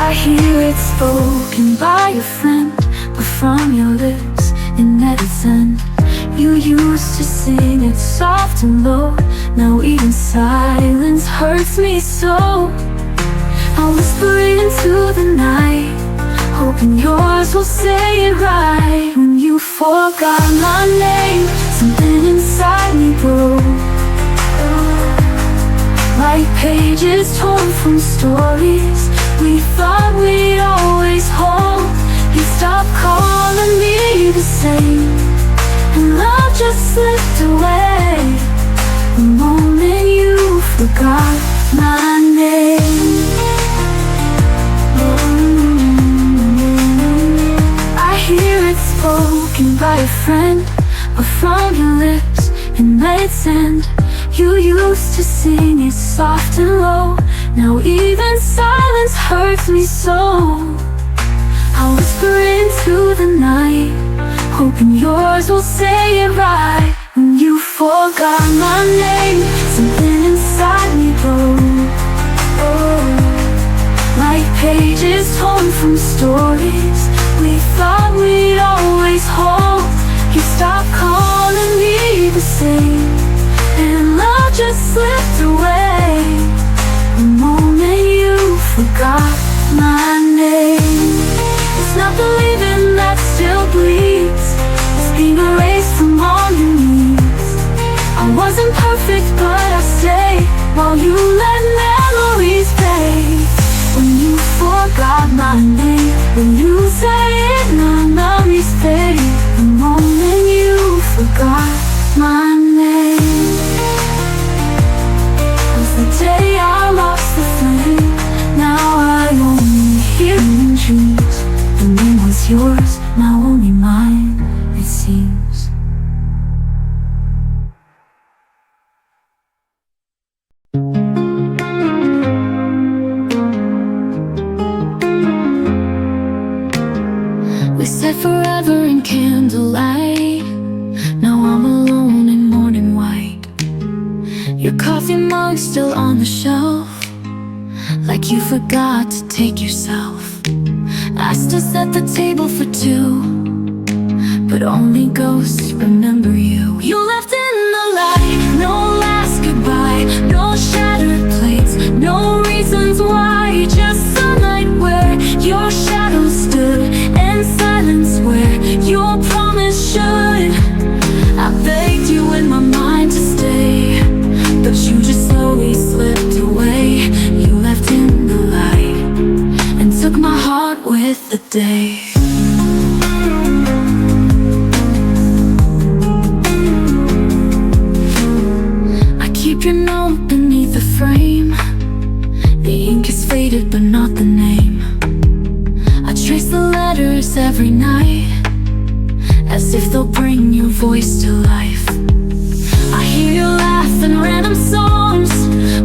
I hear it spoken by a friend, but from your lips it never sent. You used to sing it soft and low. Now even silence hurts me so. I whisper into the night, hoping yours will say it right. When you forgot my name, something inside me broke. Like pages torn from stories we thought we'd always hold. You stopped calling me the same, and love just slipped away the moment you forgot my name. I hear it spoken by a friend, but from your lips it made sense. You used to sing it soft and low. Now even silence hurts me so. I whisper into the night, hoping yours will say it right. When you forgot my name, something inside me broke. Like pages torn from stories we thought we'd always hold. You stopped calling me the same, and love just slipped away the moment you forgot my name. It's not the leaving that still bleeds, it's being erased from all your needs. I wasn't perfect but I stayed while you let memories fade. When you forgot my name, when you say it, my memories fade the moment you forgot my name. The day I lost the flame, now I only hear in dreams. The name was yours, now only mine, it seems. We said forever in candlelight. Now I'm alone in morning white. Your coffee mug still on the shelf, like you forgot to take yourself. Asked us at the table for two, but only ghosts remember you. You left in the light, no last goodbye, no shattered plates, no reasons why. Just sunlight where your shadow stood, and silence where your promise should. I begged you in my mind to stay, but you just slowly slipped away. You left in the light and took my heart with the day. I keep your note beneath the frame. The ink is faded but not the name. I trace the letters every night, as if they'll bring your voice to life. I hear you laugh in random songs,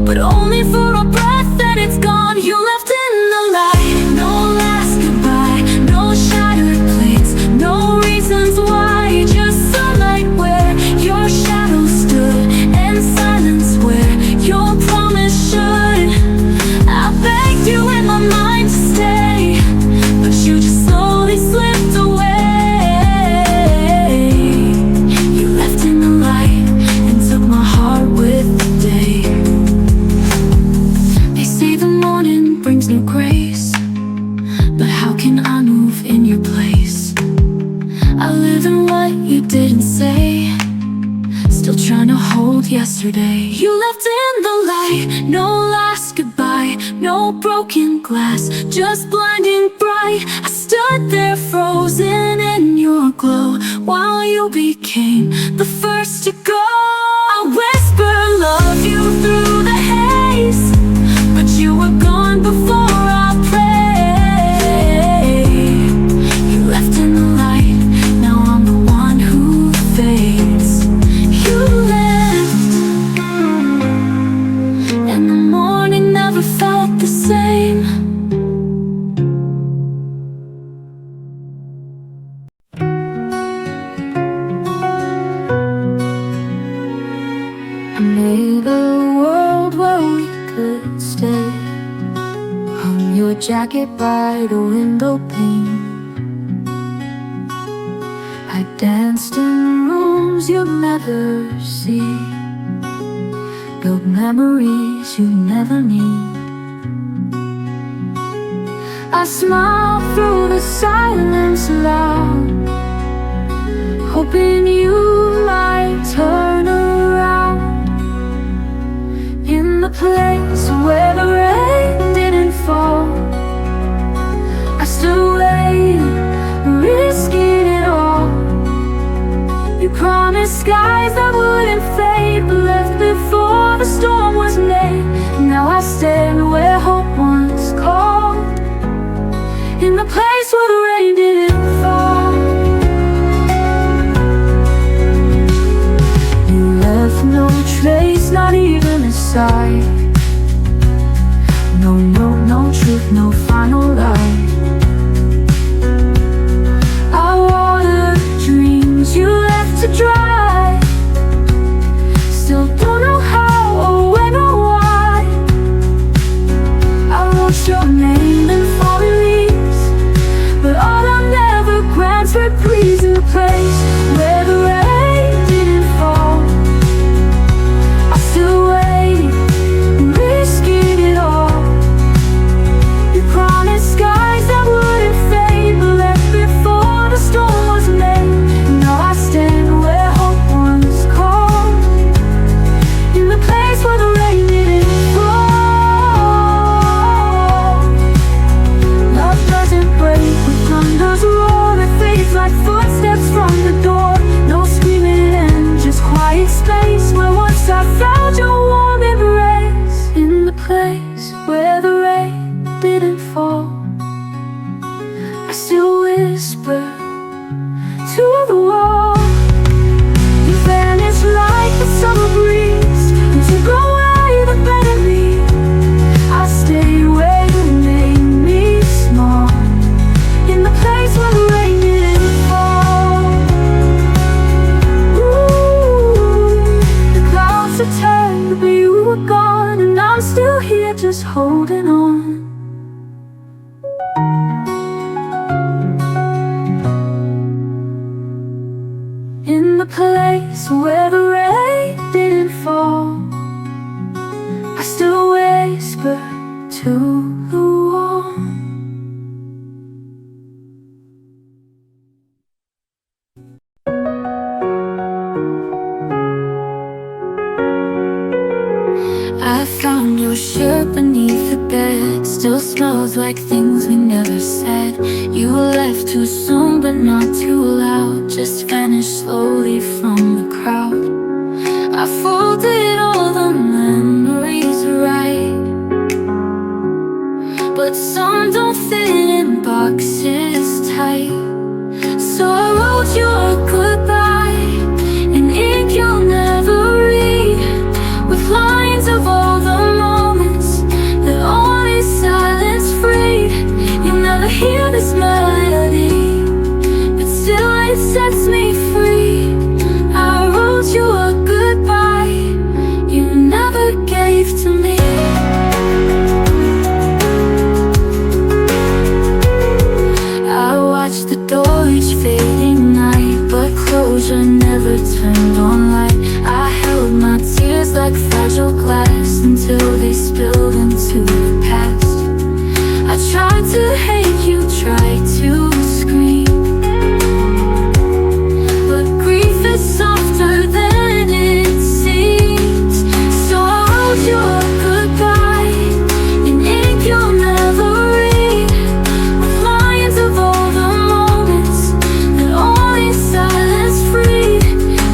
but only for a breath, then it's gone. You left in the light, no last goodbye, no shattered plates, no reasons why. Just sunlight where your shadow stood, and silence where your promise should. I begged you in my mind to stay, but you just slowly slipped away. You left in the light and took my heart with the day. They say the morning brings no grace, but how can I move in your place? I live in what you didn't say, still trying to hold yesterday. You left in the light, no last goodbye, no broken glass, just blinding bright. I stood there frozen in your glow, while you became the first to go. I whisper love you through the haze, but you were gone before I pray. You left in the light, now I'm the one who fades. You left, and the morning never felt the same. jacket by the window pane. I danced in rooms you'd never see, built memories you never need. I smiled through the silence aloud, hoping you might turn around. In the place where the rain didn't fall, I stood waiting, risking it all. You promised skies that wouldn't fade, but left before the storm was made. Now I stand where hope once called, in the place where the rain didn't fall. You left no trace, not even a sigh. No note, no truth, no final lie. I watered dreams you left to dry. Still don't know how or when or why. I wrote your name in falling leaves, but autumn never grants reprise. In the place where the rain didn't fall, I still waiting, risking it all. You promised skies that wouldn't fade, but left before the storm was made. Now I stand where hope once called, in the place where the rain didn't fall. Love doesn't break with thunder's roar, it fades like footsteps from the door. No screaming end, just quiet space where once I felt your warm embrace. In the place where the rain didn't fall, I still whisper to the wall. You vanished like the summer breeze, you took away the better me. I stayed where you made me small, in the place where the rain didn't fall. Ooh, the clouds had turned, but you were gone, and I'm still here just holding on. In the place where the rain didn't fall, I still whisper to the wall. I found your shirt beneath the bed, still smells like things we never said. You left too soon but not too loud, just vanished slowly from the crowd. I folded all the memories right, but some don't fit in boxes tight. So I wrote you a goodbye in ink you'll never read, with lines of all the moments that only silence freed. You'll never hear this melody, but still it sets me free. I wrote you a goodbye you never gave to me. I watched the door each fading night, but closure never turned on light. I held my tears like fragile glass until they spilled into the past. I tried to hate you, tried to scream, but grief is softer than it seems. So I wrote you a goodbye in ink you'll never read, with lines of all the moments that only silence freed.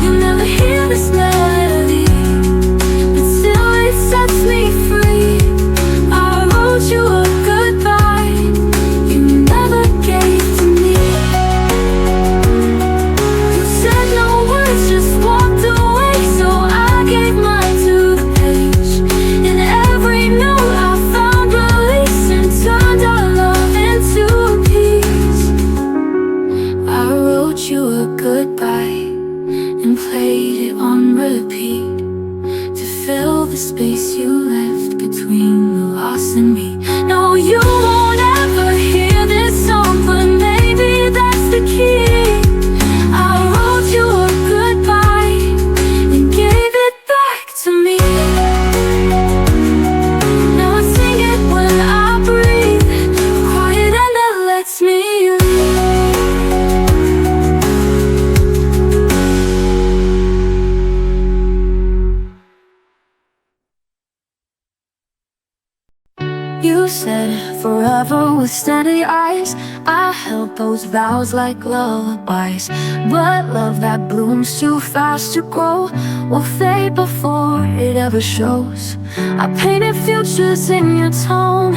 You'll never hear this melody, but still it sets me free. I wrote you a goodbye you never with steady eyes. I held those vows like lullabies, but love that blooms too fast to grow will fade before it ever shows. I painted futures in your tone,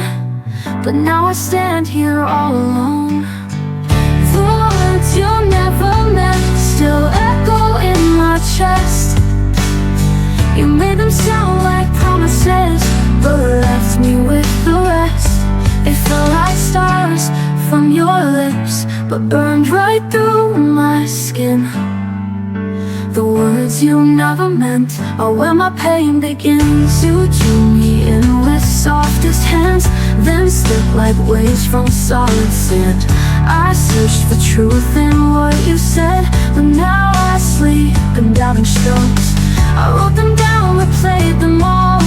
but now I stand here all alone. The words you never meant still echo in my chest. You made them sound like promises, but left me with the rest. It felt like stars from your lips, but burned right through my skin. The words you never meant are where my pain begins. You drew me in with softest hands, then slipped like waves from solid sand. I searched for truth in what you said, but now I sleep in doubting strokes. I wrote them down, replayed them all,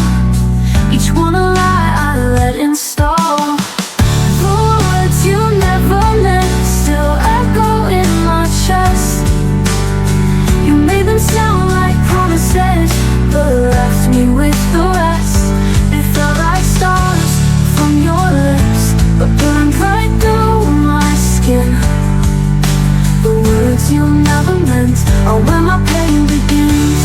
each one a lie I let install. The words you never meant still echo in my chest. You made them sound like promises, but left me with the rest. It felt like stars from your lips, but burned right through my skin. The words you never meant are where my pain begins.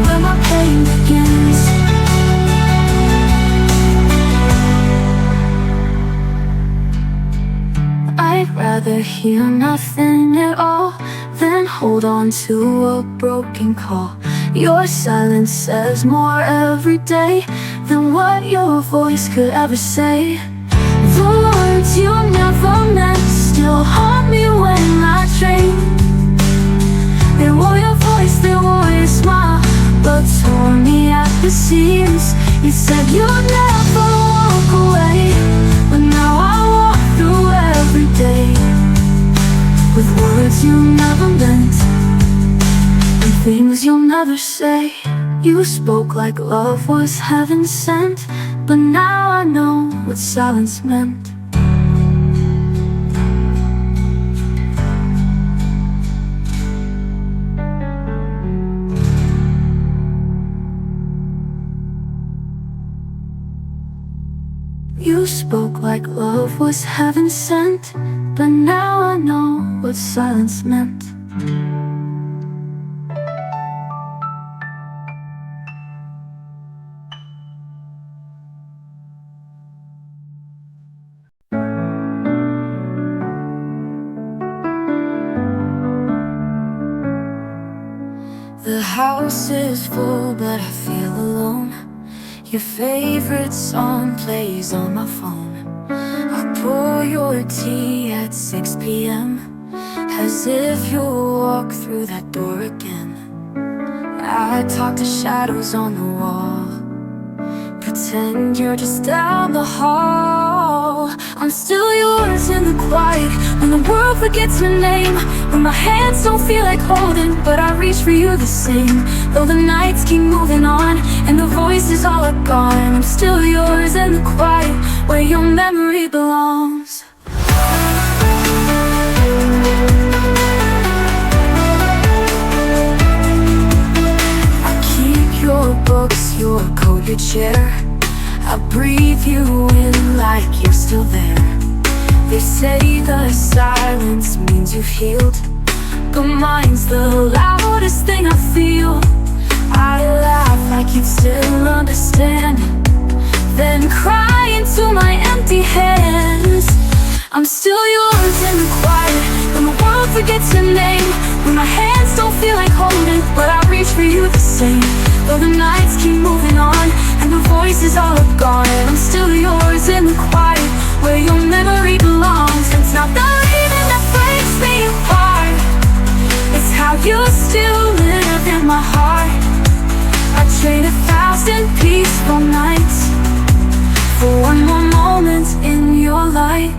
Where my pain begins. I'd rather hear nothing at all than hold on to a broken call. Your silence says more every day than what your voice could ever say. The words you never meant still haunt me when I dream. They wore your voice, they wore your smile, but tore me at the seams. You said you'd never walk away, but now I walk through every day with words you never meant and things you'll never say. You spoke like love was heaven sent, but now I know what silence meant. You spoke like love was heaven sent, but now I know what silence meant. The house is full, but I feel alone. Your favorite song plays on my phone. I pour your tea at 6 p.m. as if you'll walk through that door again. I talk to shadows on the wall, pretend you're just down the hall. I'm still yours in the quiet, when the world forgets your name, when my hands don't feel like holding, but I reach for you the same. Though the nights keep moving on and the voices all are gone, I'm still yours in the quiet, where your memory belongs. I keep your books, your coat, your chair. I breathe you in like you're still there. They say the silence means you've healed, but mine's the loudest thing I feel. I laugh like you'd still understand, then cry into my empty hands. I'm still yours in the quiet, when the world forgets your name, when my hands don't feel like holding, but I reach for you the same. Though the nights keep moving on and the voices all are gone, I'm still yours in the quiet, where your memory belongs. It's not the leaving that breaks me apart, it's how you still live in my heart. I trade 1,000 peaceful nights for one more moment in your light.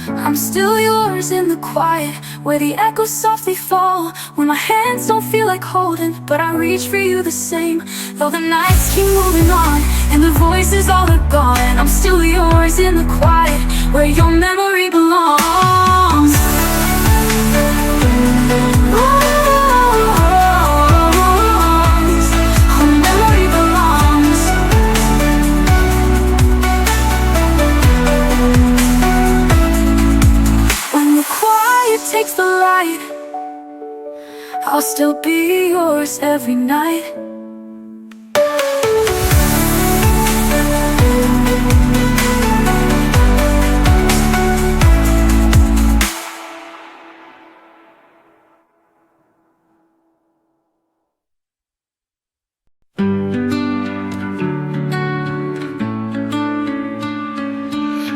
I'm still yours in the quiet, where the echoes softly fall, when my hands don't feel like holding, but I reach for you the same. Though the nights keep moving on and the voices all are gone, I'm still yours in the quiet, where your memory belongs. Our memory belongs. fades the light, I'll still be yours every night.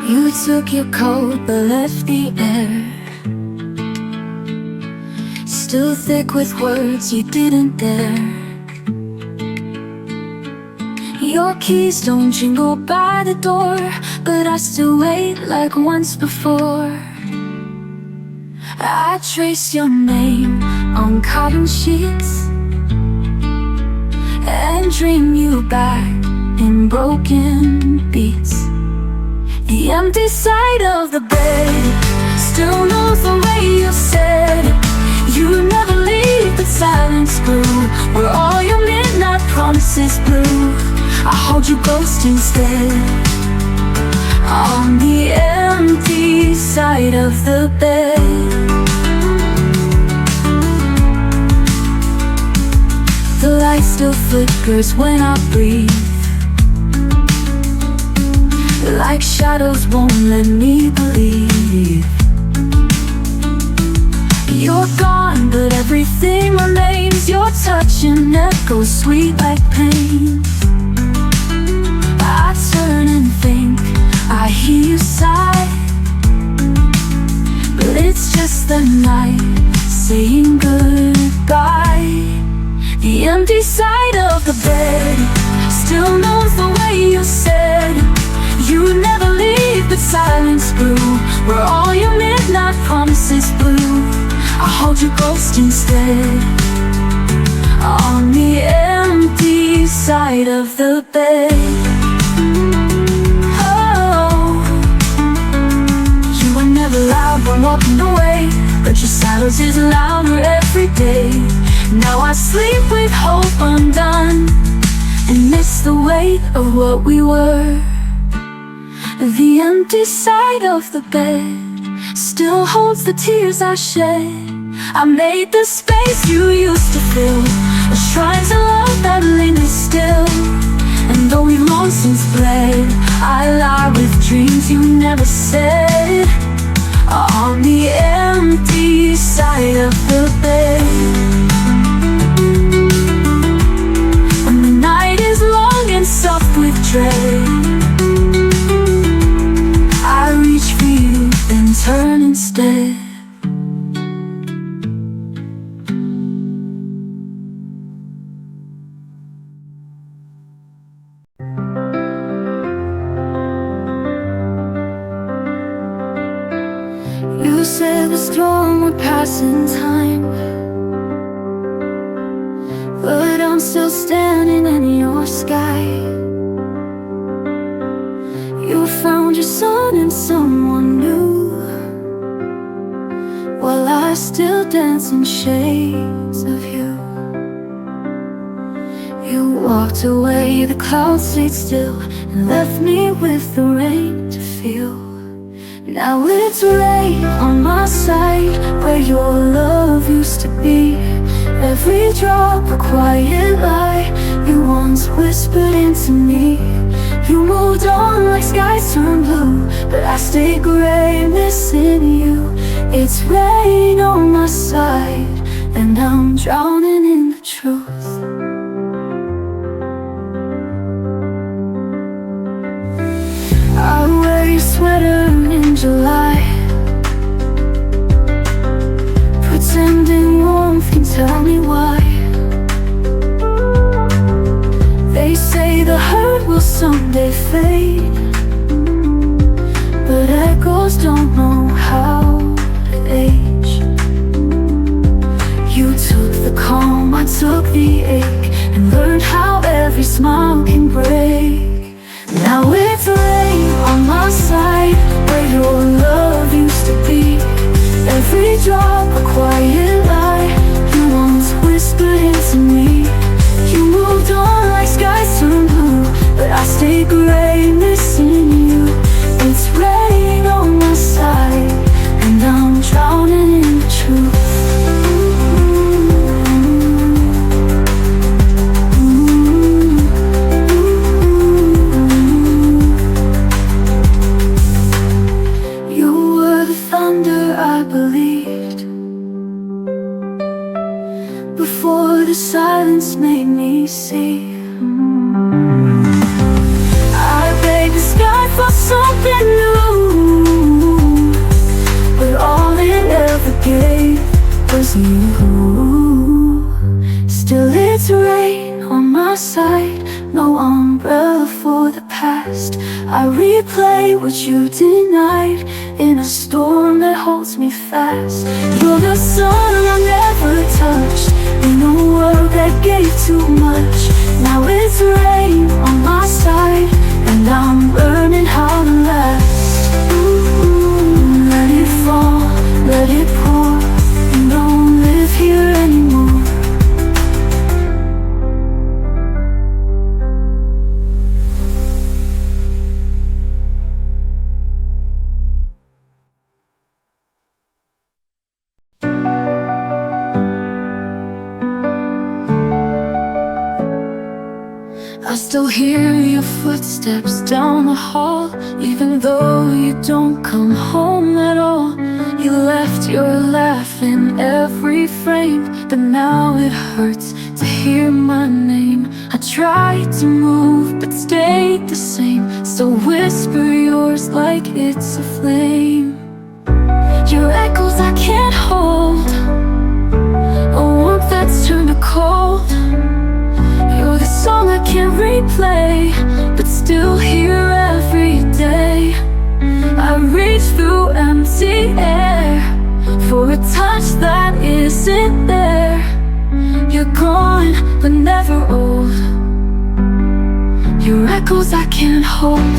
You took your coat but left the air still thick with words you didn't dare. Your keys don't jingle by the door, but I still wait like once before. I trace your name on cotton sheets and dream you back in broken beats. The empty side of the bed still knows the way you said you never leave, but silence grew where all your midnight promises blew. I hold you ghost instead on the empty side of the bed. The light still flickers when I breathe, like shadows won't let me believe. You're gone, but everything remains. Your touch and echoes sweet like pain. I turn and think I hear you sigh, but it's just the night saying goodbye. The empty side of the bed still knows the way you said you never leave, but silence grew where all your midnight promises blew. I hold you ghost instead on the empty side of the bed. Oh, you were never loud when walking away, but your silence is louder every day. Now I sleep with hope undone and miss the weight of what we were. The empty side of the bed still holds the tears I shed. I made the space you used to fill a shrine to love that lingers still. And though we've long since bled, I lie with dreams you never said on the empty side of the bed. When the night is long and soft with dread, I reach for you, then turn instead. You said the storm would pass in time, but I'm still standing in your sky. You found your sun in someone new, while I still dance in shades of you. You walked away, the clouds stayed still, and left me with the rain to feel. Now it's rain on my side, where your love used to be. Every drop a quiet lie you once whispered into me. You moved on like skies turned blue, but I stayed gray, missing you. It's rain on my side, and I'm drowning in the truth. I wear your sweater in July, pretending warmth can tell me why. They say the hurt will someday fade, but echoes don't know how to age. You took the calm, I took the ache, and learned how every smile can break. Now it's rain on my side, where your love used to be. Every drop a quiet lie you once whispered into me. You moved on like skies turned blue, but I stayed gray, missing you. It's rain on my side, and I'm drowning in the truth. replay what you denied in a storm that holds me fast. You're the sun I never touched in a world that gave too much. Now it's rain on my side and I'm learning how to last. Ooh, let it fall, let it pour. You don't live here anymore. I still hear your footsteps down the hall, even though you don't come home at all. You left your laugh in every frame, but now it hurts to hear my name. I tried to move but stayed the same, so whisper yours like it's a flame. Your echoes I can't hold, a warmth that's turned to cold. You're the song I can't replay, but still hear every day. I reach through empty air for a touch that isn't there. You're gone, but never old. Your echoes I can't hold.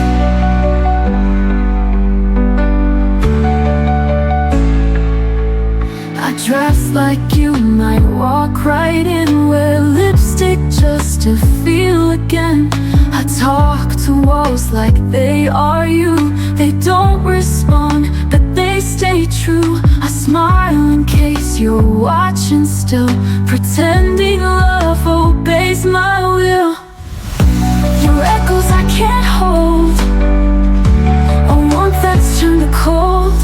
I dress like you might walk right in, wear lipstick just to feel again. I talk to walls like they are you. They don't respond, but they stay true. I smile in case you're watching still, pretending love obeys my will. Your echoes I can't hold, a warmth that's turned to cold.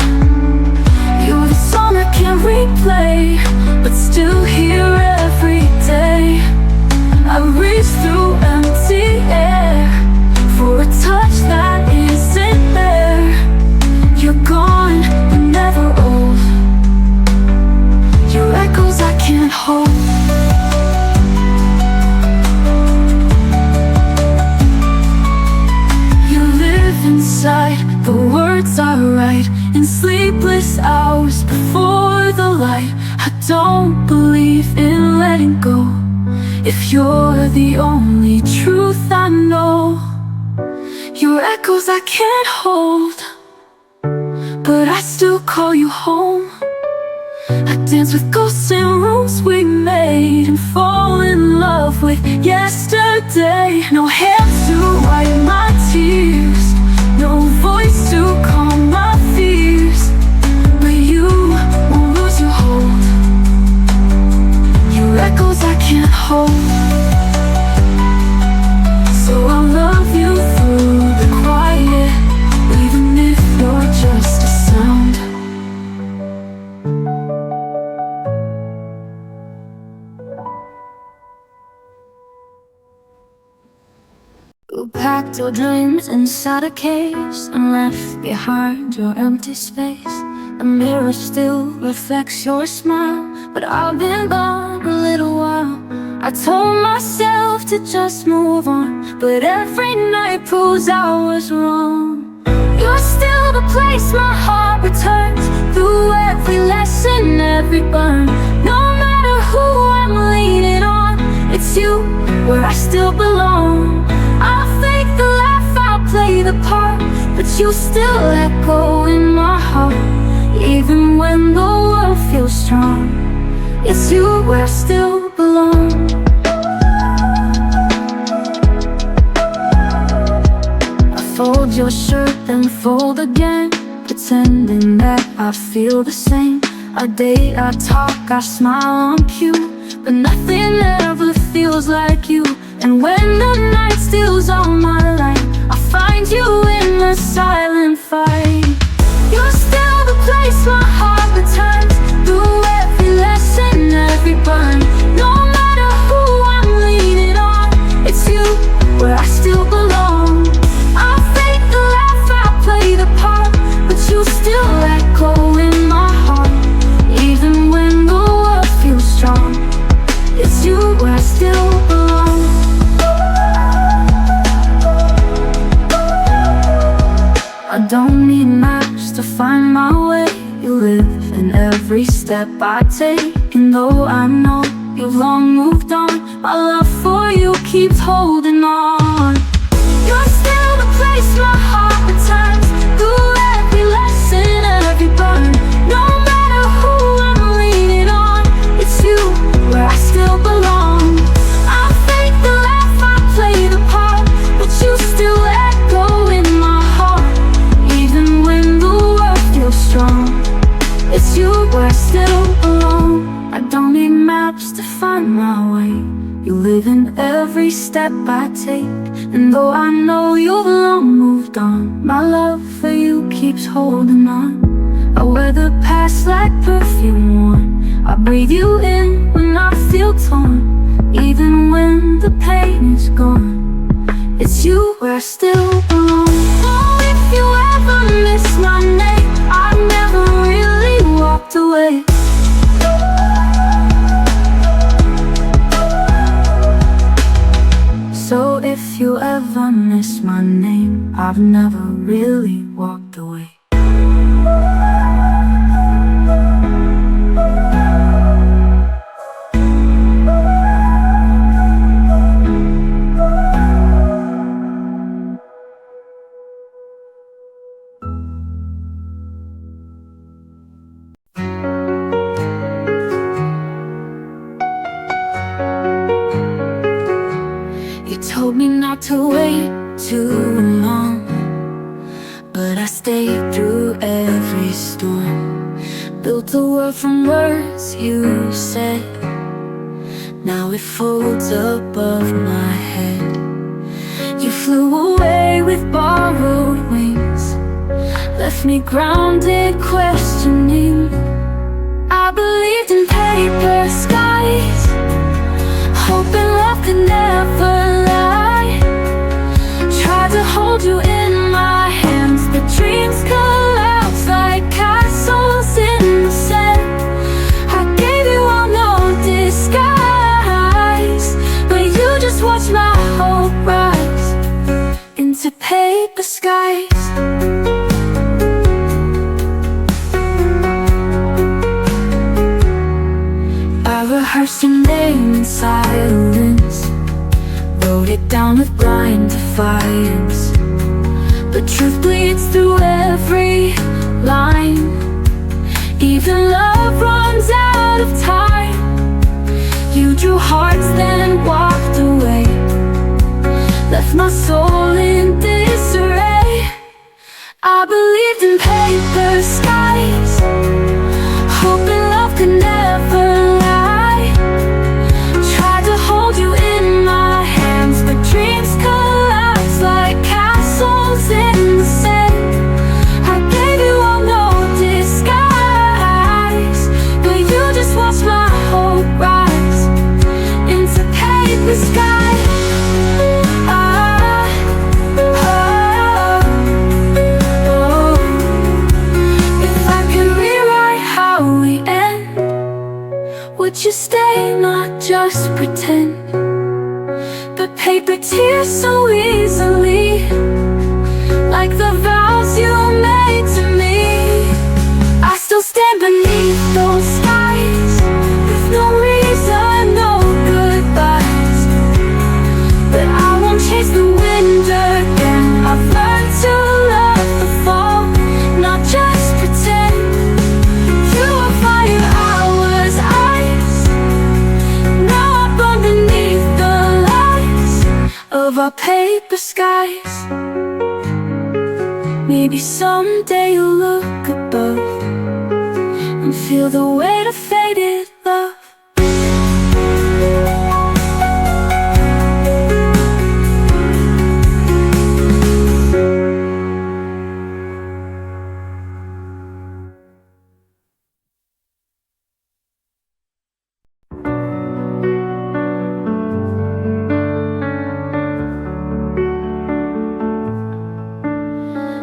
You're the song I can't replay, but still hear every day. I reach through empty air for a touch that isn't there. You're gone, but never old. Your echoes I can't hold. You live inside, the words I write in sleepless hours before the light. I don't believe in letting go if you're the only truth I know. Your echoes I can't hold, but I still call you home. I dance with ghosts in rooms we made and fall in love with yesterday. No hands to wipe my tears, no voice to calm my fears, but you won't lose your hold. Your echoes I can't hold, so I'll love you through the quiet, even if you're just a sound. You packed your dreams inside a case and left behind your empty space. The mirror still reflects your smile, but I've been gone a little while. I told myself to just move on, but every night proves I was wrong. You're still the place my heart returns, through every lesson, every burn. No matter who I'm leaning on, it's you where I still belong. I'll fake the laugh, I'll play the part, but you still echo in my heart. Even when the world feels strong, it's you where I still belong. I fold your shirt, then fold again, pretending that I feel the same. I date, I talk, I smile on cue, but nothing ever feels like you. And when the night steals all my light, I find you in the silent fight. You're still the place my heart returns, through every lesson, every burn. No matter who I'm leaning on, it's you where I still belong. I'll fake the laugh, I'll play the part, but you still echo in my heart. Even when the world feels strong, it's you where I still belong. I don't need maps to find my way. You live in every step I take. And though I know you've long moved on, my love for you keeps holding on. You're still the place my heart returns, through every lesson, every burn. No matter who I'm leaning on, it's you where I still belong. I fake the laugh, I play the part, but you still echo in my heart. Even when the world feels strong, it's you where I still belong. I don't need maps to find my way. You live in every step I take. And though I know you've long moved on, my love for you keeps holding on. I wear the past like perfume worn. I breathe you in when I feel torn. Even when the pain is gone, it's you where I still belong. Oh, if you ever miss my name, I've never really walked away. So if you ever miss my name, I've never really walked away. Told me not to wait too long, but I stayed through every storm. Built a world from words you said. Now it folds above my head. You flew away with borrowed wings, left me grounded, questioning. I believed in paper skies, hoping love could never lie. Tried to hold you in my hands, but dreams collapse like castles in the sand. I gave you all no disguise, but you just watched my hope rise into paper skies. I rehearsed your name in silence, wrote it down with blind defiance. But truth bleeds through every line. Even love runs out of time. You drew hearts then walked away, left my soul in disarray. I believed in paper skies, hoping love could never lie. Tried to hold you in my hands, but dreams collapse like castles in the sand. I gave you all no disguise, but you just watched my hope rise into paper skies. Would you stay, not just pretend? But paper tears so easily, like the vows you made to me. I still stand beneath those skies, with no reason, no goodbyes. But I won't chase the wind again. I've learned to love the fall, not just pretend. You were fire, I was ice. Now I burn beneath the lights of our paper skies. Maybe someday you'll look above and feel the weight of faded love.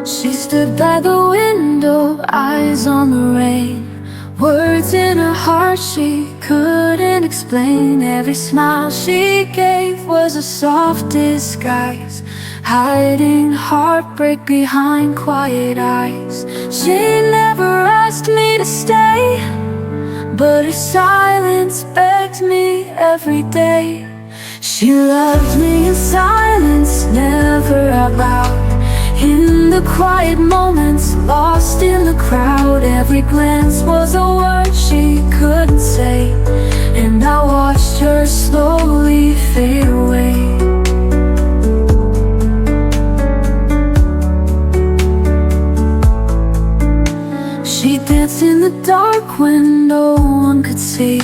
She stood by the window, eyes on the rain, Words in her heart she couldn't explain. Every smile she gave was a soft disguise, hiding heartbreak behind quiet eyes. She never asked me to stay, but her silence begged me every day. She loved me in silence, never out loud. In the quiet moments, lost in the crowd. Every glance was a word she couldn't say, and I watched her slowly fade away. She danced in the dark when no one could see,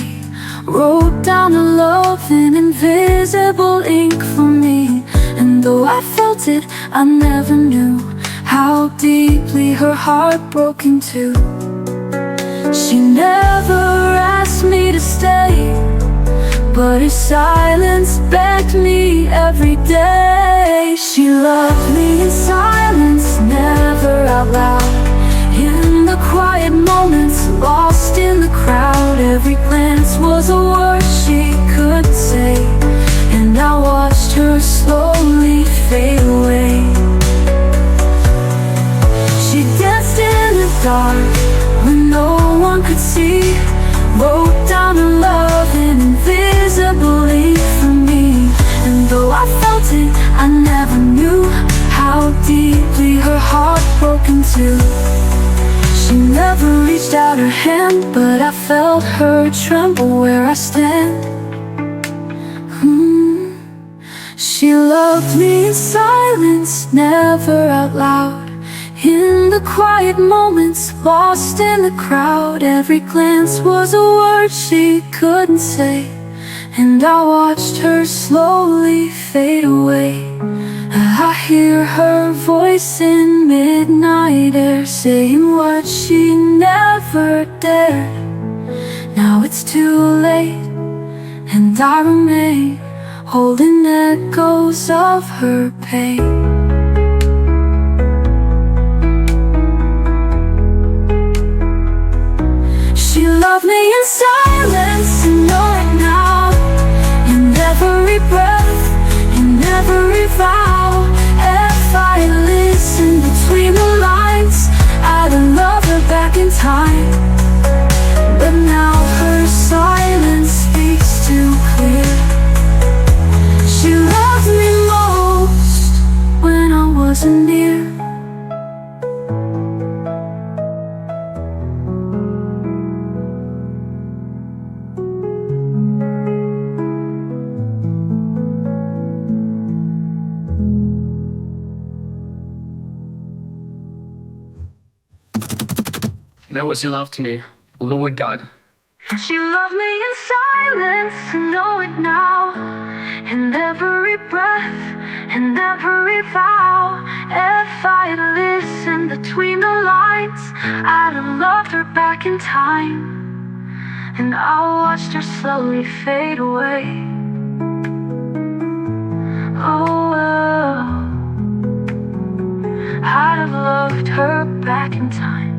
wrote down her love in invisible ink for me. And though I felt it, I never knew how deeply her heart broke into. She never asked me to stay, but her silence begged me every day. She loved me in silence, never out loud. In the quiet moments, lost in the crowd. Every glance was a word she could say, and I watched her slowly fade away. She danced in the dark when no one could see, wrote down her love in invisible ink for me. And though I felt it, I never knew how deeply her heart broke into. She never reached out her hand, but I felt her tremble where I stand. She loved me in silence, never out loud. In the quiet moments, lost in the crowd. Every glance was a word she couldn't say, and I watched her slowly fade away. I hear her voice in midnight air, saying what she never dared. Now it's too late, and I remain holding echoes of her pain. She loved me in silence, and know it now. In every breath, in every vow. If I listened between the lines, I'd love her back in time. But now her silence speaks too clear. She loved me most when I wasn't near. That was your love to me, Lord God. She loved me in silence, and know it now. In every breath, in every vow. If I'd listened between the lines, I'd have loved her back in time. And I watched her slowly fade away. Oh, I'd have loved her back in time.